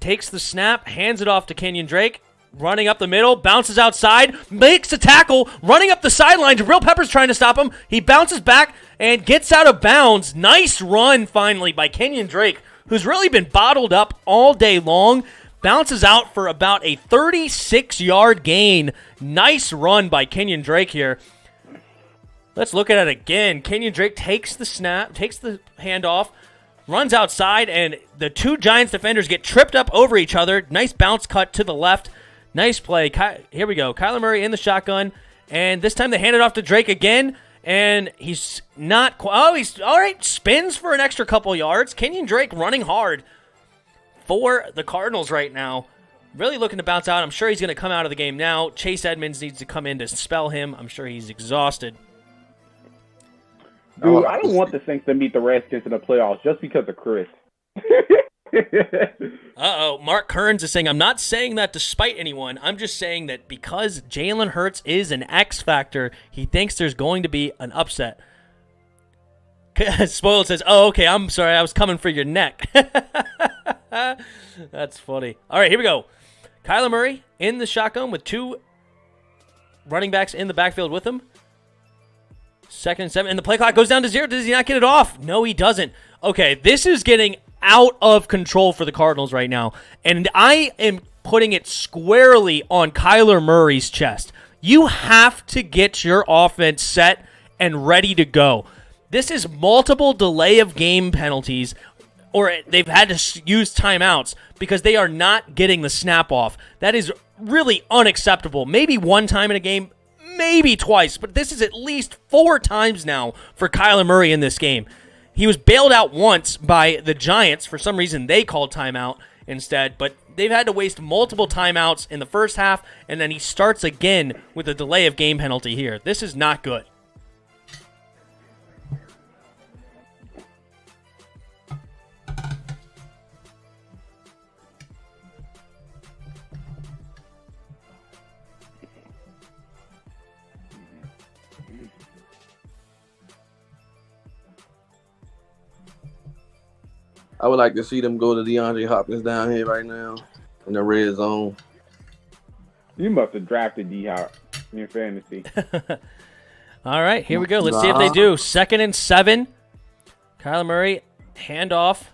takes the snap, hands it off to Kenyon Drake, running up the middle, bounces outside, makes a tackle, running up the sideline. Jabril Peppers trying to stop him. He bounces back and gets out of bounds. Nice run, finally, by Kenyon Drake, who's really been bottled up all day long. Bounces out for about a 36-yard gain. Nice run by Kenyon Drake here. Let's look at it again. Kenyon Drake takes the snap, takes the handoff, runs outside, and the 2 Giants defenders get tripped up over each other. Nice bounce cut to the left. Nice play. Here we go. Kyler Murray in the shotgun, and this time they hand it off to Drake again, and he's not he's all right. Spins for an extra couple yards. Kenyon Drake running hard for the Cardinals right now. Really looking to bounce out. I'm sure he's going to come out of the game now. Chase Edmonds needs to come in to spell him. I'm sure he's exhausted. Dude, I don't want the Saints to meet the Redskins in the playoffs just because of Chris. Uh-oh. Mark Kearns is saying, I'm not saying that to spite anyone. I'm just saying that because Jalen Hurts is an X factor, he thinks there's going to be an upset. Spoiled says, oh, okay, I'm sorry. I was coming for your neck. That's funny. All right, here we go. Kyler Murray in the shotgun with 2 running backs in the backfield with him. 2nd and 7, and the play clock goes down to 0. Does he not get it off? No, he doesn't. Okay, this is getting out of control for the Cardinals right now, and I am putting it squarely on Kyler Murray's chest. You have to get your offense set and ready to go. This is multiple delay of game penalties, or they've had to use timeouts because they are not getting the snap off. That is really unacceptable. Maybe one time in a game, maybe twice, but this is at least 4 times now for Kyler Murray in this game. He was bailed out once by the Giants. For some reason, they called timeout instead, but they've had to waste multiple timeouts in the first half, and then he starts again with a delay of game penalty here. This is not good. I would like to see them go to DeAndre Hopkins down here right now in the red zone. You must have drafted D-Hop in fantasy. All right, here we go. Let's see if they do. 2nd and 7. Kyler Murray, handoff.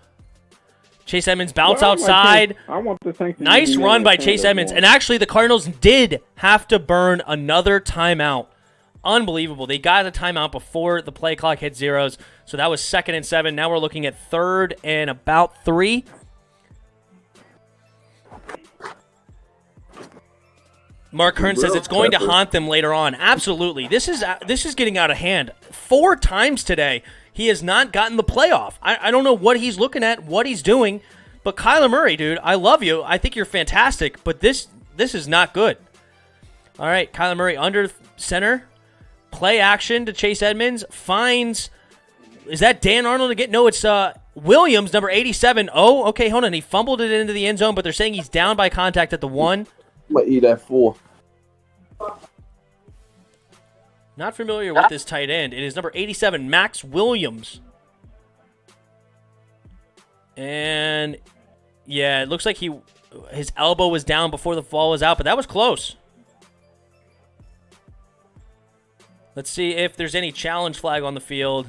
Chase Edmonds bounce outside. I want the Saints. Nice run by Chase Edmonds. And actually, the Cardinals did have to burn another timeout. Unbelievable. They got a timeout before the play clock hit zeros. So that was 2nd and 7. Now we're looking at 3rd and about 3. Mark Hearn says it's going to haunt them later on. Absolutely. This is getting out of hand. 4 times today, he has not gotten the playoff. I don't know what he's looking at, what he's doing. But Kyler Murray, dude, I love you. I think you're fantastic. But this is not good. All right, Kyler Murray under center. Play action to Chase Edmonds. Finds, is that Dan Arnold again? No, it's Williams, number 87. Oh, okay, hold on. He fumbled it into the end zone, but they're saying he's down by contact at the 1. I'm going to eat that 4. Not familiar with this tight end. It is number 87, Max Williams. And, yeah, it looks like his elbow was down before the ball was out, but that was close. Let's see if there's any challenge flag on the field.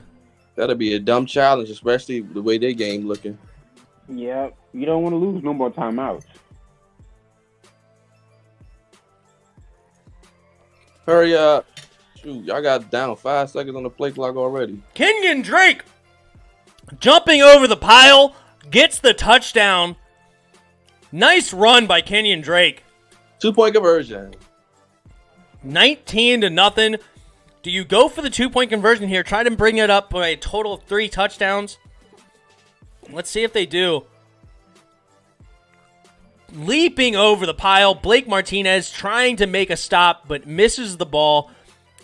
That'll be a dumb challenge, especially the way their game looking. Yeah, you don't want to lose no more timeouts. Hurry up. Shoot, y'all got down 5 seconds on the play clock already. Kenyon Drake jumping over the pile, gets the touchdown. Nice run by Kenyon Drake. 2-point conversion. 19-0. Do you go for the 2-point conversion here? Try to bring it up by a total of 3 touchdowns. Let's see if they do. Leaping over the pile, Blake Martinez trying to make a stop, but misses the ball.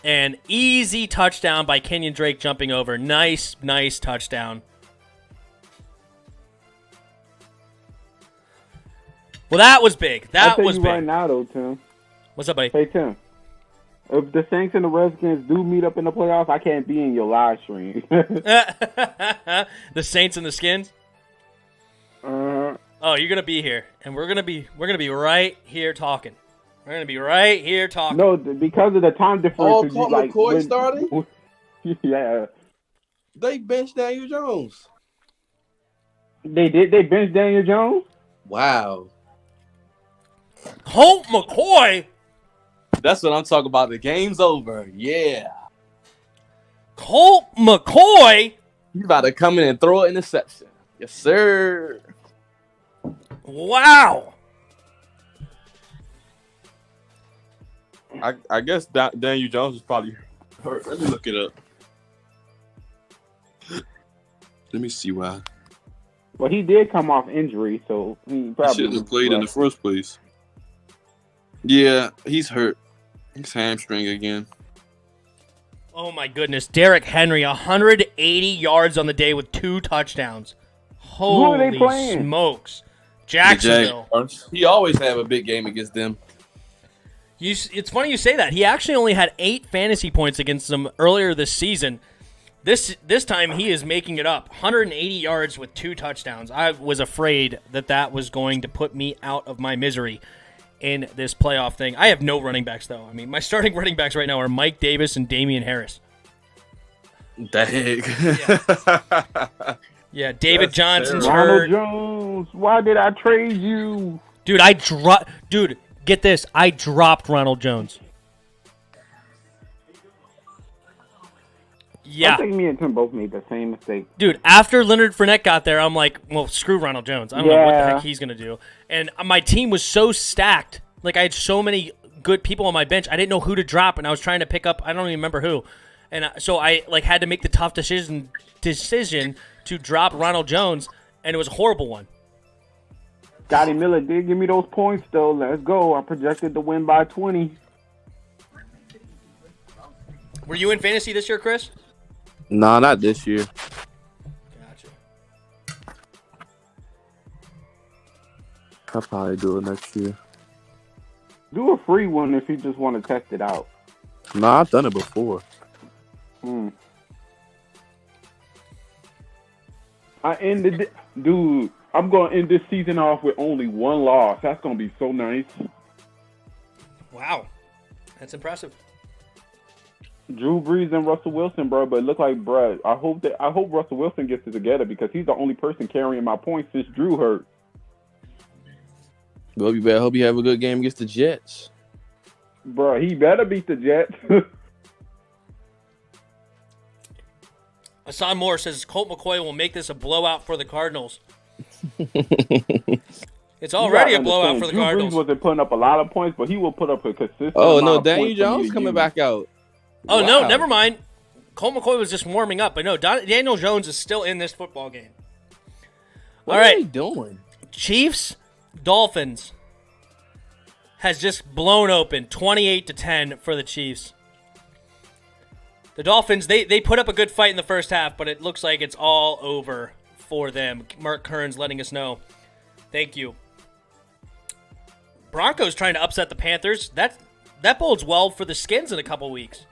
And easy touchdown by Kenyon Drake jumping over. Nice touchdown. Well, that was big. That was big. Right now, though, Tim. What's up, buddy? Hey, Tim. If the Saints and the Redskins do meet up in the playoffs, I can't be in your live stream. The Saints and the Skins? Uh-huh. Oh, you're gonna be here, and we're gonna be right here talking. We're gonna be right here talking. No, because of the time difference. Oh, Colt McCoy started? Yeah. They benched Daniel Jones. They did? They benched Daniel Jones? Wow. Colt McCoy? That's what I'm talking about. The game's over. Yeah. Colt McCoy? You about to come in and throw an interception. Yes, sir. Wow. I guess Daniel Jones is probably hurt. Let me look it up. Let me see why. Well, he did come off injury, so he probably shouldn't have played in the first place. Yeah, he's hurt. His hamstring again. Oh, my goodness. Derrick Henry, 180 yards on the day with 2 touchdowns. Holy are they playing? smokes. The Jacksonville. Jaguars. He always have a big game against them. It's funny you say that. He actually only had 8 fantasy points against them earlier this season. This time he is making it up. 180 yards with 2 touchdowns. I was afraid that was going to put me out of my misery in this playoff thing. I have no running backs, though. I mean, my starting running backs right now are Mike Davis and Damian Harris. Dang. Yeah, David That's Johnson's terrible. hurt. Ronald Jones, why did I trade you? Dude, get this. I dropped Ronald Jones. Yeah. I think me and Tim both made the same mistake. Dude, after Leonard Fournette got there, I'm like, well, screw Ronald Jones. I don't know what the Yeah. heck he's going to do. And my team was so stacked. Like, I had so many good people on my bench. I didn't know who to drop, and I was trying to pick up, I don't even remember who. And so I had to make the tough decision to drop Ronald Jones, and it was a horrible one. Scotty Miller did give me those points, though. Let's go. I projected to win by 20. Were you in fantasy this year, Chris? Nah, not this year. Gotcha. I'll probably do it next year. Do a free one if you just want to test it out. Nah, I've done it before. Dude, I'm going to end this season off with only 1 loss. That's going to be so nice. Wow. That's impressive. Drew Brees and Russell Wilson, bro. But it look like, bro, I hope Russell Wilson gets it together because he's the only person carrying my points since Drew hurt. Well, you better hope you have a good game against the Jets. Bro, he better beat the Jets. Hassan Moore says Colt McCoy will make this a blowout for the Cardinals. It's already a blowout for the Cardinals. Drew Brees wasn't putting up a lot of points, but he will put up a consistent Oh, amount no, of Daniel points for me Jones to coming use. back out. Oh, no, Wow. never mind. Colt McCoy was just warming up. But no, Daniel Jones is still in this football game. What All are right. they doing? Chiefs, Dolphins has just blown open 28-10 for the Chiefs. The Dolphins, they put up a good fight in the first half, but it looks like it's all over for them. Mark Kearns letting us know. Thank you. Broncos trying to upset the Panthers. That bodes well for the Skins in a couple weeks.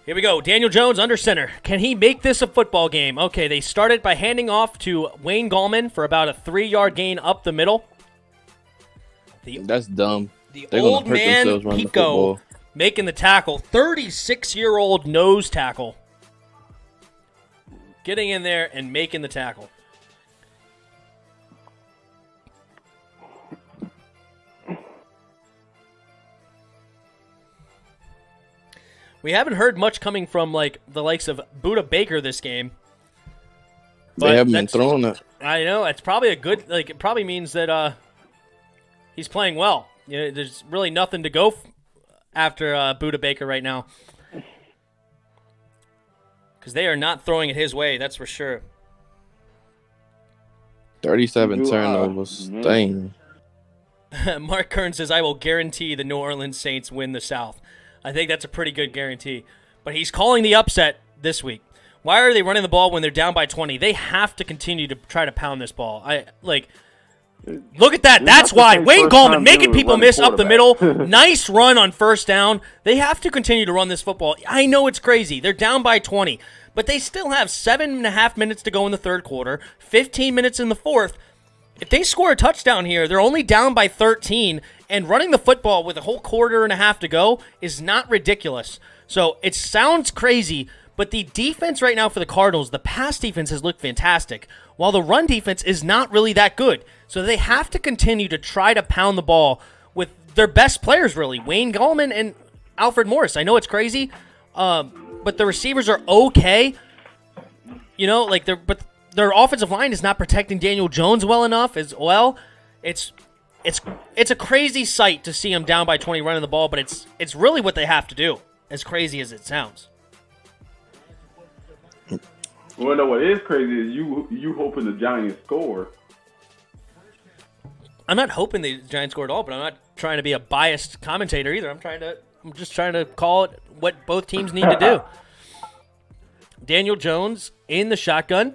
Here we go. Daniel Jones under center. Can he make this a football game? Okay, they started by handing off to Wayne Gallman for about a 3-yard gain up the middle. That's dumb. The They're gonna old hurt man themselves running the Pico football. making the tackle. 36-year-old nose tackle. Getting in there and making the tackle. We haven't heard much coming from like the likes of Buda Baker this game. They haven't been throwing it. I know it's probably a good. Like it probably means that he's playing well. You know, there's really nothing to go after Buda Baker right now because they are not throwing it his way. That's for sure. 37 turnovers. Dang. Mark Kern says, I will guarantee the New Orleans Saints win the South. I think that's a pretty good guarantee. But he's calling the upset this week. Why are they running the ball when they're down by 20? They have to continue to try to pound this ball. Look at that. That's why. Wayne Gallman making people miss up the middle. Nice run on first down. They have to continue to run this football. I know it's crazy. They're down by 20. But they still have 7.5 minutes to go in the third quarter, 15 minutes in the fourth. If they score a touchdown here, they're only down by 13, and running the football with a whole quarter and a half to go is not ridiculous. So it sounds crazy, but the defense right now for the Cardinals, the pass defense has looked fantastic, while the run defense is not really that good. So they have to continue to try to pound the ball with their best players, really, Wayne Gallman and Alfred Morris. I know it's crazy, but the receivers are okay. You know, but their offensive line is not protecting Daniel Jones well enough as well. It's a crazy sight to see him down by 20 running the ball, but it's really what they have to do, as crazy as it sounds. Well, no, what is crazy is you hoping the Giants score. I'm not hoping the Giants score at all, but I'm not trying to be a biased commentator either. I'm just trying to call it what both teams need to do. Daniel Jones in the shotgun.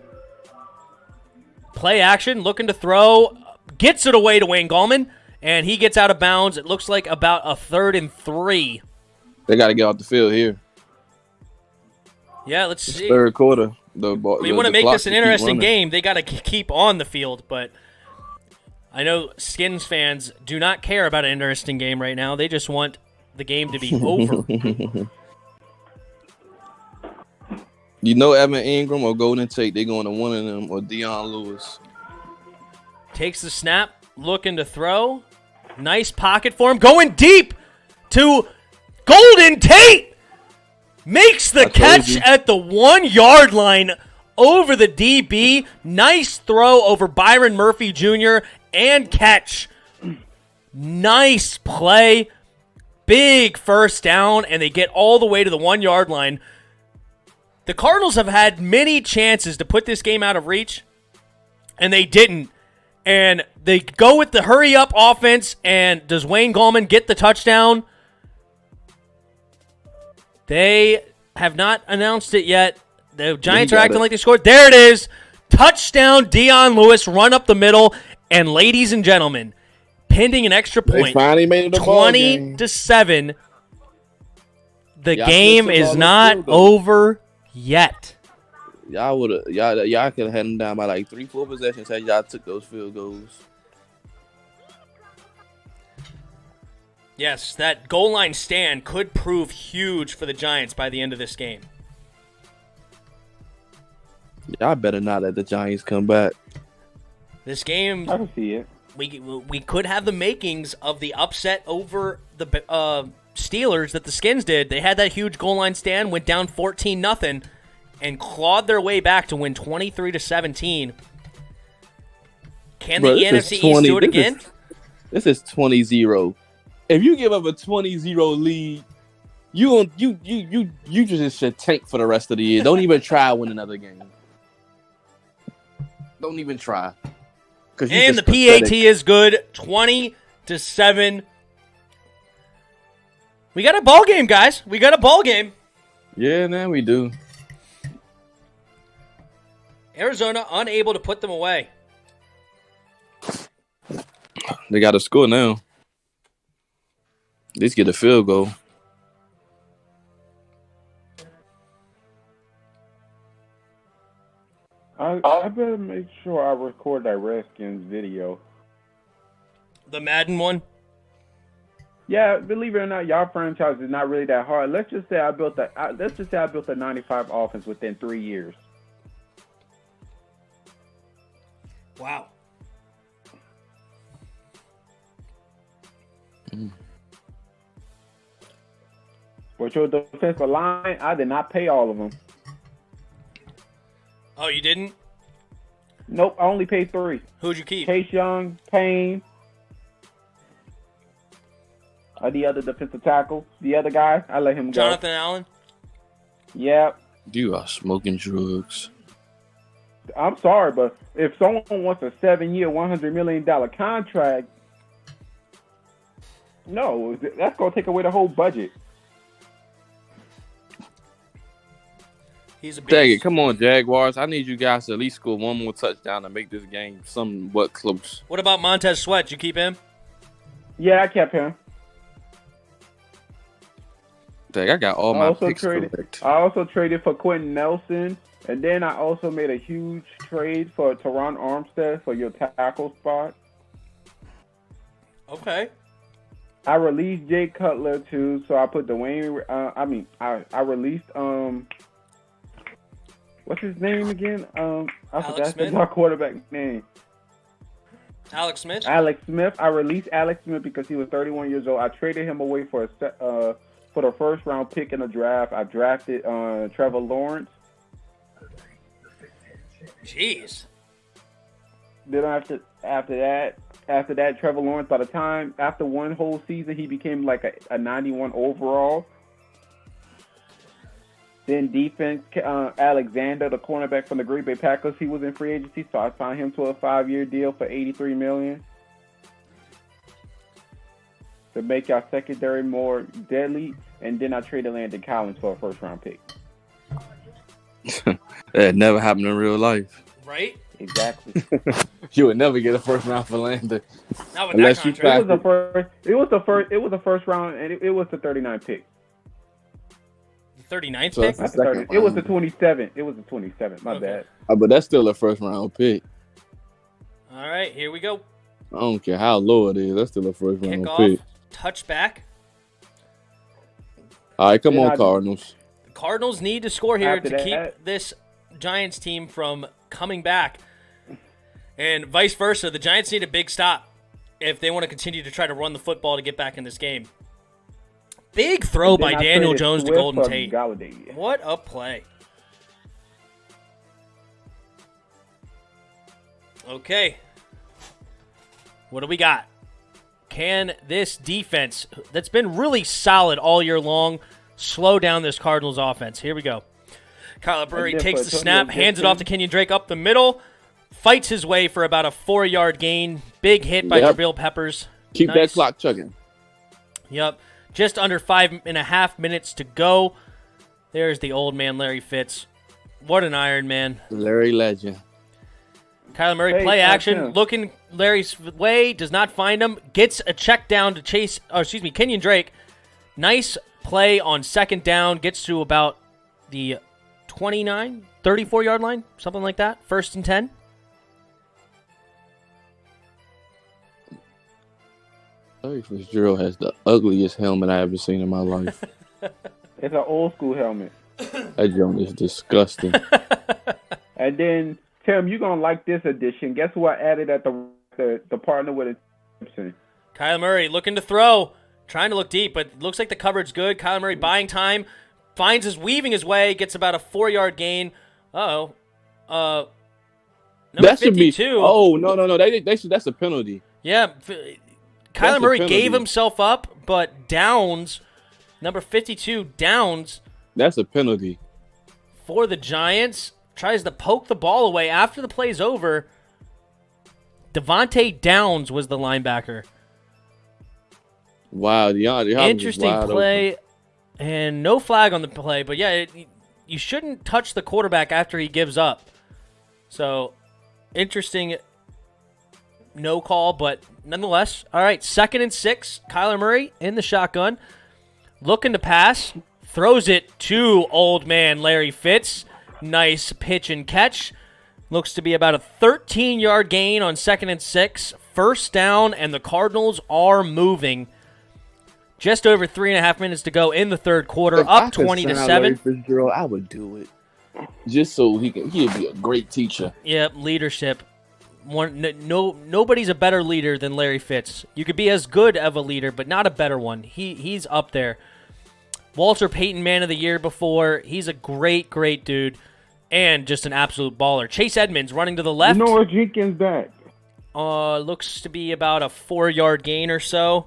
play action, looking to throw, gets it away to Wayne Gallman, and he gets out of bounds. It looks like about a 3rd and 3. They got to get off the field here. Yeah, let's see. Third quarter. You want to make this an interesting game, they got to keep on the field, but I know Skins fans do not care about an interesting game right now. They just want the game to be over. You know Evan Ingram or Golden Tate, they're going to one of them, or Deion Lewis. Takes the snap, looking to throw. Nice pocket for him. Going deep to Golden Tate. Makes the catch at the 1-yard line over the DB. Nice throw over Byron Murphy Jr. and catch. Nice play. Big first down, and they get all the way to the 1-yard line. The Cardinals have had many chances to put this game out of reach, and they didn't. And they go with the hurry-up offense, and does Wayne Gallman get the touchdown? They have not announced it yet. The Giants are acting like they scored. There it is. Touchdown, Deion Lewis, run up the middle. And ladies and gentlemen, pending an extra point, They finally made it a ball game. 20-7. The Y'all game switched is all the not field goals. over yet. Y'all could have had them down by like 3-4 possessions had y'all took those field goals. Yes, that goal line stand could prove huge for the Giants by the end of this game. Y'all better not let the Giants come back. This game, I can see it. we could have the makings of the upset over the Steelers that the Skins did. They had that huge goal line stand, went down 14-0, and clawed their way back to win 23-17. Can the NFC East do it again? This is 20-0. If you give up a 20-0 lead, you just should tank for the rest of the year. Don't even try to win another game. Don't even try. And the PAT is good, 20-7. We got a ball game, guys. We got a ball game. Yeah, man, we do. Arizona unable to put them away. They got to score now. At least get a field goal. I better make sure I record that Redskins video. The Madden one? Yeah, believe it or not, y'all franchise is not really that hard. Let's just say I built a 95 offense within 3 years. Wow. But your defensive line, I did not pay all of them. Oh, you didn't? Nope, I only paid 3. Who'd you keep? Chase Young, Payne, the other defensive tackle. The other guy, I let him go. Jonathan Allen? Yep. You are smoking drugs. I'm sorry, but if someone wants a 7-year, $100 million contract, no, that's going to take away the whole budget. He's a beast. Dang it, come on, Jaguars. I need you guys to at least score one more touchdown to make this game somewhat close. What about Montez Sweat? Did you keep him? Yeah, I kept him. Dang, I got all my picks correct. I also traded for Quentin Nelson, and then I also made a huge trade for Teron Armstead for your tackle spot. Okay. I released Jay Cutler too, so I put Dwayne. I released what's his name again? I forgot the quarterback name. Alex Smith. Alex Smith. I released Alex Smith because he was 31 years old. I traded him away for the first round pick in the draft. I drafted Trevor Lawrence. Jeez. Then after that, Trevor Lawrence, by the time, after one whole season, he became like a 91 overall. Then defense, Alexander, the cornerback from the Green Bay Packers, he was in free agency, so I signed him to a 5-year deal for $83 million to make our secondary more deadly. And then I traded Landon Collins for a first-round pick. That never happened in real life. Right? Exactly. You would never get a first round for Landon. Not with Unless that you contract. It was the first round, and it was the 39th pick. The 39th So pick? that's the second It was the round. 27th. It was the 27th. My Okay. bad. But that's still a first round pick. All right, here we go. I don't care how low it is. That's still a first round Kickoff, pick. touchback. All right, come Then on, Cardinals. The Cardinals need to score here After to keep that- this Giants team from coming back. And vice versa, the Giants need a big stop if they want to continue to try to run the football to get back in this game. Big throw by Then I Daniel traded Jones to Swift Golden for Tate. Galladay. What a play. Okay. What do we got? Can this defense, that's been really solid all year long, slow down this Cardinals offense? Here we go. Kyler Murray did takes put the Tony snap, hands it off to Kenyon Drake up the middle, fights his way for about a 4-yard gain. Big hit by Yep. Jabril Peppers. Keep that Nice. clock chugging. Yep. Just under 5.5 minutes to go. There's the old man, Larry Fitz. What an Iron Man. Larry Legend. Kyler Murray, Hey, play action, Tim. looking Larry's way, does not find him, gets a check down to Kenyon Drake. Nice play on second down, gets to about the 29, 34-yard line, something like that. 1st and 10. Larry Fitzgerald has the ugliest helmet I ever seen in my life. It's an old school helmet. That joint is disgusting. And then, Tim, you're going to like this addition. Guess who I added at the partner with it? Simpson. Kyler Murray looking to throw, trying to look deep, but looks like the coverage good. Kyler Murray buying time, weaving his way, gets about a 4-yard gain. Uh-oh. Number That should 52. be. Oh, no. That's a penalty. Yeah, That's Kyler a Murray penalty. gave himself up, but Downs, number 52, Downs That's a penalty. for the Giants, tries to poke the ball away after the play's over. Devontae Downs was the linebacker. Wow, DeAndre Hopkins is Interesting wide play, open. and no flag on the play, but yeah, you shouldn't touch the quarterback after he gives up. So, interesting no call, but nonetheless. All right, 2nd and 6. Kyler Murray in the shotgun. Looking to pass. Throws it to old man Larry Fitz. Nice pitch and catch. Looks to be about a 13-yard gain on 2nd and 6. 1st down, and the Cardinals are moving. Just over 3.5 minutes to go in the third quarter. If I Up could 20 to sign 7. Larry Fitzgerald, I would do it. Just so he'd be a great teacher. Yep, leadership. Nobody's a better leader than Larry Fitz. You could be as good of a leader, but not a better one. He's up there. Walter Payton Man of the Year before. He's a great, great dude, and just an absolute baller. Chase Edmonds running to the left. Noah Jenkins back. Looks to be about a 4-yard gain or so.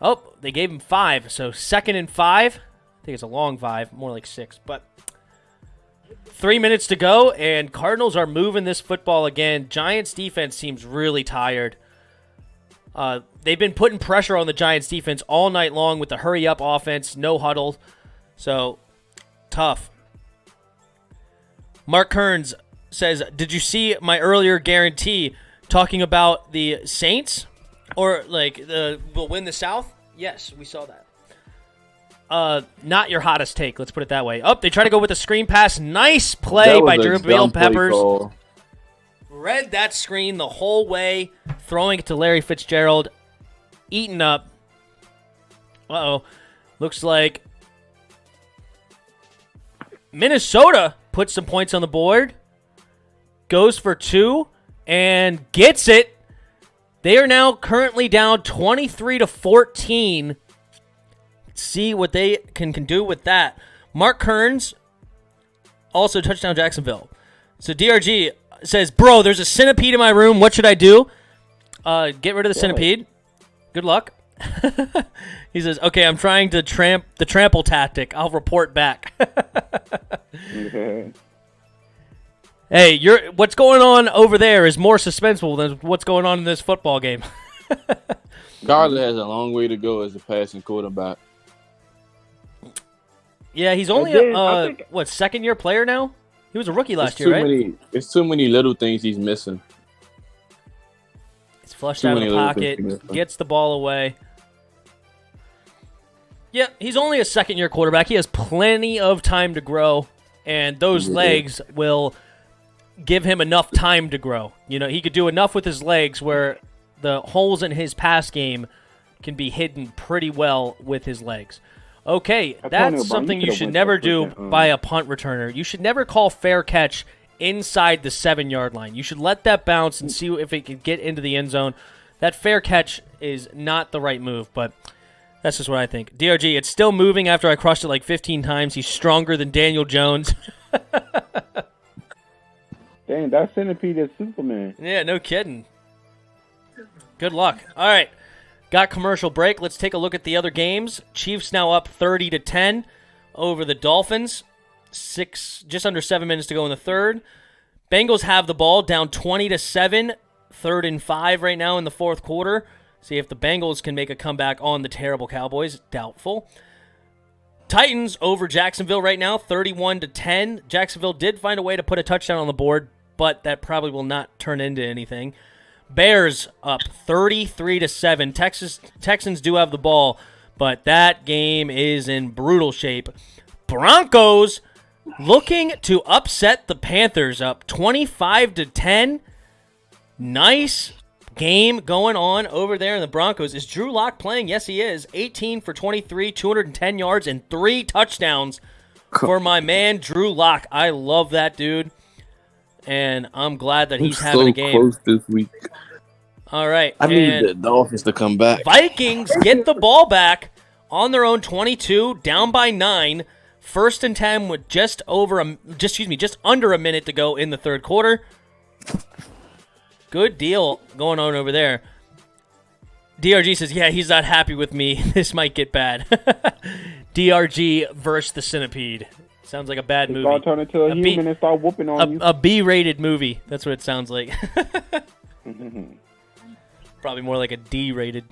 Oh, they gave him 5, so 2nd and 5. I think it's a long 5, more like 6, but 3 minutes to go, and Cardinals are moving this football again. Giants defense seems really tired. They've been putting pressure on the Giants defense all night long with the hurry-up offense, no huddle. So, tough. Mark Kearns says, did you see my earlier guarantee talking about the Saints? Or, like, will win the South? Yes, we saw that. Not your hottest take, let's put it that way. Oh, they try to go with a screen pass. Nice play by Jabril Peppers. Read that screen the whole way, throwing it to Larry Fitzgerald. Eaten up. Uh-oh. Looks like Minnesota puts some points on the board. Goes for 2 and gets it. They are now currently down 23-14. See what they can do with that. Mark Kearns, also touchdown Jacksonville. So DRG says, bro, there's a centipede in my room. What should I do? Get rid of the centipede. Good luck. He says, okay, I'm trying to the trample tactic. I'll report back. Hey, what's going on over there is more suspenseful than what's going on in this football game. Garland has a long way to go as a passing quarterback. Yeah, he's only I think- second-year player now? He was a rookie last year, right? It's too many little things he's missing. He's flushed out of the pocket, gets the ball away. Yeah, he's only a second-year quarterback. He has plenty of time to grow, and those legs will give him enough time to grow. You know, he could do enough with his legs where the holes in his pass game can be hidden pretty well with his legs. Okay, that's something you should never do by a punt returner. You should never call fair catch inside the 7-yard line. You should let that bounce and see if it can get into the end zone. That fair catch is not the right move, but that's just what I think. DRG, it's still moving after I crushed it like 15 times. He's stronger than Daniel Jones. Dang, that centipede is Superman. Yeah, no kidding. Good luck. All right. Got commercial break. Let's take a look at the other games. Chiefs now up 30-10 over the Dolphins. Just under 7 minutes to go in the third. Bengals have the ball down 20-7. 3rd and 5 right now in the fourth quarter. See if the Bengals can make a comeback on the terrible Cowboys. Doubtful. Titans over Jacksonville right now, 31-10. Jacksonville did find a way to put a touchdown on the board, but that probably will not turn into anything. Bears up 33-7. Texans do have the ball, but that game is in brutal shape. Broncos looking to upset the Panthers up 25-10. Nice game going on over there in the Broncos. Is Drew Lock playing? Yes, he is. 18 for 23, 210 yards, and 3 touchdowns for my man Drew Lock. I love that dude. And I'm glad that he's having a game. Close this week. All right. I need the Dolphins to come back. Vikings get the ball back on their own 22, down by 9. 1st and 10 with just under a minute to go in the third quarter. Good deal going on over there. DRG says, yeah, he's not happy with me. This might get bad. DRG versus the Centipede. Sounds like a bad movie. Start turning into a human and start whooping on you. A B-rated movie. That's what it sounds like. Probably more like a D-rated.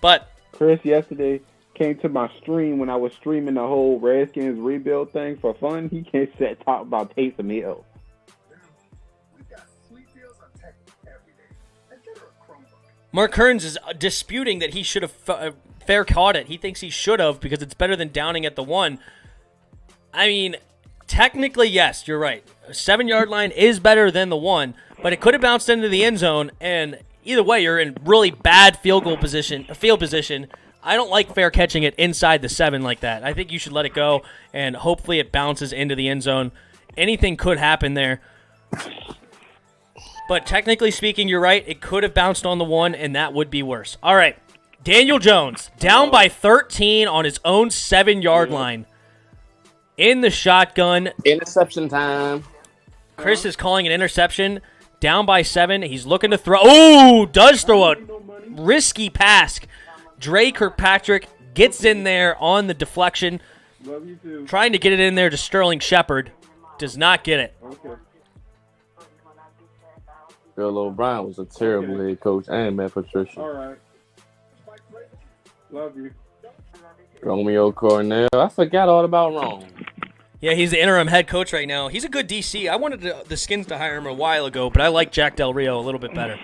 But Chris yesterday came to my stream when I was streaming the whole Redskins rebuild thing for fun. He came to talk about Taysom Hill. Mark Kearns is disputing that he should have fair caught it. He thinks he should have because it's better than downing at the 1. I mean, technically, yes, you're right. A 7-yard line is better than the 1, but it could have bounced into the end zone, and either way, you're in really bad field position. I don't like fair catching it inside the 7 like that. I think you should let it go, and hopefully it bounces into the end zone. Anything could happen there. But technically speaking, you're right. It could have bounced on the 1, and that would be worse. All right. Daniel Jones, down by 13 on his own 7-yard line. In the shotgun. Interception time. Chris is calling an interception. Down by 7. He's looking to throw. Oh, does throw a risky pass. Dre Kirkpatrick gets in there on the deflection. Love you too. Trying to get it in there to Sterling Shepard. Does not get it. Okay. Bill O'Brien was a terrible head coach and Matt Patricia. All right. Love you. Romeo Cornell. I forgot all about Rome. Yeah, he's the interim head coach right now. He's a good DC. I wanted the Skins to hire him a while ago, but I like Jack Del Rio a little bit better.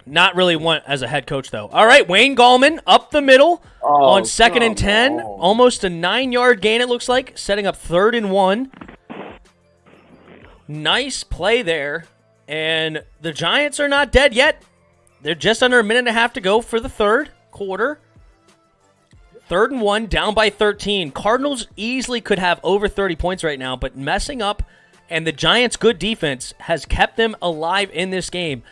Not really one as a head coach, though. All right, Wayne Gallman up the middle on 2nd and 10. Almost a 9-yard gain, it looks like, setting up 3rd and 1. Nice play there. And the Giants are not dead yet. They're just under a minute and a half to go for the third quarter. 3rd and 1, down by 13. Cardinals easily could have over 30 points right now, but messing up, and the Giants' good defense has kept them alive in this game.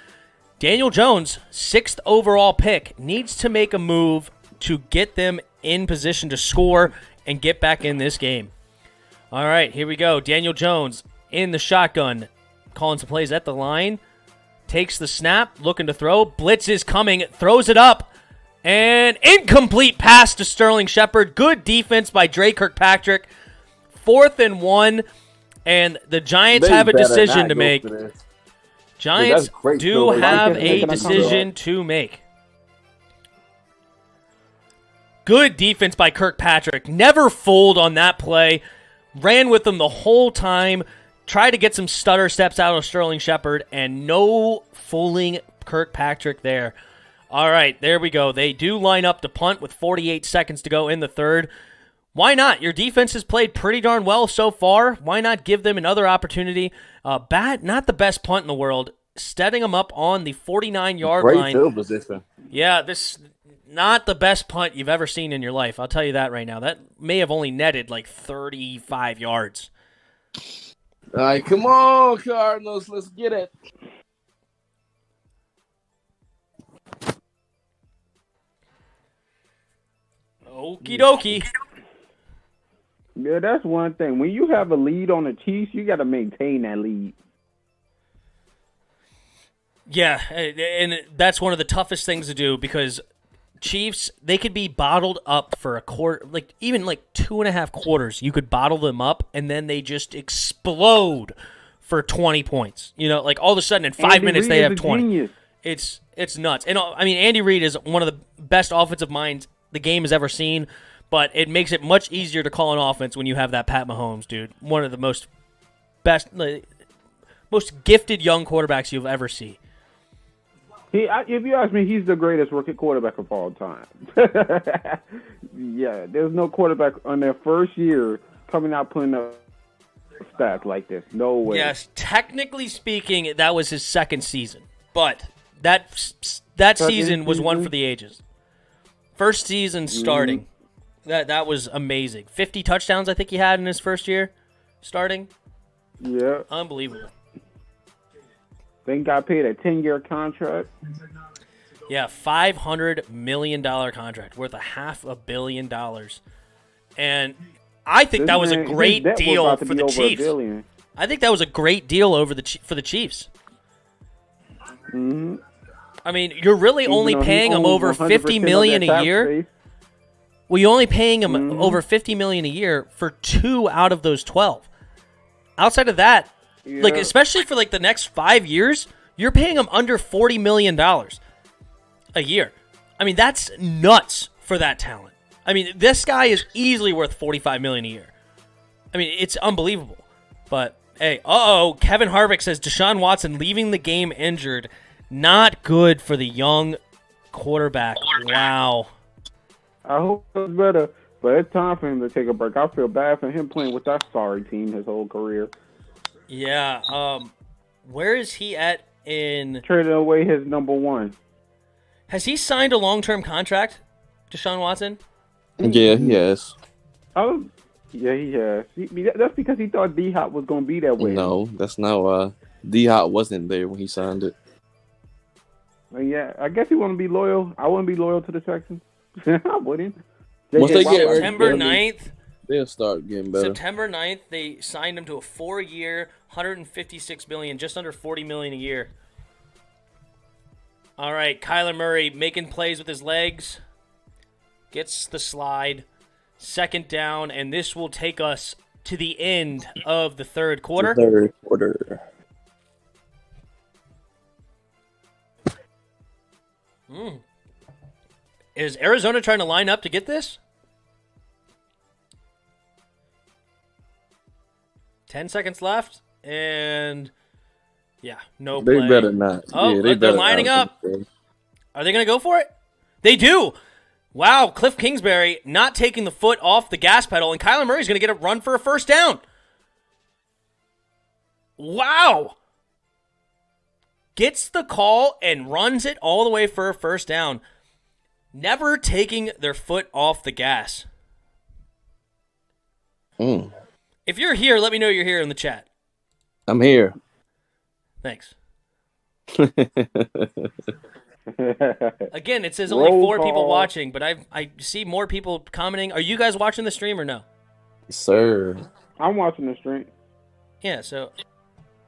Daniel Jones, 6th overall pick, needs to make a move to get them in position to score and get back in this game. All right, here we go. Daniel Jones in the shotgun, calling some plays at the line. Takes the snap, looking to throw. Blitz is coming, throws it up. And incomplete pass to Sterling Shepard. Good defense by Dre Kirkpatrick. 4th and 1. And the Giants have a decision to make. Giants do have a decision to make. Good defense by Kirkpatrick. Never fooled on that play. ran with them the whole time, tried to get some stutter steps out of Sterling Shepard, and no fooling Kirkpatrick there. All right, there we go. They do line up to punt with 48 seconds to go in the third. Why not? Your defense has played pretty darn well so far. Why not give them another opportunity? Not the best punt in the world. Setting them up on the 49-yard line. Great field position. Yeah, this not the best punt you've ever seen in your life. I'll tell you that right now. That may have only netted like 35 yards. All right, come on, Cardinals. Let's get it. Okie dokie. Yeah, that's one thing. When you have a lead on the Chiefs, you got to maintain that lead. Yeah, and that's one of the toughest things to do because Chiefs, they could be bottled up for a quarter, like even like 2.5 quarters. You could bottle them up, and then they just explode for 20 points. You know, like all of a sudden in 5 minutes they have 20. Genius. It's nuts. And I mean, Andy Reid is one of the best offensive minds the game has ever seen, but it makes it much easier to call an offense when you have that Pat Mahomes, dude. One of the most gifted young quarterbacks you'll ever see. If you ask me, he's the greatest rookie quarterback of all time. Yeah, there's no quarterback on their first year coming out putting up stats like this. No way. Yes, technically speaking, that was his second season, but that season was one for the ages. First season starting, that was amazing. 50 touchdowns, I think he had in his first year starting. Yeah, unbelievable. Then got paid a 10-year contract. Yeah, $500 million contract worth $500 million. And I think that was a great deal for the Chiefs. I think that was a great deal for the Chiefs. Mm-hmm. I mean, you're really only paying him over $50 million a year. Well, you're only paying him over $50 million a year for 2 out of those 12. Outside of that, like especially for like the next 5 years, you're paying him under $40 million a year. I mean, that's nuts for that talent. I mean, this guy is easily worth $45 million a year. I mean, it's unbelievable. But hey, Kevin Harvick says Deshaun Watson leaving the game injured. Not good for the young quarterback. Wow. I hope it's better, but it's time for him to take a break. I feel bad for him playing with that sorry team his whole career. Yeah. Where is he at in... Traded away his number one. Has he signed a long-term contract, Deshaun Watson? Yeah, he has. Oh, yeah, he has. That's because he thought D-Hop was going to be that way. No, that's not why. D-Hop wasn't there when he signed it. Yeah, I guess he want to be loyal. I wouldn't be loyal to the Texans. I wouldn't. Once they get September 9th, they'll start getting better. September 9th, they signed him to a 4-year, $156 million, just under $40 million a year. All right, Kyler Murray making plays with his legs. Gets the slide. Second down, and this will take us to the end of the third quarter. Is Arizona trying to line up to get this? 10 seconds left, and no play. They better not. Oh, yeah, they're lining up. Are they going to go for it? They do. Wow, Cliff Kingsbury not taking the foot off the gas pedal, and Kyler Murray's going to get a run for a first down. Wow. Gets the call and runs it all the way for a first down. Never taking their foot off the gas. If you're here, let me know you're here in the chat. I'm here. Thanks. Again, it says only 4 people watching, but I see more people commenting. Are you guys watching the stream or no? Sir. I'm watching the stream. Yeah, so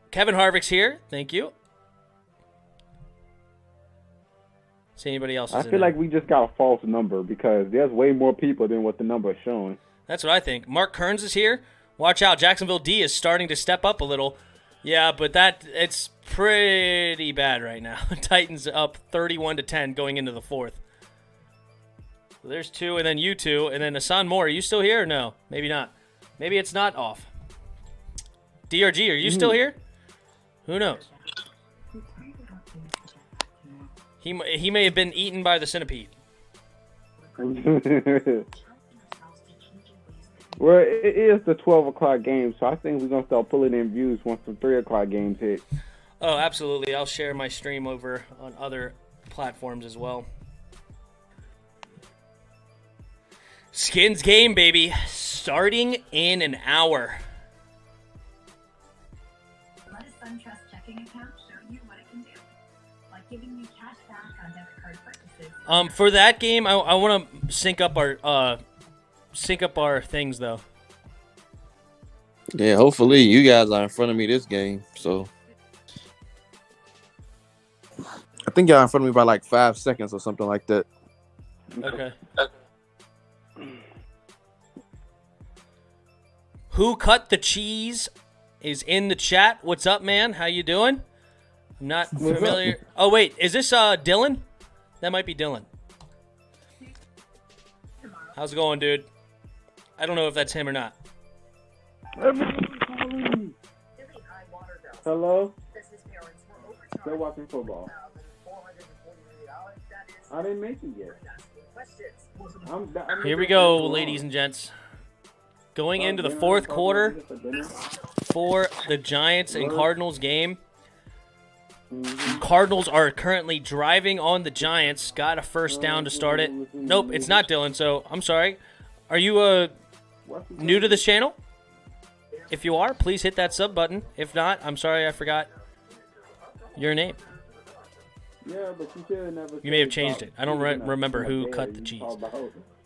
Kevin Harvick's here. Thank you. See anybody else? I feel like we just got a false number because there's way more people than what the number is showing. That's what I think. Mark Kearns is here. Watch out. Jacksonville D is starting to step up a little. Yeah, but it's pretty bad right now. Titans up 31-10 going into the fourth. So there's 2, and then you 2, and then Hassan Moore. Are you still here or no? Maybe not. Maybe it's not off. DRG, are you still here? Who knows? He may have been eaten by the centipede. Well, it is the 12 o'clock game, so I think we're going to start pulling in views once the 3 o'clock games hit. Oh, absolutely. I'll share my stream over on other platforms as well. Skins game, baby. Starting in an hour. Let a SunTrust checking account show you what it can do. Like giving you cash back on debit card purchases. For that game, I want to sync up our things though. Yeah, hopefully you guys are in front of me this game. So I think y'all in front of me by like 5 seconds or something like that. Okay. Who cut the cheese is in the chat. What's up, man? How you doing? I'm not familiar. Oh wait, is this Dylan? That might be Dylan. How's it going, dude? I don't know if that's him or not. Hello? Still watching football. I didn't make it yet. Here we go, ladies and gents. Going into the fourth quarter for the Giants and Cardinals game. Cardinals are currently driving on the Giants. Got a first down to start it. Nope, it's not Dylan, so I'm sorry. Are you new to this channel? If you are, please hit that sub button. If not, I'm sorry I forgot your name. Yeah, but you may have changed it. I don't remember who cut the cheese.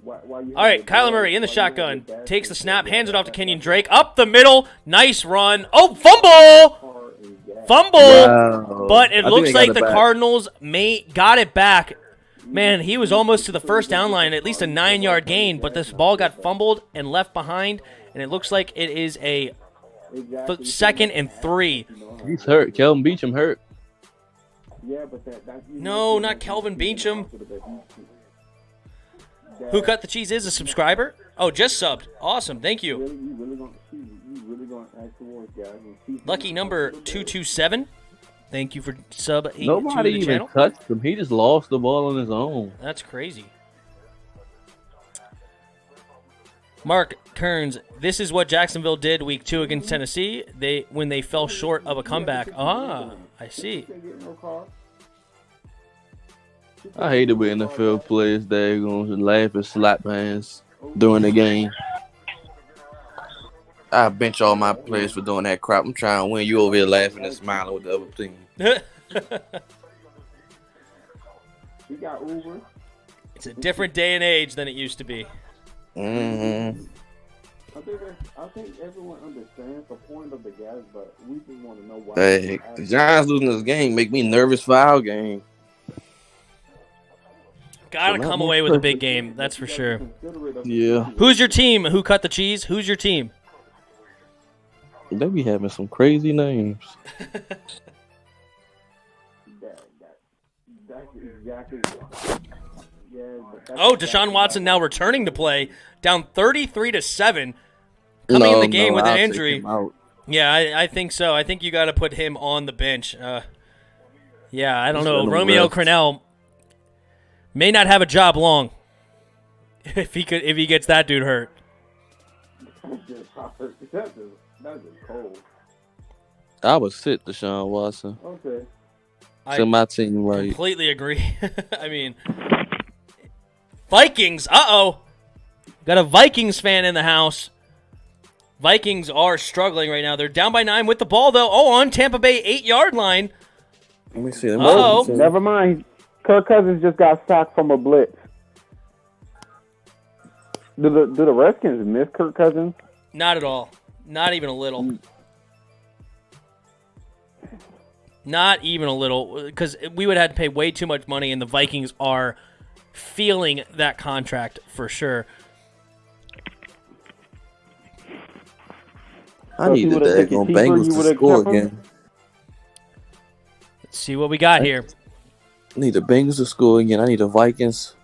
All right, Kyler Murray in the shotgun. Takes the snap, hands it off to Kenyon Drake. Up the middle. Nice run. Oh, fumble! Fumble! Wow. But it looks like the Cardinals got it back. Man, he was almost to the first down line, at least a 9-yard gain, but this ball got fumbled and left behind, and it looks like it is a 2nd and 3. He's hurt. Kelvin Beachum hurt. Yeah, but no, not Kelvin Beachum. Who cut the cheese is a subscriber? Oh, just subbed. Awesome, thank you. Lucky number 227. Thank you for sub. Nobody to the even channel. touched him. He just lost the ball on his own. That's crazy. Mark Kearns, this is what Jacksonville did week 2 against Tennessee. When they fell short of a comeback. Ah, I see. I hate it when NFL players they're going to laugh and slap hands during the game. I bench all my players for doing that crap. I'm trying to win. You over here laughing and smiling with the other team. We got Uber. It's a different day and age than it used to be. Mm-hmm. I think everyone understands the point of the guys, but we just want to know why. Hey, the Giants losing this game make me nervous for our game. Gotta come away with a big game, that's for sure. Yeah. Who's your team? Who cut the cheese? Who's your team? They be having some crazy names. Oh, Deshaun Watson now returning to play, down 33-7, coming in the game with an injury. Yeah, I think so. I think you got to put him on the bench. Yeah, I don't know. Romeo Crennel may not have a job long if he gets that dude hurt. That's just cold. I would sit Deshaun Watson. Okay. To my team, right? Completely agree. I mean, Vikings. Uh-oh. Got a Vikings fan in the house. Vikings are struggling right now. They're down by 9 with the ball, though. Oh, on Tampa Bay 8-yard line. Let me see. Uh-oh. Never mind. Kirk Cousins just got sacked from a blitz. Do the Redskins miss Kirk Cousins? Not at all. Not even a little. Not even a little. Because we would have to pay way too much money, and the Vikings are feeling that contract for sure. I need the daggone Bengals to score again. Let's see what we got here. I need the Bengals to score again. I need the Vikings.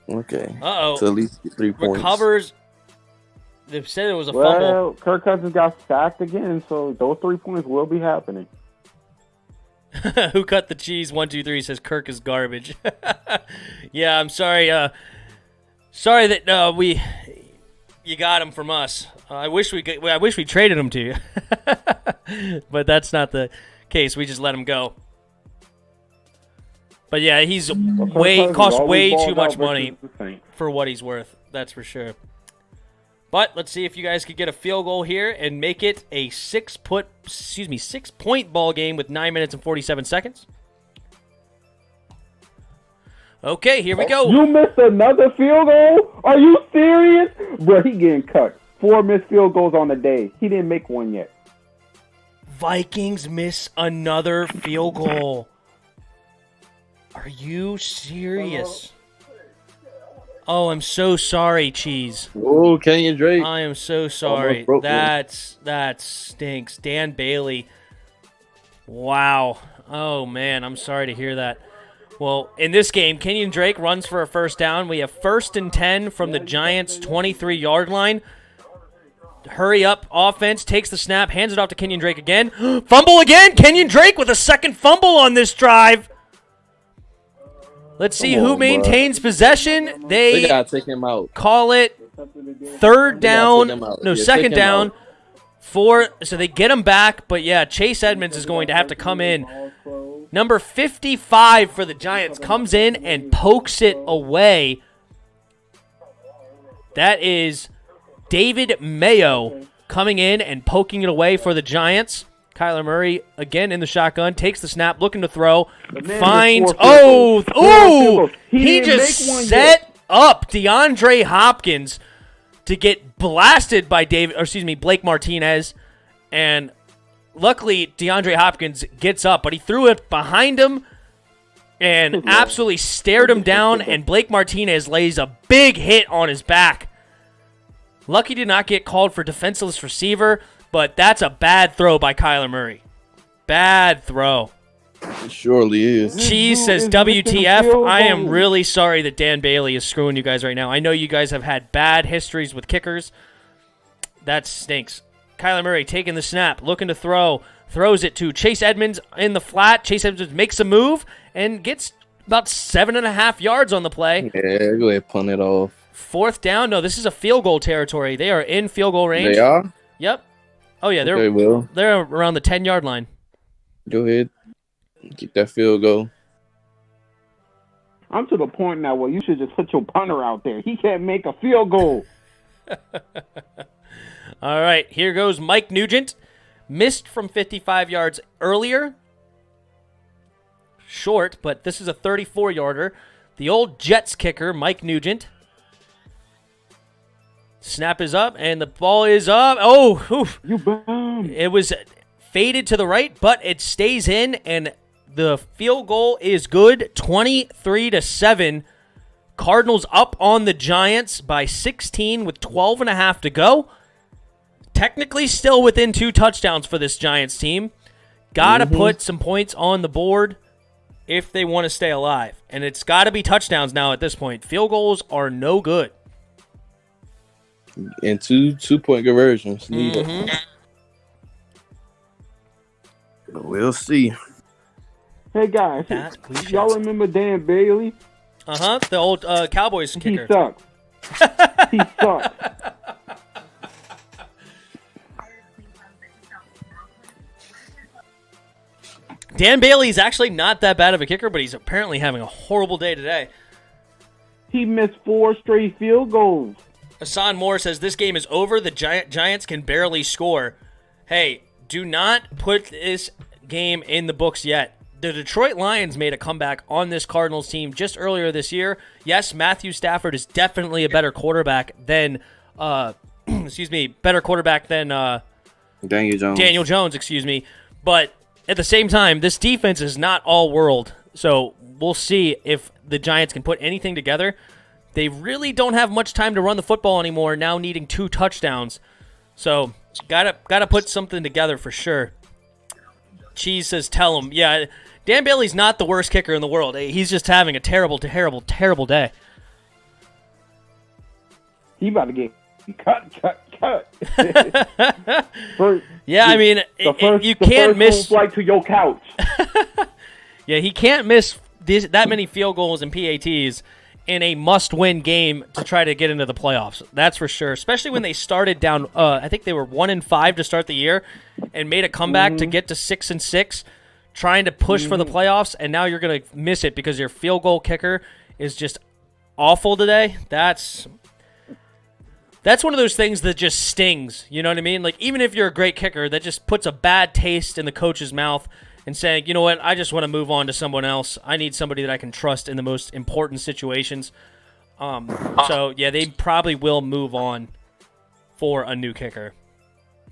Okay. Uh-oh. To at least get 3 points. Recovers. They said it was a fumble. Well, Kirk Cousins got sacked again, so those 3 points will be happening. Who cut the cheese? 1, 2, 3 says Kirk is garbage. Yeah, I'm sorry. Sorry that you got him from us. I wish we traded him to you, but that's not the case. We just let him go. But yeah, he's cost way too much money for what he's worth. That's for sure. But let's see if you guys could get a field goal here and make it a 6-point ball game with 9 minutes and 47 seconds. Okay, here we go. You missed another field goal? Are you serious? Bro, he getting cut. 4 missed field goals on the day. He didn't make one yet. Vikings miss another field goal. Are you serious? Oh, I'm so sorry, Cheese. Oh, Kenyon Drake. I am so sorry. That stinks. Dan Bailey. Wow. Oh, man, I'm sorry to hear that. Well, in this game, Kenyon Drake runs for a first down. We have 1st and 10 from the Giants' 23-yard line. Hurry up offense, takes the snap, hands it off to Kenyon Drake again. Fumble again! Kenyon Drake with a second fumble on this drive. Let's see who maintains possession. They gotta take him out. Call it third down. No, second down. So they get him back, but yeah, Chase Edmonds is going to have to come in. Number 55 for the Giants comes in and pokes it away. That is David Mayo coming in and poking it away for the Giants. Kyler Murray, again in the shotgun, takes the snap, looking to throw, finds, he just set up DeAndre Hopkins to get blasted by Blake Martinez, and luckily DeAndre Hopkins gets up, but he threw it behind him and absolutely stared him down, and Blake Martinez lays a big hit on his back. Lucky did not get called for defenseless receiver, but that's a bad throw by Kyler Murray. Bad throw. It surely is. Cheese says, WTF, I am really sorry that Dan Bailey is screwing you guys right now. I know you guys have had bad histories with kickers. That stinks. Kyler Murray taking the snap, looking to throw. Throws it to Chase Edmonds in the flat. Chase Edmonds makes a move and gets about 7.5 yards on the play. Yeah, go ahead, punt it off. 4th down. No, this is a field goal territory. They are in field goal range. They are? Yep. Oh, yeah, they're around the 10-yard line. Go ahead. Keep that field goal. I'm to the point now where you should just put your punter out there. He can't make a field goal. All right, here goes Mike Nugent. Missed from 55 yards earlier. Short, but this is a 34-yarder. The old Jets kicker, Mike Nugent. Snap is up, and the ball is up. Oh, oof. You bum. It was faded to the right, but it stays in, and the field goal is good, 23-7. Cardinals up on the Giants by 16 with 12.5 to go. Technically still within 2 touchdowns for this Giants team. Got to put some points on the board if they want to stay alive. And it's got to be touchdowns now at this point. Field goals are no good. And two-point conversions. We'll see. Hey, guys. Y'all remember Dan Bailey? Uh-huh. The old Cowboys kicker. He sucks. He sucks. Dan Bailey's actually not that bad of a kicker, but he's apparently having a horrible day today. He missed 4 straight field goals. Hassan Moore says this game is over. The Giants can barely score. Hey, do not put this game in the books yet. The Detroit Lions made a comeback on this Cardinals team just earlier this year. Yes, Matthew Stafford is definitely a better quarterback than Daniel Jones. But at the same time, this defense is not all world. So we'll see if the Giants can put anything together. They really don't have much time to run the football anymore, now needing 2 touchdowns. So gotta put something together for sure. Cheese says, tell him. Yeah, Dan Bailey's not the worst kicker in the world. He's just having a terrible, terrible, terrible day. He about to get cut. cut. First, Yeah, I mean, you the can't first miss. flight to your couch. Yeah, he can't miss that many field goals and PATs in a must-win game to try to get into the playoffs. That's for sure. Especially when they started down. I think they were 1-5 to start the year, and made a comeback to get to 6-6, trying to push for the playoffs. And now you're gonna miss it because your field goal kicker is just awful today. That's one of those things that just stings. You know what I mean? Like, even if you're a great kicker, that just puts a bad taste in the coach's mouth and saying, you know what, I just want to move on to someone else. I need somebody that I can trust in the most important situations. So, yeah, they probably will move on for a new kicker.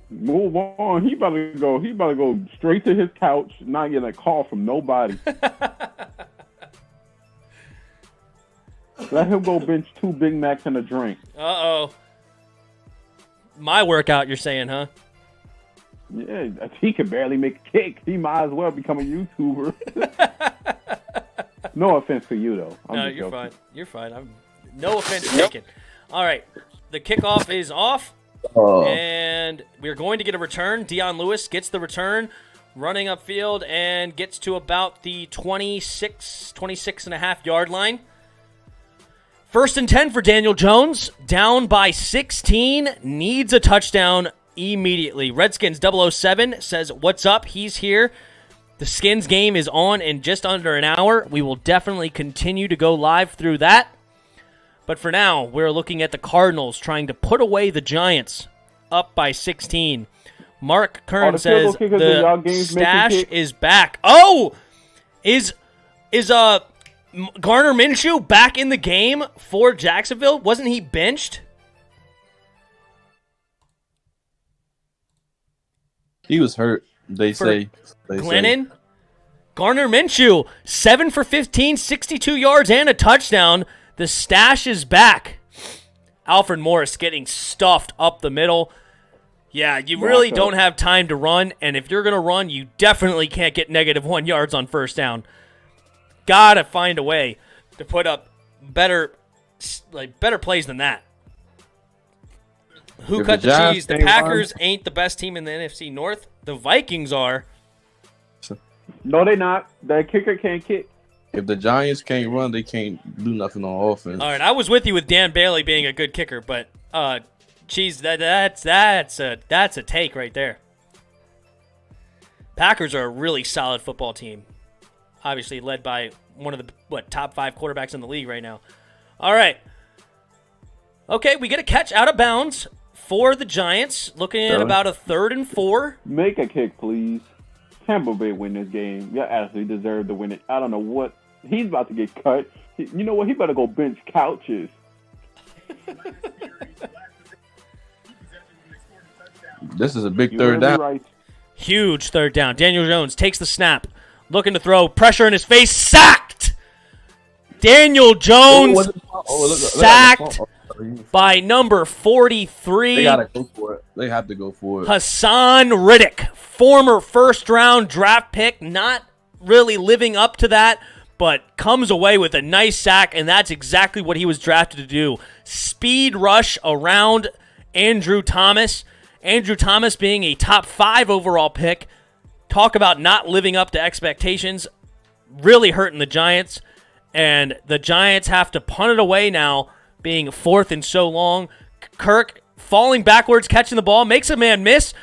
Move on. He about to go straight to his couch, not get a call from nobody. Let him go bench 2 Big Macs and a drink. Uh-oh. My workout, you're saying, huh? Yeah, he can barely make a kick. He might as well become a YouTuber. No offense to you, though. No, you're fine. You're fine. No offense taken. All right. The kickoff is off, and we're going to get a return. Dion Lewis gets the return, running upfield, and gets to about the 26.5-yard line. 1st and 10 for Daniel Jones. Down by 16. Needs a touchdown immediately. Redskins 007 says, what's up? He's here. The Skins game is on in just under an hour. We will definitely continue to go live through that. But for now, we're looking at the Cardinals trying to put away the Giants up by 16. Mark Kern says the stash is back. Oh! Is Garner Minshew back in the game for Jacksonville? Wasn't he benched? He was hurt, they say. Glennon? Garner Minshew, 7 for 15, 62 yards, and a touchdown. The stash is back. Alfred Morris getting stuffed up the middle. Yeah, you really don't have time to run, and if you're going to run, you definitely can't get -1 yards on first down. Gotta find a way to put up better plays than that. Who cut the cheese? The Packers ain't the best team in the NFC North. The Vikings are. No, they're not. That kicker can't kick. If the Giants can't run, they can't do nothing on offense. All right, I was with you with Dan Bailey being a good kicker, but cheese, that's a take right there. Packers are a really solid football team. Obviously led by one of the top 5 quarterbacks in the league right now. All right. Okay, we get a catch out of bounds for the Giants. Looking at about a 3rd and 4. Make a kick, please. Tampa Bay win this game. You actually deserve to win it. I don't know what. He's about to get cut. You know what? He better go bench couches. This is a big third down. Right. Huge third down. Daniel Jones takes the snap. Looking to throw. Pressure in his face. Sacked! Daniel Jones sacked by number 43. They gotta go for it. They have to go for it. Hassan Riddick, former first-round draft pick, not really living up to that, but comes away with a nice sack, and that's exactly what he was drafted to do. Speed rush around Andrew Thomas. Andrew Thomas being a top 5 overall pick. Talk about not living up to expectations. Really hurting the Giants. And the Giants have to punt it away now, being 4th and so long. Kirk falling backwards, catching the ball, makes a man miss.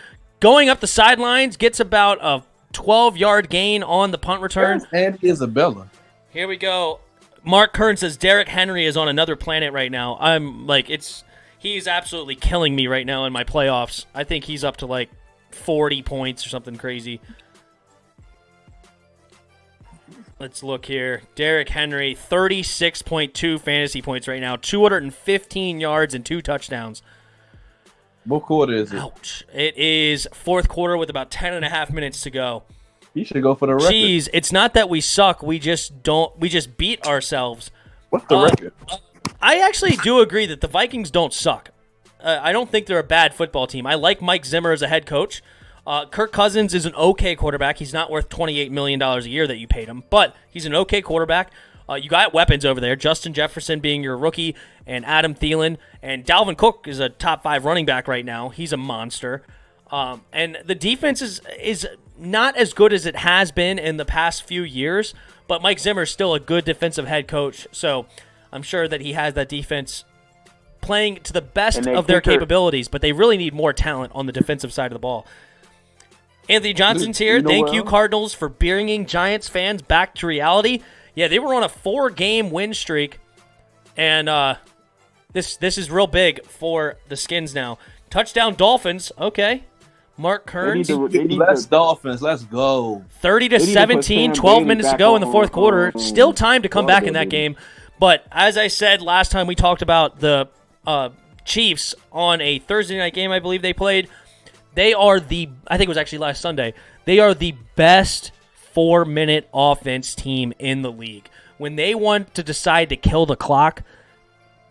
Going up the sidelines, gets about a 12-yard gain on the punt return. And Isabella. Here we go. Mark Kern says Derrick Henry is on another planet right now. I'm like, he's absolutely killing me right now in my playoffs. I think he's up to like 40 points or something crazy. Let's look here. Derrick Henry, 36.2 fantasy points right now, 215 yards and 2 touchdowns. What quarter is it? Ouch. It is 4th quarter with about 10.5 minutes to go. You should go for the record. Jeez, it's not that we suck. We just beat ourselves. What's the record? I actually do agree that the Vikings don't suck. I don't think they're a bad football team. I like Mike Zimmer as a head coach. Kirk Cousins is an okay quarterback. He's not worth $28 million a year that you paid him, but he's an okay quarterback. You got weapons over there. Justin Jefferson being your rookie, and Adam Thielen, and Dalvin Cook is a top 5 running back right now. He's a monster. And the defense is not as good as it has been in the past few years, but Mike Zimmer is still a good defensive head coach. So I'm sure that he has that defense playing to the best of their capabilities, but they really need more talent on the defensive side of the ball. Anthony Johnson's here. Thank you, Cardinals, for bringing Giants fans back to reality. Yeah, they were on a 4-game win streak, and this is real big for the Skins now. Touchdown Dolphins. Okay. Mark Kearns. Let's Dolphins. Let's go. 30-17, 12 minutes to go in the fourth quarter. Still time to come back in that game. But as I said last time we talked about the Chiefs on a Thursday night game, I believe they played. They are I think it was actually last Sunday. They are the best 4-minute offense team in the league. When they want to decide to kill the clock,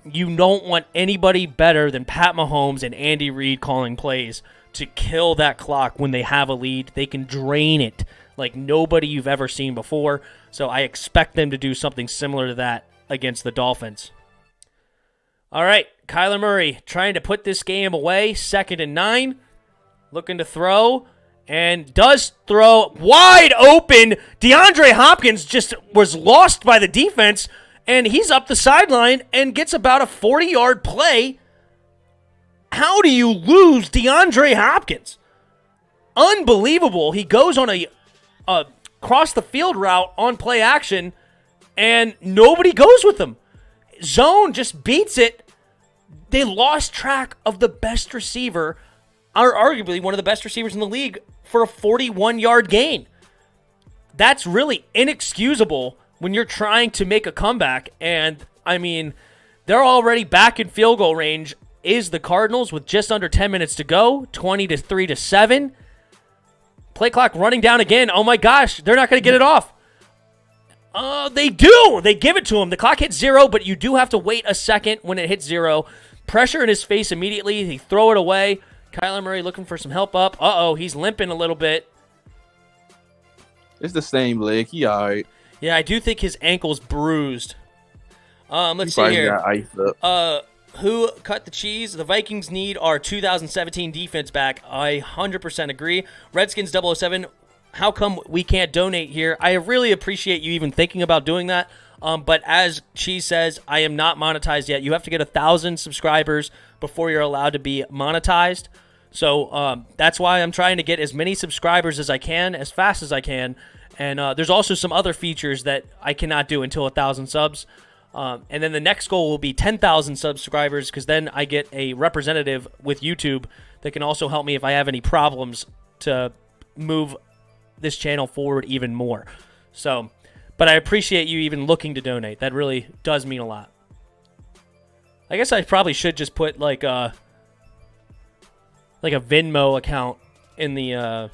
you don't want anybody better than Pat Mahomes and Andy Reid calling plays to kill that clock when they have a lead. They can drain it like nobody you've ever seen before. So I expect them to do something similar to that against the Dolphins. All right, Kyler Murray trying to put this game away. 2nd and 9. Looking to throw. And does throw wide open. DeAndre Hopkins just was lost by the defense. And he's up the sideline and gets about a 40-yard play. How do you lose DeAndre Hopkins? Unbelievable. He goes on a cross-the-field route on play action, and nobody goes with him. Zone just beats it. They lost track of the best receiver, or arguably one of the best receivers in the league, for a 41-yard gain. That's really inexcusable when you're trying to make a comeback. And, I mean, they're already back in field goal range. Is the Cardinals with just under 10 minutes to go, 20-3-7. Play clock running down again. Oh, my gosh, they're not going to get it off. They do. They give it to him. The clock hits 0, but you do have to wait a second when it hits 0. Pressure in his face immediately. They throw it away. Kyler Murray looking for some help up. Uh-oh, he's limping a little bit. It's the same leg. He all right. Yeah, I do think his ankle's bruised. Let's see here. Got iced up. Who cut the cheese? The Vikings need our 2017 defense back. I 100% agree. Redskins 007, how come we can't donate here? I really appreciate you even thinking about doing that. But as Cheese says, I am not monetized yet. You have to get 1,000 subscribers before you're allowed to be monetized. So that's why I'm trying to get as many subscribers as I can, as fast as I can. And there's also some other features that I cannot do until 1,000 subs. And then the next goal will be 10,000 subscribers, because then I get a representative with YouTube that can also help me if I have any problems to move this channel forward even more. So, but I appreciate you even looking to donate. That really does mean a lot. I guess I probably should just put like a Venmo account in the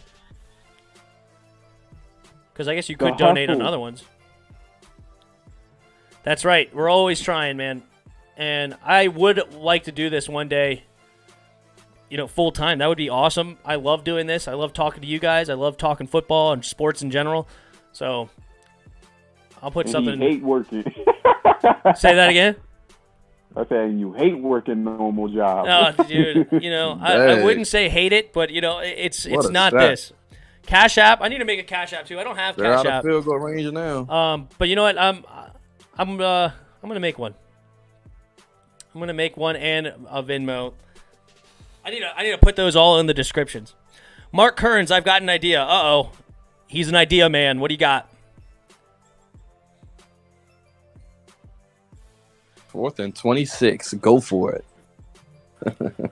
because I guess you could donate on other ones. That's right. We're always trying, man. And I would like to do this one day, full time. That would be awesome. I love doing this. I love talking to you guys. I love talking football and sports in general. So I'll put something. You hate working. Say that again? I said you hate working normal job. No, dude. I wouldn't say hate it, but it's not this. Cash App. I need to make a Cash App too. I don't have Cash App. They're out of field goal range now. But you know what? I'm gonna make one. I'm gonna make one and a Venmo. I need to put those all in the descriptions. Mark Kearns, I've got an idea. Uh-oh. He's an idea man. What do you got? 4th and 26. Go for it.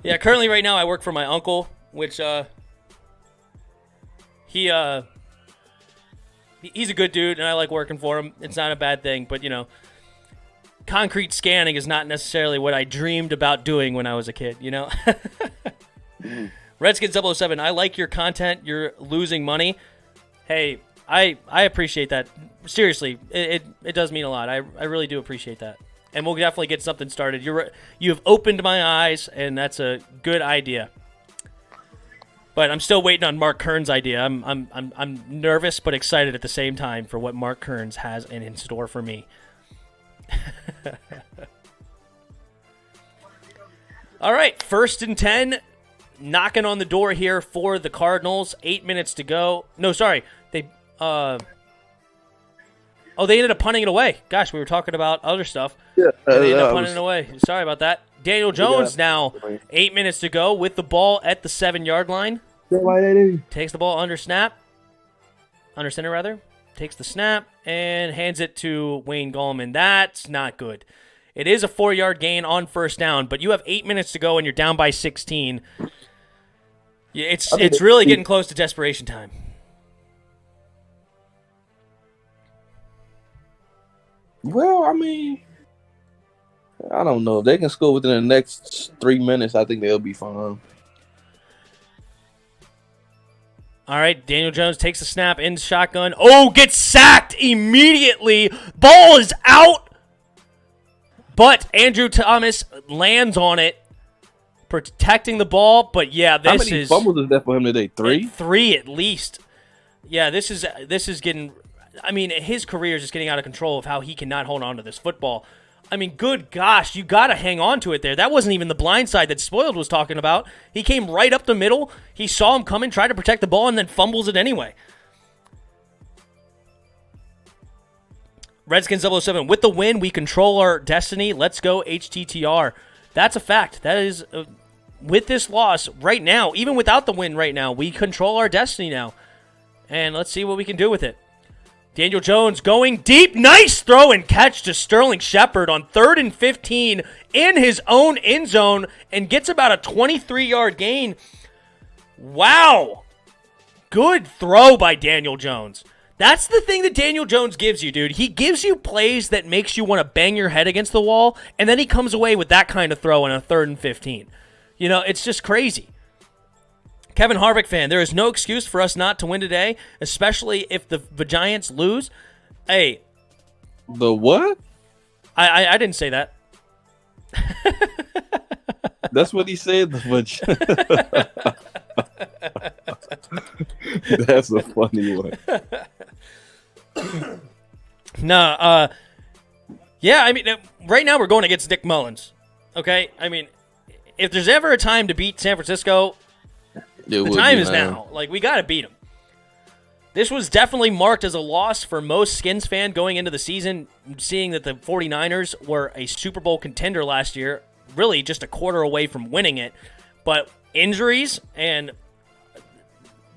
Yeah, currently right now I work for my uncle, which he's a good dude and I like working for him. It's not a bad thing, but concrete scanning is not necessarily what I dreamed about doing when I was a kid, Redskins 007, I like your content. You're losing money. Hey, I appreciate that. Seriously, it does mean a lot. I really do appreciate that. And we'll definitely get something started. You have opened my eyes, and that's a good idea. But I'm still waiting on Mark Kearns' idea. I'm nervous but excited at the same time for what Mark Kearns has in store for me. All right, 1st and 10, knocking on the door here for the Cardinals. 8 minutes to go. No, sorry. They ended up punting it away. Gosh, we were talking about other stuff. Yeah, And they ended up punting it away. Sorry about that. Daniel Jones now, 8 minutes to go with the ball at the 7-yard line. Takes the ball under center rather. Takes the snap and hands it to Wayne Gallman. That's not good. It is a 4-yard gain on 1st down, but you have 8 minutes to go and you're down by 16. It's really getting close to desperation time. Well, I mean, I don't know. If they can score within the next 3 minutes, I think they'll be fine. All right, Daniel Jones takes the snap in shotgun. Oh, gets sacked immediately. Ball is out. But Andrew Thomas lands on it, protecting the ball. But yeah, How many fumbles is that for him today? 3? 3 at least. Yeah, this is getting. I mean, his career is just getting out of control of how he cannot hold on to this football. I mean, good gosh, you got to hang on to it there. That wasn't even the blind side that Spoiled was talking about. He came right up the middle. He saw him coming, tried to protect the ball, and then fumbles it anyway. Redskins 007, with the win, we control our destiny. Let's go HTTR. That's a fact. That is, with this loss right now, even without the win right now, we control our destiny now. And let's see what we can do with it. Daniel Jones going deep. Nice throw and catch to Sterling Shepard on 3rd and 15 in his own end zone and gets about a 23-yard gain. Wow. Good throw by Daniel Jones. That's the thing that Daniel Jones gives you, dude. He gives you plays that makes you want to bang your head against the wall, and then he comes away with that kind of throw on a 3rd and 15. You know, it's just crazy. Kevin Harvick fan, there is no excuse for us not to win today, especially if the Giants lose. Hey. The what? I didn't say that. That's what he said. That's a funny one. No, yeah, I mean, right now we're going against Nick Mullins, okay? I mean, if there's ever a time to beat San Francisco, the time is now. Like, we got to beat them. This was definitely marked as a loss for most Skins fan going into the season, seeing that the 49ers were a Super Bowl contender last year, really just a quarter away from winning it. But injuries and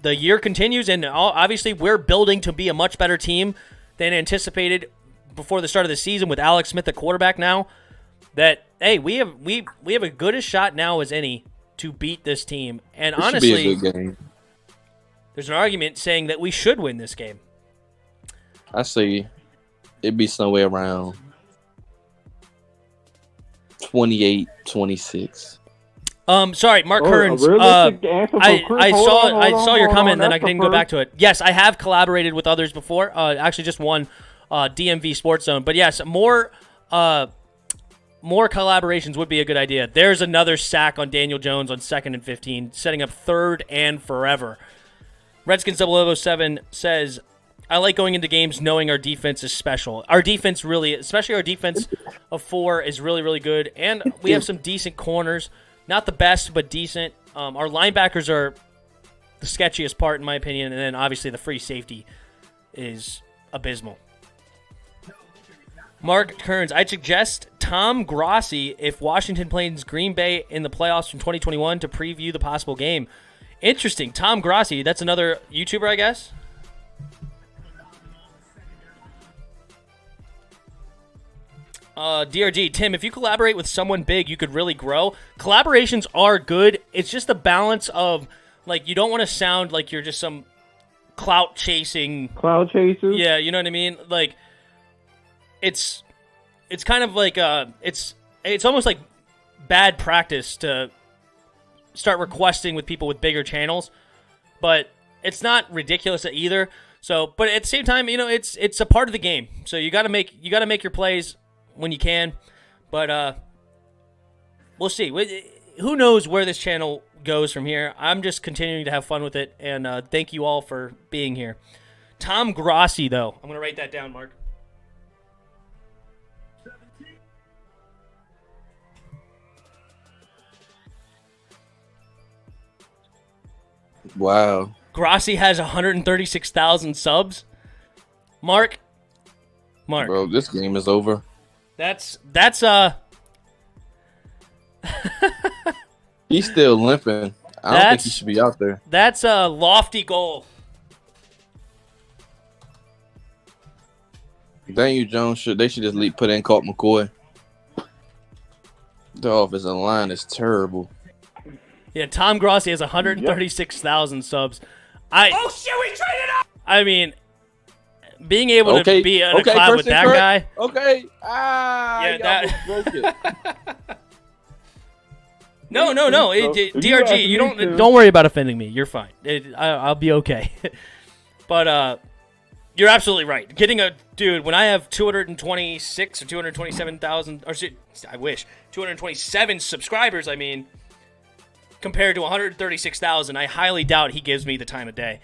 the year continues, and obviously we're building to be a much better team than anticipated before the start of the season with Alex Smith at quarterback now. That, hey, we have a good a shot now as any to beat this team. And this honestly, should be a good game. There's an argument saying that we should win this game. I say it'd be somewhere around 28-26. Sorry, Mark Kearns. I saw your comment, and then I didn't go back to it. Yes, I have collaborated with others before. Actually, just one, DMV Sports Zone. But yes, more collaborations would be a good idea. There's another sack on Daniel Jones on 2nd and 15, setting up 3rd and forever. Redskins 007 says, I like going into games knowing our defense is special. Our defense really, especially our defense of 4, is really, really good. And we have some decent corners. Not the best, but decent. Our linebackers are the sketchiest part, in my opinion. And then, obviously, the free safety is abysmal. Mark Kearns, I'd suggest Tom Grossi if Washington plays Green Bay in the playoffs from 2021 to preview the possible game. Interesting. Tom Grossi, that's another YouTuber, I guess? DRG, Tim, if you collaborate with someone big, you could really grow. Collaborations are good. It's just a balance of, like, you don't want to sound like you're just some clout chasing. Cloud chasers? Yeah, you know what I mean? Like, it's kind of like, it's almost like bad practice to start requesting with people with bigger channels, but it's not ridiculous either. So, but at the same time, you know, it's a part of the game. So you got to make your plays when you can, but we'll see. Who knows where this channel goes from here? I'm just continuing to have fun with it, and thank you all for being here. Tom Grossi, though, I'm gonna write that down, Mark. Wow. Grossi has 136,000 subs. Mark. Bro, this game is over. That's He's still limping. I don't think he should be out there. That's a lofty goal. Daniel Jones they should just put in Colt McCoy. The offensive line is terrible. Yeah, Tom Grossi has 136,000 subs. Oh shit, we traded up. I mean, being able to be in a cloud with that guy. Okay. Yeah, that broke it. No. DRG, you don't worry about offending me. You're fine. I'll be okay. But you're absolutely right. Getting a dude when I have 226 or 227,000, or I wish 227 subscribers. I mean, compared to 136,000, I highly doubt he gives me the time of day.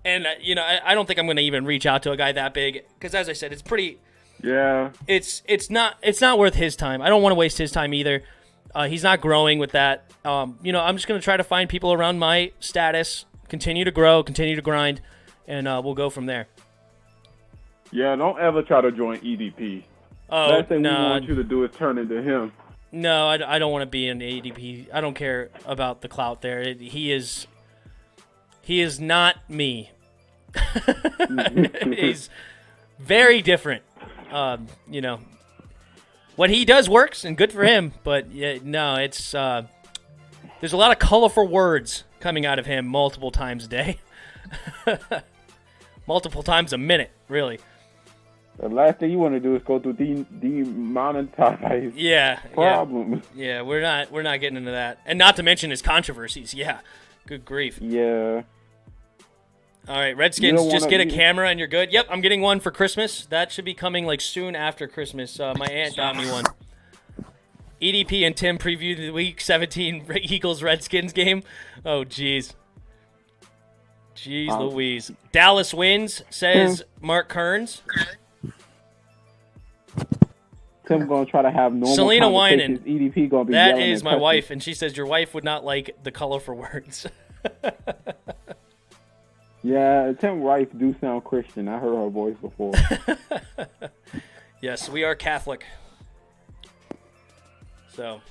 And I don't think I'm going to even reach out to a guy that big because, as I said, it's pretty. Yeah. It's not worth his time. I don't want to waste his time either. He's not growing with that. I'm just going to try to find people around my status, continue to grow, continue to grind, and we'll go from there. Yeah, don't ever try to join EDP. Last thing we want you to do is turn into him. No, I don't want to be in ADP. I don't care about the clout there. He is not me. He's very different. What he does works, and good for him. But it's there's a lot of colorful words coming out of him multiple times a day, multiple times a minute, really. The last thing you want to do is go through demonetized problems. Yeah, we're not getting into that, and not to mention his controversies. Yeah, good grief. Yeah. All right, Redskins, just get a camera and you're good. Yep, I'm getting one for Christmas. That should be coming soon after Christmas. My aunt got me one. EDP and Tim previewed the Week 17 Eagles-Redskins game. Oh, jeez. Jeez Louise. Dallas wins, says Mark Kearns. Tim going to try to have normal Selena conversations. Winan. EDP going to be That yelling is and my cussing. wife, and she says your wife would not like the colorful words. Yeah, Tim's wife do sound Christian. I heard her voice before. Yes, we are Catholic. So,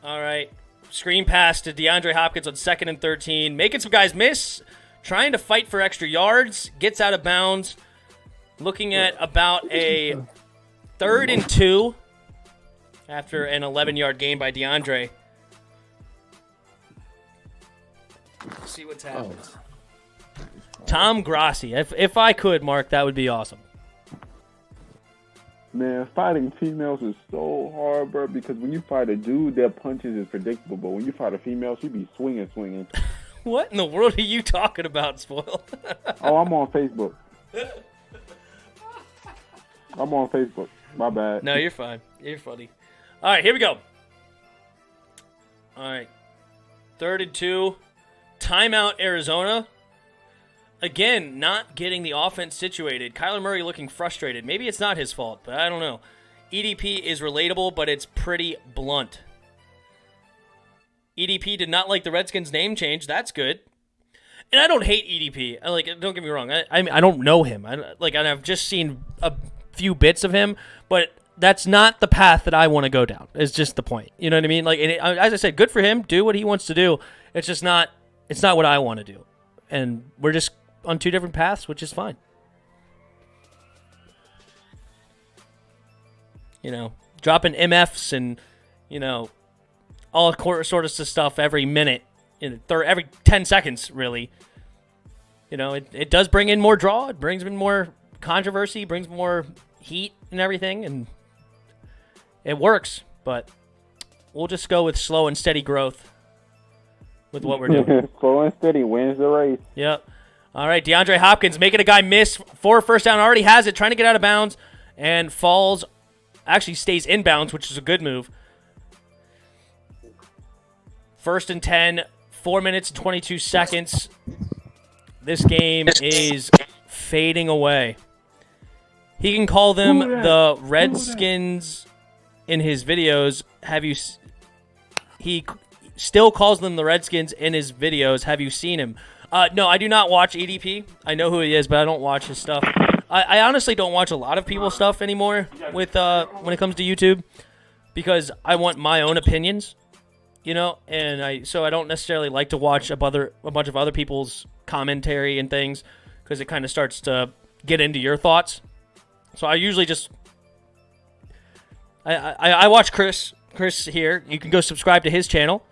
all right. Screen pass to DeAndre Hopkins on 2nd and 13. Making some guys miss. Trying to fight for extra yards. Gets out of bounds. Looking at about a 3rd and 2 after an 11-yard gain by DeAndre. Let's see what's happened. Tom Grossi. If I could, Mark, that would be awesome. Man, fighting females is so hard, bro, because when you fight a dude, their punches is predictable. But when you fight a female, she be swinging. What in the world are you talking about, Spoiled? Oh, I'm on Facebook. My bad. No, you're fine. You're funny. All right, here we go. All right. 3rd and 2. Timeout, Arizona. Again, not getting the offense situated. Kyler Murray looking frustrated. Maybe it's not his fault, but I don't know. EDP is relatable, but it's pretty blunt. EDP did not like the Redskins name change. That's good. And I don't hate EDP. Don't get me wrong. I don't know him. And I've just seen a few bits of him, but that's not the path that I want to go down. It's just the point. You know what I mean? As I said, good for him. Do what he wants to do. It's just not. It's not what I want to do. And we're just on two different paths, which is fine. Dropping MFs and, all sorts of stuff every minute, every 10 seconds, really. It does bring in more draw. It brings in more controversy, brings more heat and everything, and it works. But we'll just go with slow and steady growth with what we're doing. Slow and steady wins the race. Yep. All right, DeAndre Hopkins making a guy miss for a first down. Already has it, trying to get out of bounds, and falls. Actually stays in bounds, which is a good move. 1st and 10, 4 minutes and 22 seconds. This game is fading away. He can call them Who that? the Who Redskins in his videos. He still calls them the Redskins in his videos. Have you seen him? No, I do not watch EDP. I know who he is, but I don't watch his stuff. I honestly don't watch a lot of people's stuff anymore with when it comes to YouTube because I want my own opinions, you know, and so I don't necessarily like to watch a bunch of other people's commentary and things because it kind of starts to get into your thoughts. So I usually just I watch Chris here. You can go subscribe to his channel,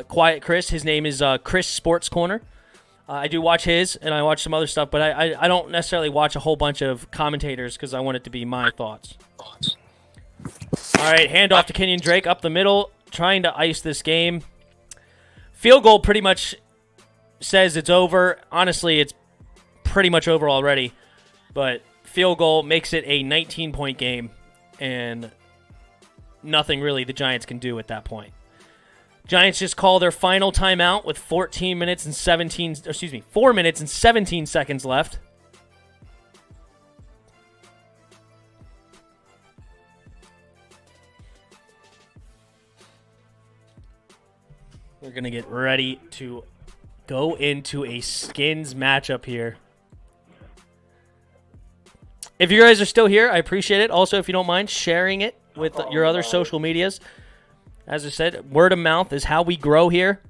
Quiet Chris. His name is Chris Sports Corner. I do watch his, and I watch some other stuff, but I don't necessarily watch a whole bunch of commentators because I want it to be my thoughts. All right, handoff to Kenyon Drake up the middle, trying to ice this game. Field goal pretty much says it's over. Honestly, it's pretty much over already, but field goal makes it a 19-point game, and nothing really the Giants can do at that point. Giants just call their final timeout with 4 minutes and 17 seconds left. We're going to get ready to go into a Skins matchup here. If you guys are still here, I appreciate it. Also, if you don't mind sharing it with your other social medias. As I said, word of mouth is how we grow here.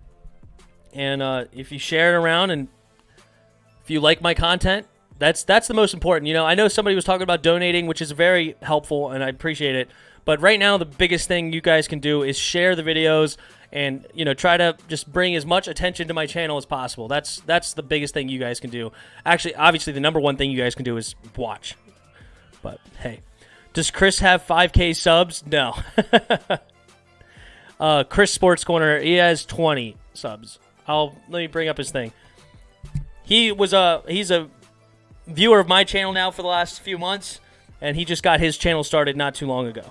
And if you share it around and if you like my content, that's the most important. You know, I know somebody was talking about donating, which is very helpful, and I appreciate it. But right now, the biggest thing you guys can do is share the videos and, you know, try to just bring as much attention to my channel as possible. That's the biggest thing you guys can do. Actually, obviously, the number one thing you guys can do is watch. But, hey. Does Chris have 5K subs? No. Chris Sports Corner, he has 20 subs. Let me bring up his thing. He's a viewer of my channel now for the last few months, and he just got his channel started not too long ago.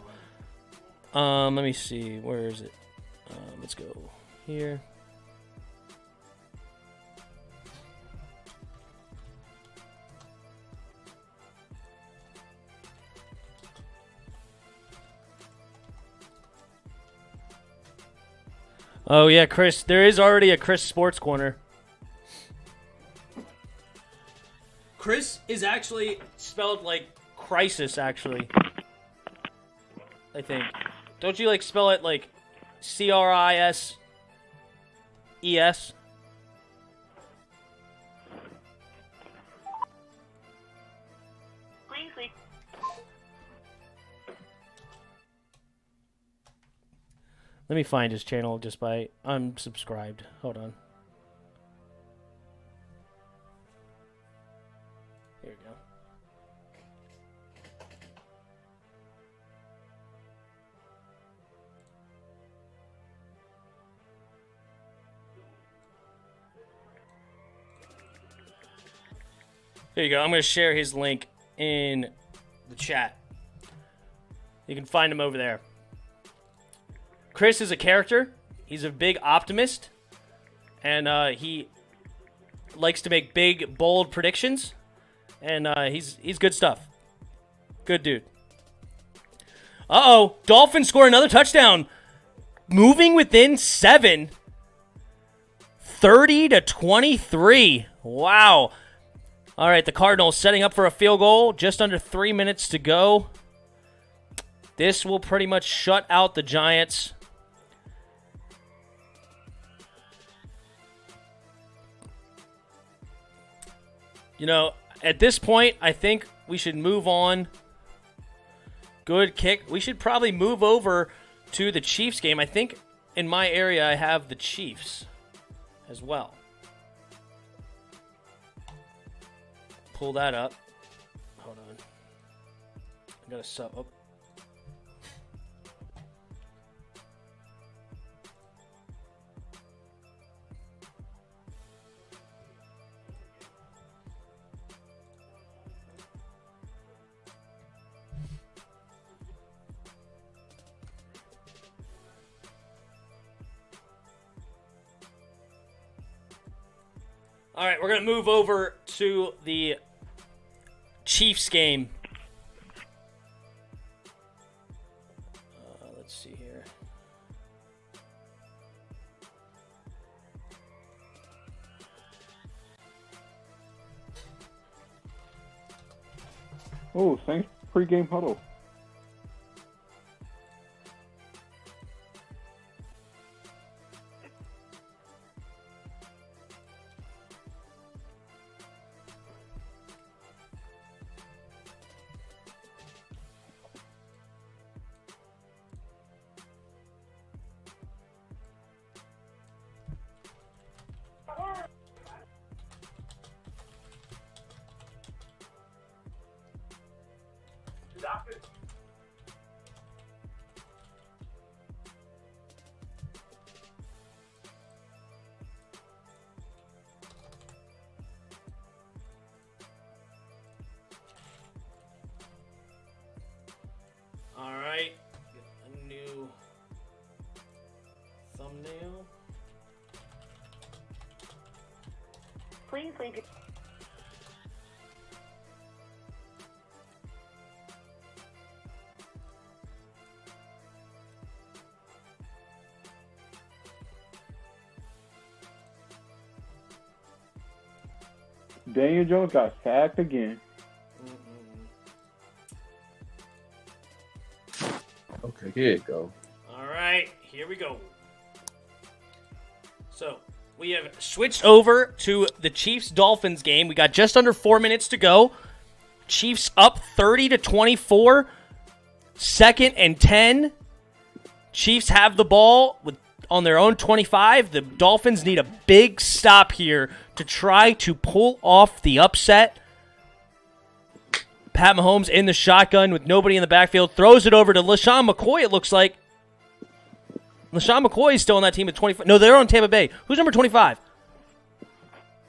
Let me see, where is it? Let's go here. Oh, yeah, Chris. There is already a Chris Sports Corner. Chris is actually spelled like crisis, actually. I think. Don't you, like, spell it like Crises? Let me find his channel just by unsubscribed. Hold on. Here we go. There you go. I'm going to share his link in the chat. You can find him over there. Chris is a character. He's a big optimist. And he likes to make big, bold predictions. And he's good stuff. Good dude. Uh-oh. Dolphins score another touchdown. Moving within 7. 30-23. Wow. All right, the Cardinals setting up for a field goal. Just under 3 minutes to go. This will pretty much shut out the Giants. You know, at this point, I think we should move on. Good kick. We should probably move over to the Chiefs game. I think in my area I have the Chiefs as well. Pull that up. Hold on. I got to sub up. All right, we're going to move over to the Chiefs game. Oh, Saints pregame huddle. All right, get a new thumbnail. Please leave your... Daniel Jones got sacked again. Okay, here you go. All right, here we go. So we have switched over to the Chiefs-Dolphins game. We got just under 4 minutes to go. Chiefs up 30-24. 2nd and 10. Chiefs have the ball on their own 25. The Dolphins need a big stop here to try to pull off the upset. Pat Mahomes in the shotgun with nobody in the backfield. Throws it over to LaShawn McCoy, it looks like. LaShawn McCoy is still on that team at 25. No, they're on Tampa Bay. Who's number 25?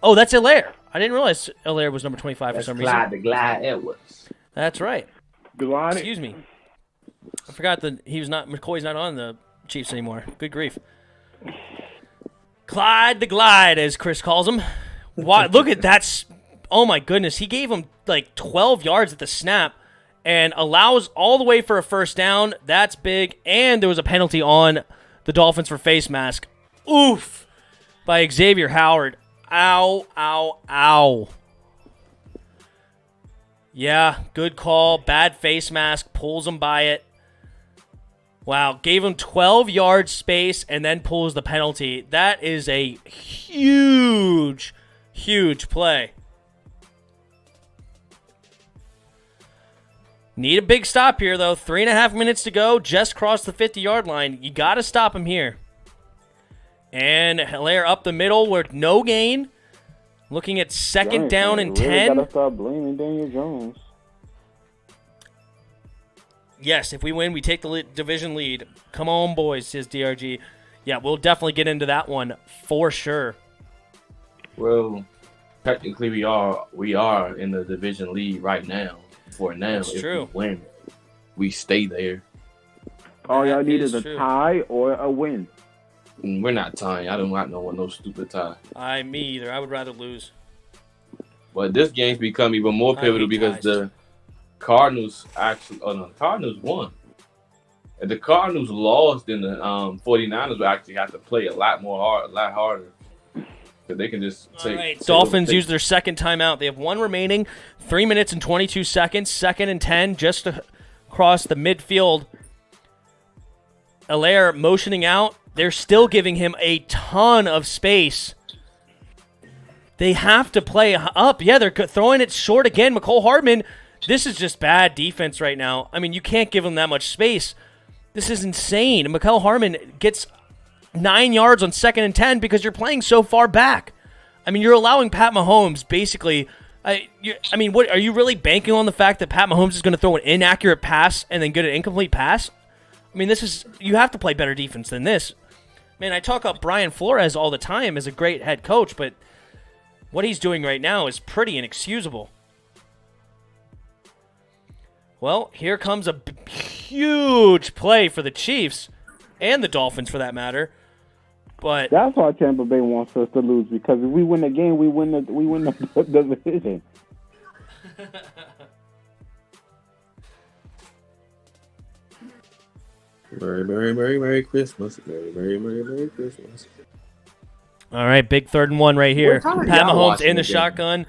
Oh, that's Hilaire. I didn't realize Hilaire was number 25 for some reason. The Glide Edwards. That's right. Glide. Excuse me. I forgot that McCoy's not on the Chiefs anymore. Good grief. Clyde the Glide, as Chris calls him. Why, look at that. Oh, my goodness. He gave him like 12 yards at the snap and allows all the way for a first down. That's big. And there was a penalty on the Dolphins for face mask. Oof. By Xavier Howard. Ow, ow, ow. Yeah, good call. Bad face mask. Pulls him by it. Wow, gave him 12 yards space and then pulls the penalty. That is a huge, huge play. Need a big stop here, though. 3.5 minutes to go. Just crossed the 50-yard line. You got to stop him here. And Hilaire up the middle with no gain. Looking at second down and 10. Got to stop blaming Daniel Jones. Yes, if we win, we take the division lead. Come on, boys, says DRG. Yeah, we'll definitely get into that one for sure. Well, technically we are in the division lead right now. For now, That's if true. we win, we stay there. All y'all need is is a true. tie or a win. We're not tying. I don't want no stupid tie. Me either. I would rather lose. But this game's become even more I pivotal hate because ties. the Cardinals the Cardinals won. If the Cardinals lost, then the 49ers will actually have to play a lot harder. Because they can just All right, Dolphins take- use their second timeout. They have one remaining. 3 minutes and 22 seconds. 2nd and 10 just across the midfield. Hilaire motioning out. They're still giving him a ton of space. They have to play up. Yeah, they're throwing it short again. McCole Hardman, this is just bad defense right now. I mean, you can't give him that much space. This is insane. McCole Hardman gets 9 yards on 2nd and 10 because you're playing so far back. I mean, you're allowing Pat Mahomes basically. What are you really banking on the fact that Pat Mahomes is going to throw an inaccurate pass and then get an incomplete pass? I mean, you have to play better defense than this. Man, I talk up Brian Flores all the time as a great head coach, but what he's doing right now is pretty inexcusable. Well, here comes a huge play for the Chiefs and the Dolphins, for that matter. But that's why Tampa Bay wants us to lose, because if we win the game, we win the division. Merry Christmas. Merry Christmas. all right, big 3rd and 1 right here. What time Pat y'all Mahomes watching in the the game? shotgun.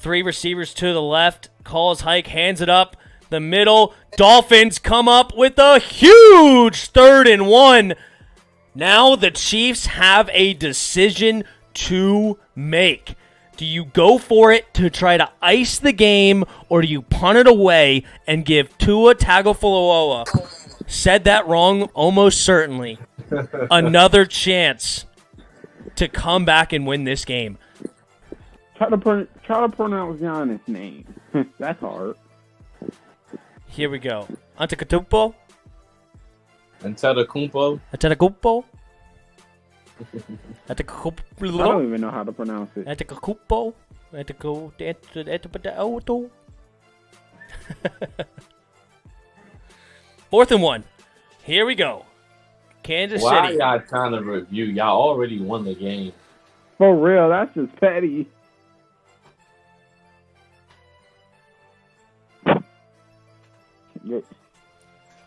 3 receivers to the left. Calls hike, hands it up the middle. Dolphins come up with a huge 3rd and 1. Now the Chiefs have a decision to make. Do you go for it to try to ice the game, or do you punt it away and give Tua Tagovailoa, said that wrong almost certainly, another chance to come back and win this game? Try to pronounce Giannis' name. That's hard. Here we go. Antetokounmpo. Antetokounmpo. Antetokounmpo. I don't even know how to pronounce it. Antetokounmpo. 4th and 1. Here we go. Kansas Why City. y'all trying to review? Y'all already won the game. For real, that's just petty.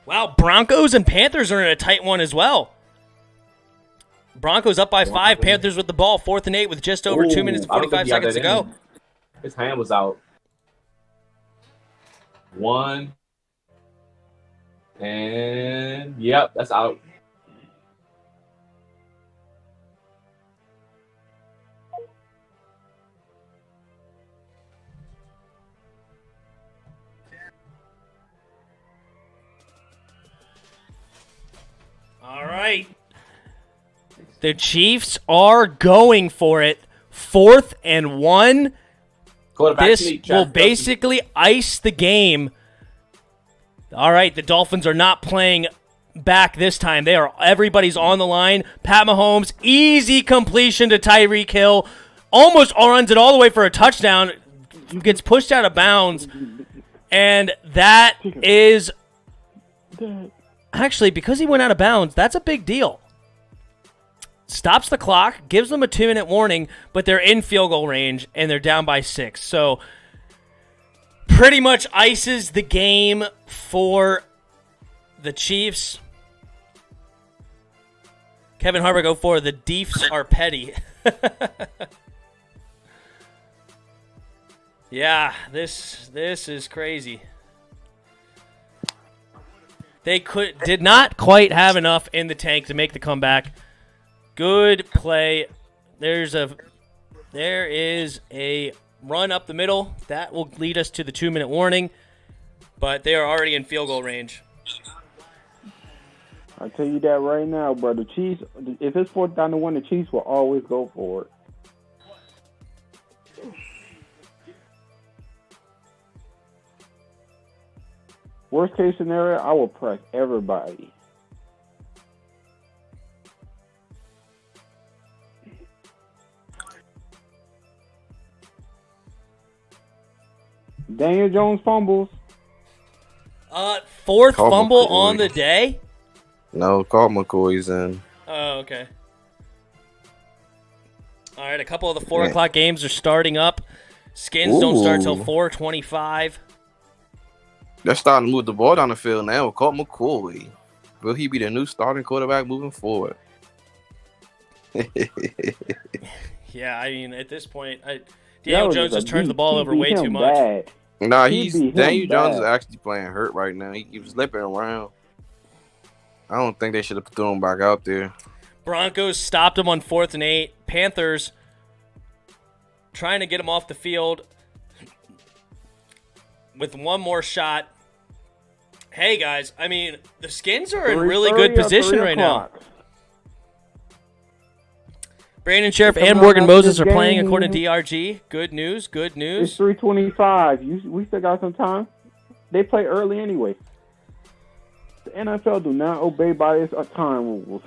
Wow, Broncos and Panthers are in a tight one as well. Broncos up by 5. Panthers with the ball. 4th and 8 with just over 2 minutes and 45 seconds to go. His hand was out. 1. And, yep, that's out. All right. The Chiefs are going for it. 4th and 1. This will basically ice the game. All right, the Dolphins are not playing back this time. Everybody's on the line. Pat Mahomes, easy completion to Tyreek Hill. Almost runs it all the way for a touchdown. Gets pushed out of bounds. And that is... Actually, because he went out of bounds, that's a big deal. Stops the clock, gives them a 2-minute warning, but they're in field goal range, and they're down by 6. So, pretty much ices the game for the Chiefs. Kevin Harbaugh go for the Deefs are petty. Yeah, this is crazy. They did not quite have enough in the tank to make the comeback. Good play. There is a run up the middle. That will lead us to the 2-minute warning. But they are already in field goal range. I'll tell you that right now, bro. The Chiefs, if it's 4th down to 1, the Chiefs will always go for it. Worst case scenario, I will press everybody. Daniel Jones fumbles. 4th fumble on the day? No, Colt McCoy's in. Oh, okay. All right, a couple of the 4 o'clock games are starting up. Skins don't start till 4:25. They're starting to move the ball down the field now with Colt McCoy. Will he be the new starting quarterback moving forward? Yeah, I mean, at this point, Daniel Jones just turns the ball over way too much. Bad. Nah, Daniel Jones is actually playing hurt right now. He was limping around. I don't think they should have thrown him back out there. Broncos stopped him on 4th and 8. Panthers trying to get him off the field with one more shot. Hey, guys, I mean, the Skins are in really good position right now. Brandon Sheriff and Morgan Moses are playing according to DRG. Good news, good news. It's 3:25. We still got some time. They play early anyway. The NFL do not obey by its time rules.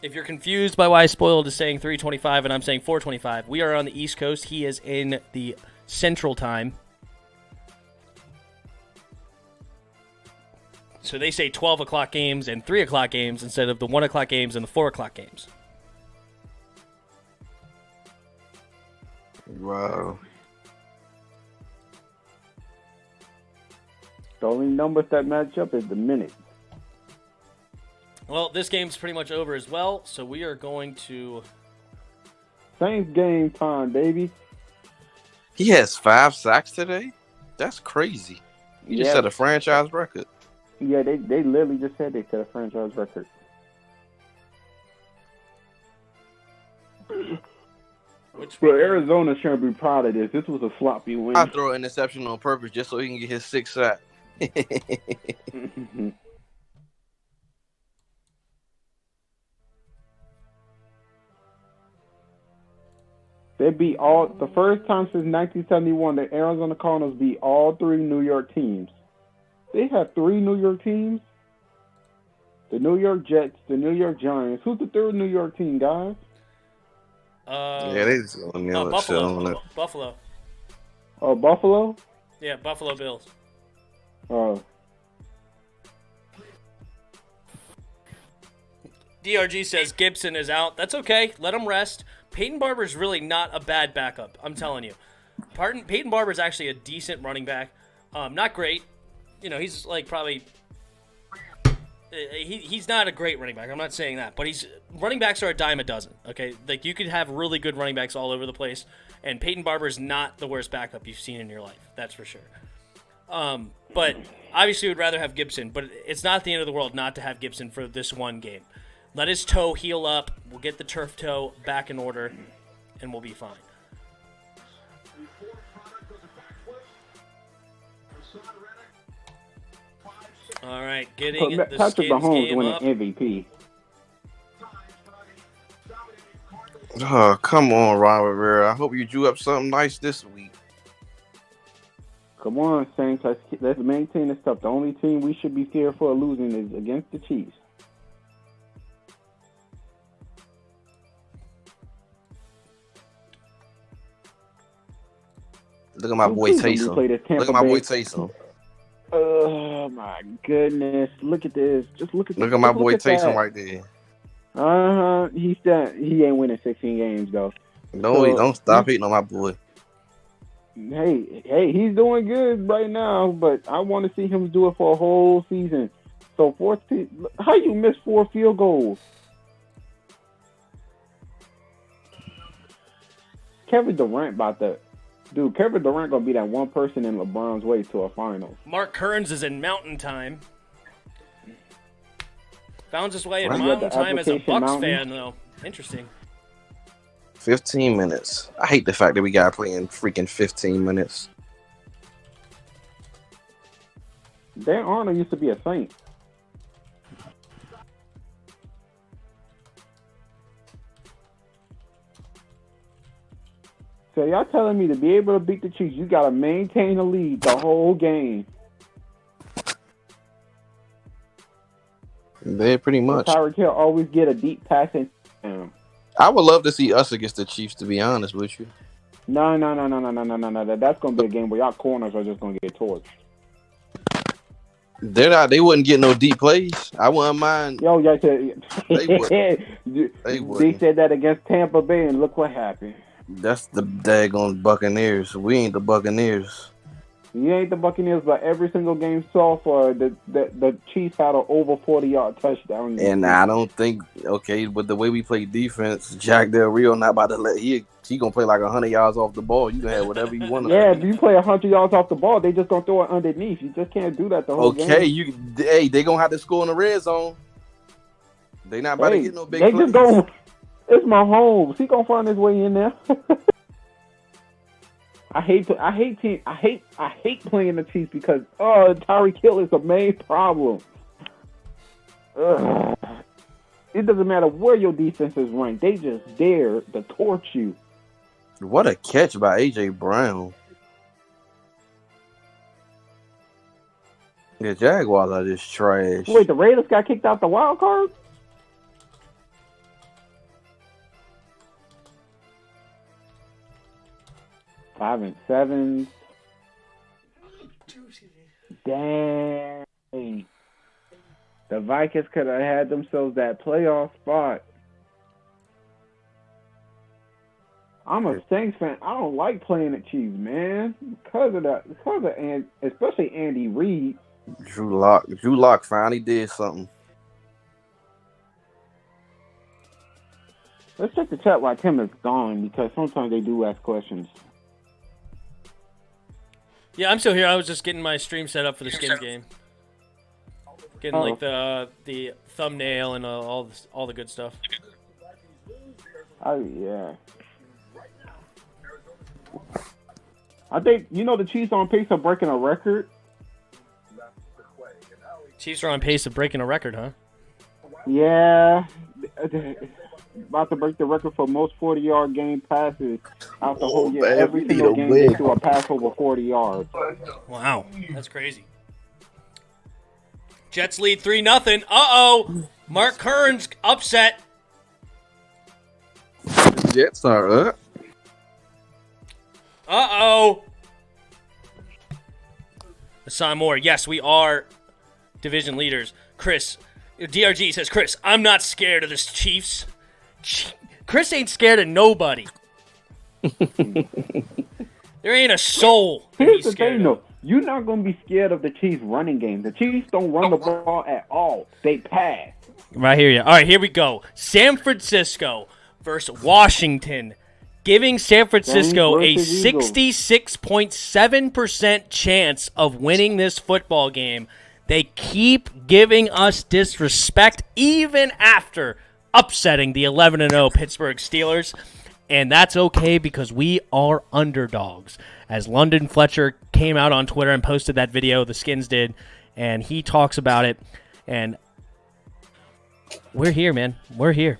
If you're confused by why Spoiled is saying 3:25 and I'm saying 4:25, we are on the East Coast. He is in the Central Time. So they say 12 o'clock games and 3 o'clock games instead of the 1 o'clock games and the 4 o'clock games. Wow. The only numbers that match up is the minutes. Well, this game's pretty much over as well, so we are going to Saints game time, baby. He has 5 sacks today. That's crazy. He just set a franchise record. Yeah, they literally just said they set a franchise record. But Arizona shouldn't be proud of this. This was a sloppy win. I throw an interception on purpose just so he can get his 6th sack. They beat all the first time since 1971 the Arizona Cardinals beat all 3 New York teams. They have 3 New York teams. The New York Jets, the New York Giants. Who's the 3rd New York team, guys? Yeah, they just gonna nail it. Shit on it. Buffalo. Oh, Buffalo? Yeah, Buffalo Bills. Oh. DRG says Gibson is out. That's okay. Let him rest. Peyton Barber's really not a bad backup. I'm telling you. Peyton Barber's actually a decent running back. Not great. You know, he's like probably... He's not a great running back. I'm not saying that. But running backs are a dime a dozen, okay? Like, you could have really good running backs all over the place. And Peyton Barber's not the worst backup you've seen in your life. That's for sure. But obviously we'd rather have Gibson. But it's not the end of the world not to have Gibson for this one game. Let his toe heal up. We'll get the turf toe back in order, and we'll be fine. All right, getting the Patrick Skins Mahomes game winning up. MVP. Oh, come on, Ron Rivera. I hope you drew up something nice this week. Come on, Saints. Let's maintain this stuff. The only team we should be fearful of losing is against the Chiefs. Look at my boy Taysom. Look at my boy Taysom. Oh my goodness! Look at this. Just look at. Look at my boy Taysom that. right there. He ain't winning 16 games though. No, don't stop hating on my boy. Hey, he's doing good right now, but I want to see him do it for a whole season. So how you miss 4 field goals? Kevin Durant Kevin Durant gonna be that one person in LeBron's way to a finals. Mark Kearns is in Mountain Time. Found his way in Right. Mountain Time as a Application Bucks Mountain. fan, though. Interesting. 15 minutes. I hate the fact that we got playing freaking 15 minutes. Dan Arnold used to be a Saint. So y'all telling me to be able to beat the Chiefs, you gotta maintain the lead the whole game. They pretty much. Tyreek Hill always get a deep pass in. I would love to see us against the Chiefs, to be honest with you. No. That's gonna be a game where y'all corners are just gonna get torched. They wouldn't get no deep plays. I wouldn't mind. Yo, y'all They they said that against Tampa Bay, and look what happened. That's the daggone Buccaneers. We ain't the Buccaneers. You ain't the Buccaneers, but every single game so far, the Chiefs had an over 40-yard touchdown. And I don't think, with the way we play defense, Jack Del Rio not about to let he gonna play like 100 yards off the ball. You can have whatever you want. Yeah, if you play 100 yards off the ball, they just gonna throw it underneath. You just can't do that the whole game. They gonna have to score in the red zone. They not about to get no big they plays. just going. It's Mahomes. He gonna find his way in there. I hate playing the Chiefs because Tyreek Hill is the main problem. It doesn't matter where your defense is ranked; they just dare to torch you. What a catch by AJ Brown! The Jaguars are just trash. Wait, the Raiders got kicked out the wild card? Five and 7. Dang. The Vikings could have had themselves that playoff spot. I'm a Saints fan. I don't like playing the Chiefs, man, because of especially Andy Reid. Drew Lock finally did something. Let's check the chat while Tim is gone because sometimes they do ask questions. Yeah, I'm still here. I was just getting my stream set up for the Skins game. Getting like the thumbnail and all the good stuff. Oh yeah. I think the Chiefs are on pace of breaking a record. Chiefs are on pace of breaking a record, huh? Yeah. About to break the record for most 40-yard game passes out the whole year. Man, Every single game they threw a pass over 40 yards. Wow, that's crazy. Jets lead 3-0. Uh-oh. Mark Kearns upset. The Jets are up. Uh-oh. Hassan Moore, yes, we are division leaders. Chris, DRG says, Chris, I'm not scared of this Chiefs. Chris ain't scared of nobody. There ain't a soul. Here's the thing, though. You're not going to be scared of the Chiefs' running game. The Chiefs don't run the ball at all. They pass. Right here, yeah. All right, here we go. San Francisco versus Washington, giving San Francisco a 66.7% chance of winning this football game. They keep giving us disrespect even after upsetting the 11-0 Pittsburgh Steelers. And that's okay because we are underdogs. As London Fletcher came out on Twitter and posted that video, the Skins did, and he talks about it. And we're here, man. We're here.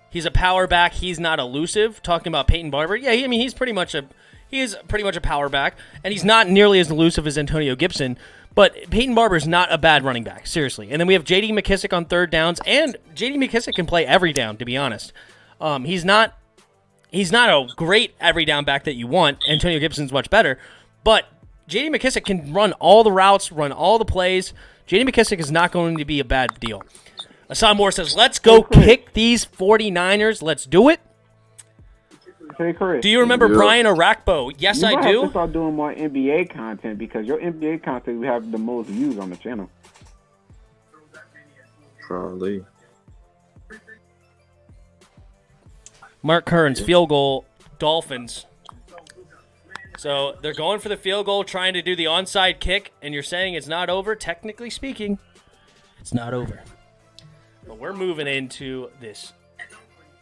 He's a power back. He's not elusive. Talking about Peyton Barber. Yeah, I mean, he's pretty much a power back, and he's not nearly as elusive as Antonio Gibson. But Peyton Barber's not a bad running back, seriously. And then we have J.D. McKissick on third downs, and J.D. McKissick can play every down, to be honest. He's not a great every down back that you want. Antonio Gibson's much better. But J.D. McKissick can run all the routes, run all the plays. J.D. McKissick is not going to be a bad deal. Hassan Moore says, let's go kick these 49ers. Let's do it. Hey, Chris. Do you remember Brian Arakpo? Yes, I do. You have to start doing more NBA content because your NBA content will have the most views on the channel. Probably. Mark Kearns, field goal, Dolphins. So they're going for the field goal, trying to do the onside kick, and you're saying it's not over? Technically speaking, it's not over. But we're moving into this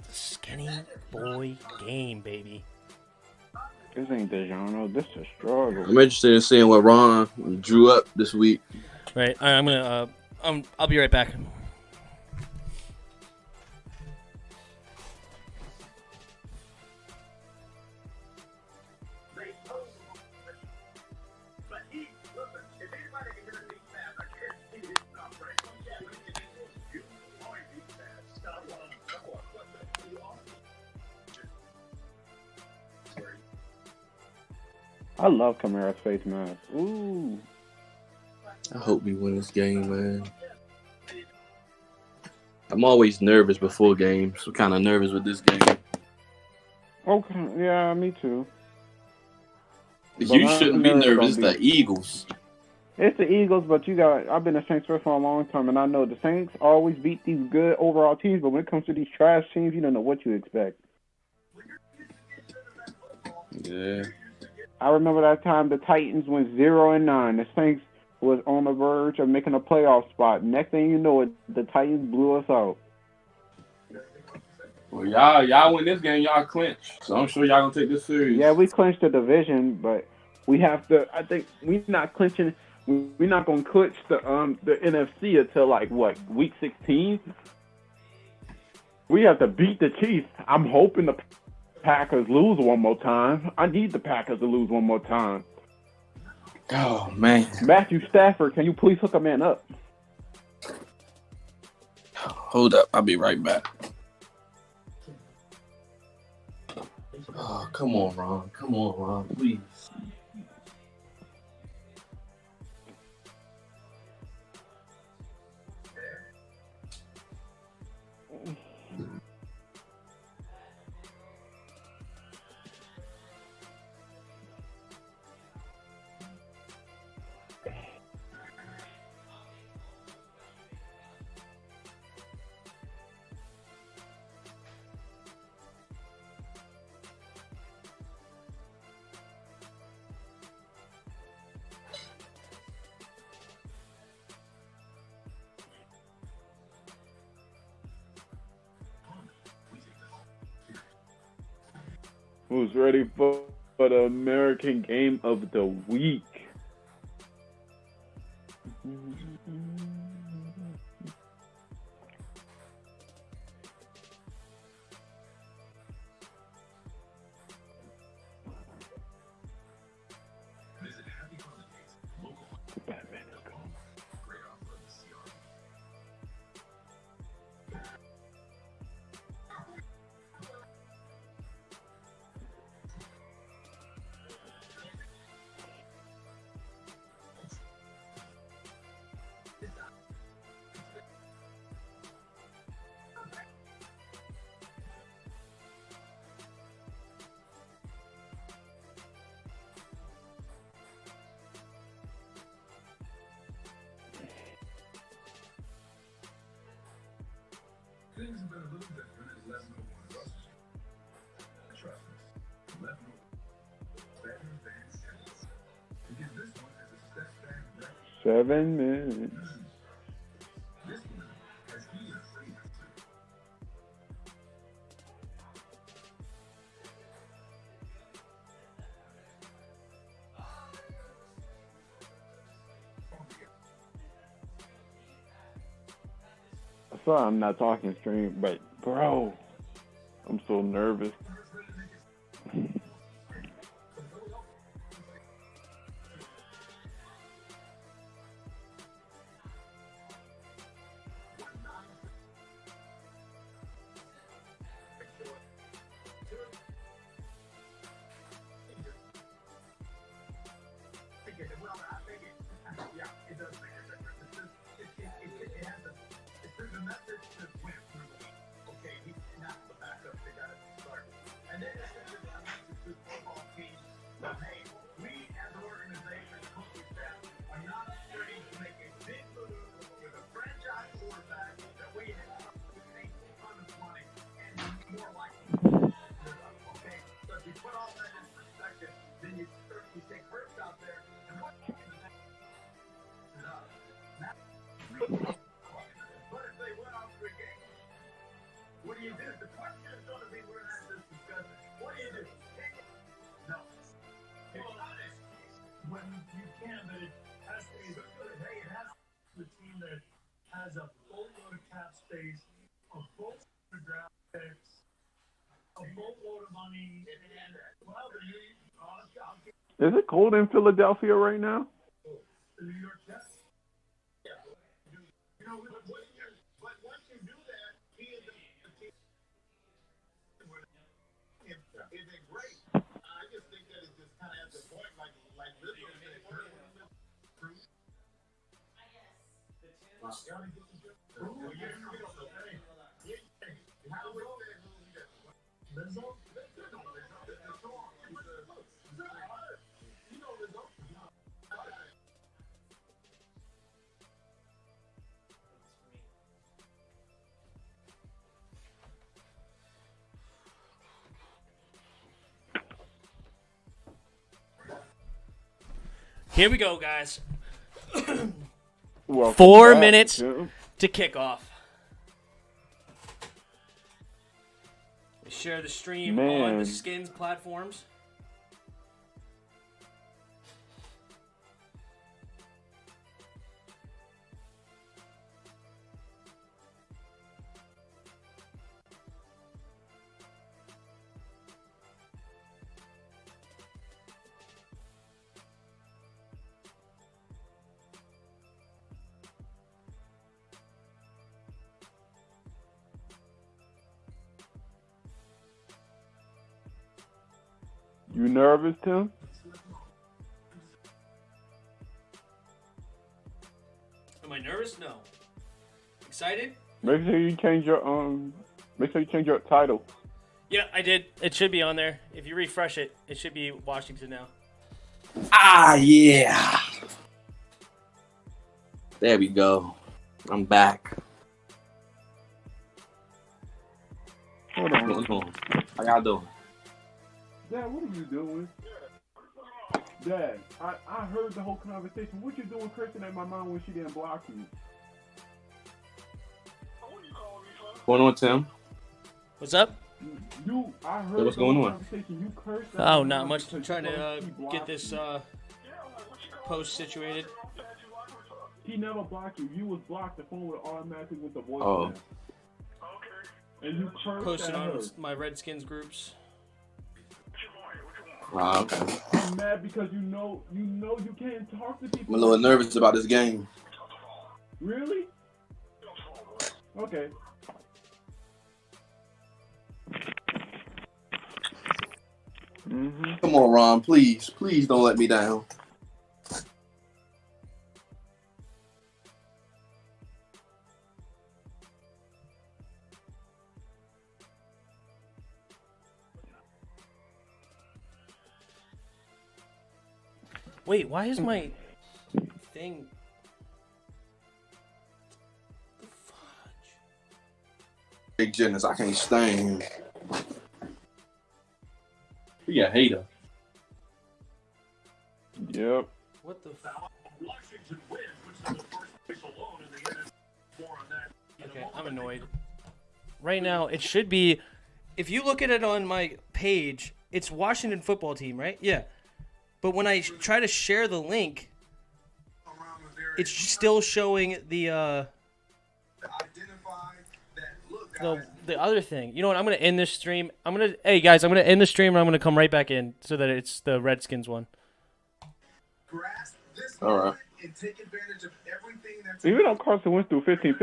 skinny boy game, baby. This ain't the genre. This is a struggle. I'm interested in seeing what Ron drew up this week. Right. I'm gonna. I'll be right back. I love Kamara's face mask. Ooh. I hope we win this game, man. I'm always nervous before games. So kind of nervous with this game. Okay, yeah, me too. You shouldn't be nervous. It's the Eagles. It's the Eagles, but I've been a Saints fan for a long time, and I know the Saints always beat these good overall teams, but when it comes to these trash teams, you don't know what you expect. Yeah. I remember that time the Titans went 0-9. The Saints was on the verge of making a playoff spot. Next thing you know, the Titans blew us out. Well, y'all win this game, y'all clinch. So I'm sure y'all gonna take this serious. Yeah, we clinched the division, but we have to. I think we're not clinching. We're not gonna clinch the NFC until like what, week 16. We have to beat the Chiefs. I'm hoping the Packers lose one more time. I need the Packers to lose one more time. Oh, man. Matthew Stafford, can you please hook a man up? Hold up. I'll be right back. Oh, come on, Ron. Come on, Ron. Please. Who's ready for the American Game of the Week? Things have been a little different as less no one rush. Trust us. Left no better advanced tennis. Because this one is a step back record. 7 minutes. This one has heated freedom. Sorry, I'm not talking stream, but bro, I'm so nervous. What do you do? The question is going to be, we're going to have this discussion. What do you do? No. It's honest. When you can, but it has to be good. Hey, it has to be the team that has a boatload of cap space, a boatload of draft picks, a boatload of money, and well, Is it cold in Philadelphia right now? the New York Jets. Yeah. You know, but once you do that, he is a team. Is it great? I just think that it's just kind of at the point, like this one. Here we go, guys. Welcome 4 back, minutes Tim. to kick off. We share the stream on Man. the Skins platforms. You nervous, Tim? Am I nervous? No. Excited? Make sure you change your title. Yeah, I did. It should be on there. If you refresh it, it should be Washington now. Ah, yeah. There we go. I'm back. Hold on. What's going on? How y'all doing? Dad, what are you doing? Dad, I heard the whole conversation. What you doing cursing at my mom when she didn't block you? What's going on, Tim? What's up? I heard So what's going on? conversation, you cursed at Oh, him not much. because Trying you to know he blocked get this you. post situated. He never blocked you. You was blocked. The phone would automatically with the voice. Oh. And you cursed Posted at on her. my Redskins groups. Ah, okay. I'm mad because you know you can't talk to people. I'm a little nervous about this game. Really? Okay. Mm-hmm. Come on, Ron. Please don't let me down. Wait, why is my thing? Big goodness, I can't stand him. You a hater. Yep. What the? Washington wins, which is the first place alone in the NFC. More on that. Okay, I'm annoyed. Right now, it should be. If you look at it on my page, it's Washington football team, right? Yeah. But when I try to share the link, it's still showing the other thing. You know what? I'm gonna end this stream. Hey guys, I'm gonna end the stream and I'm gonna come right back in so that it's the Redskins one. All right. Even though Carson went through 15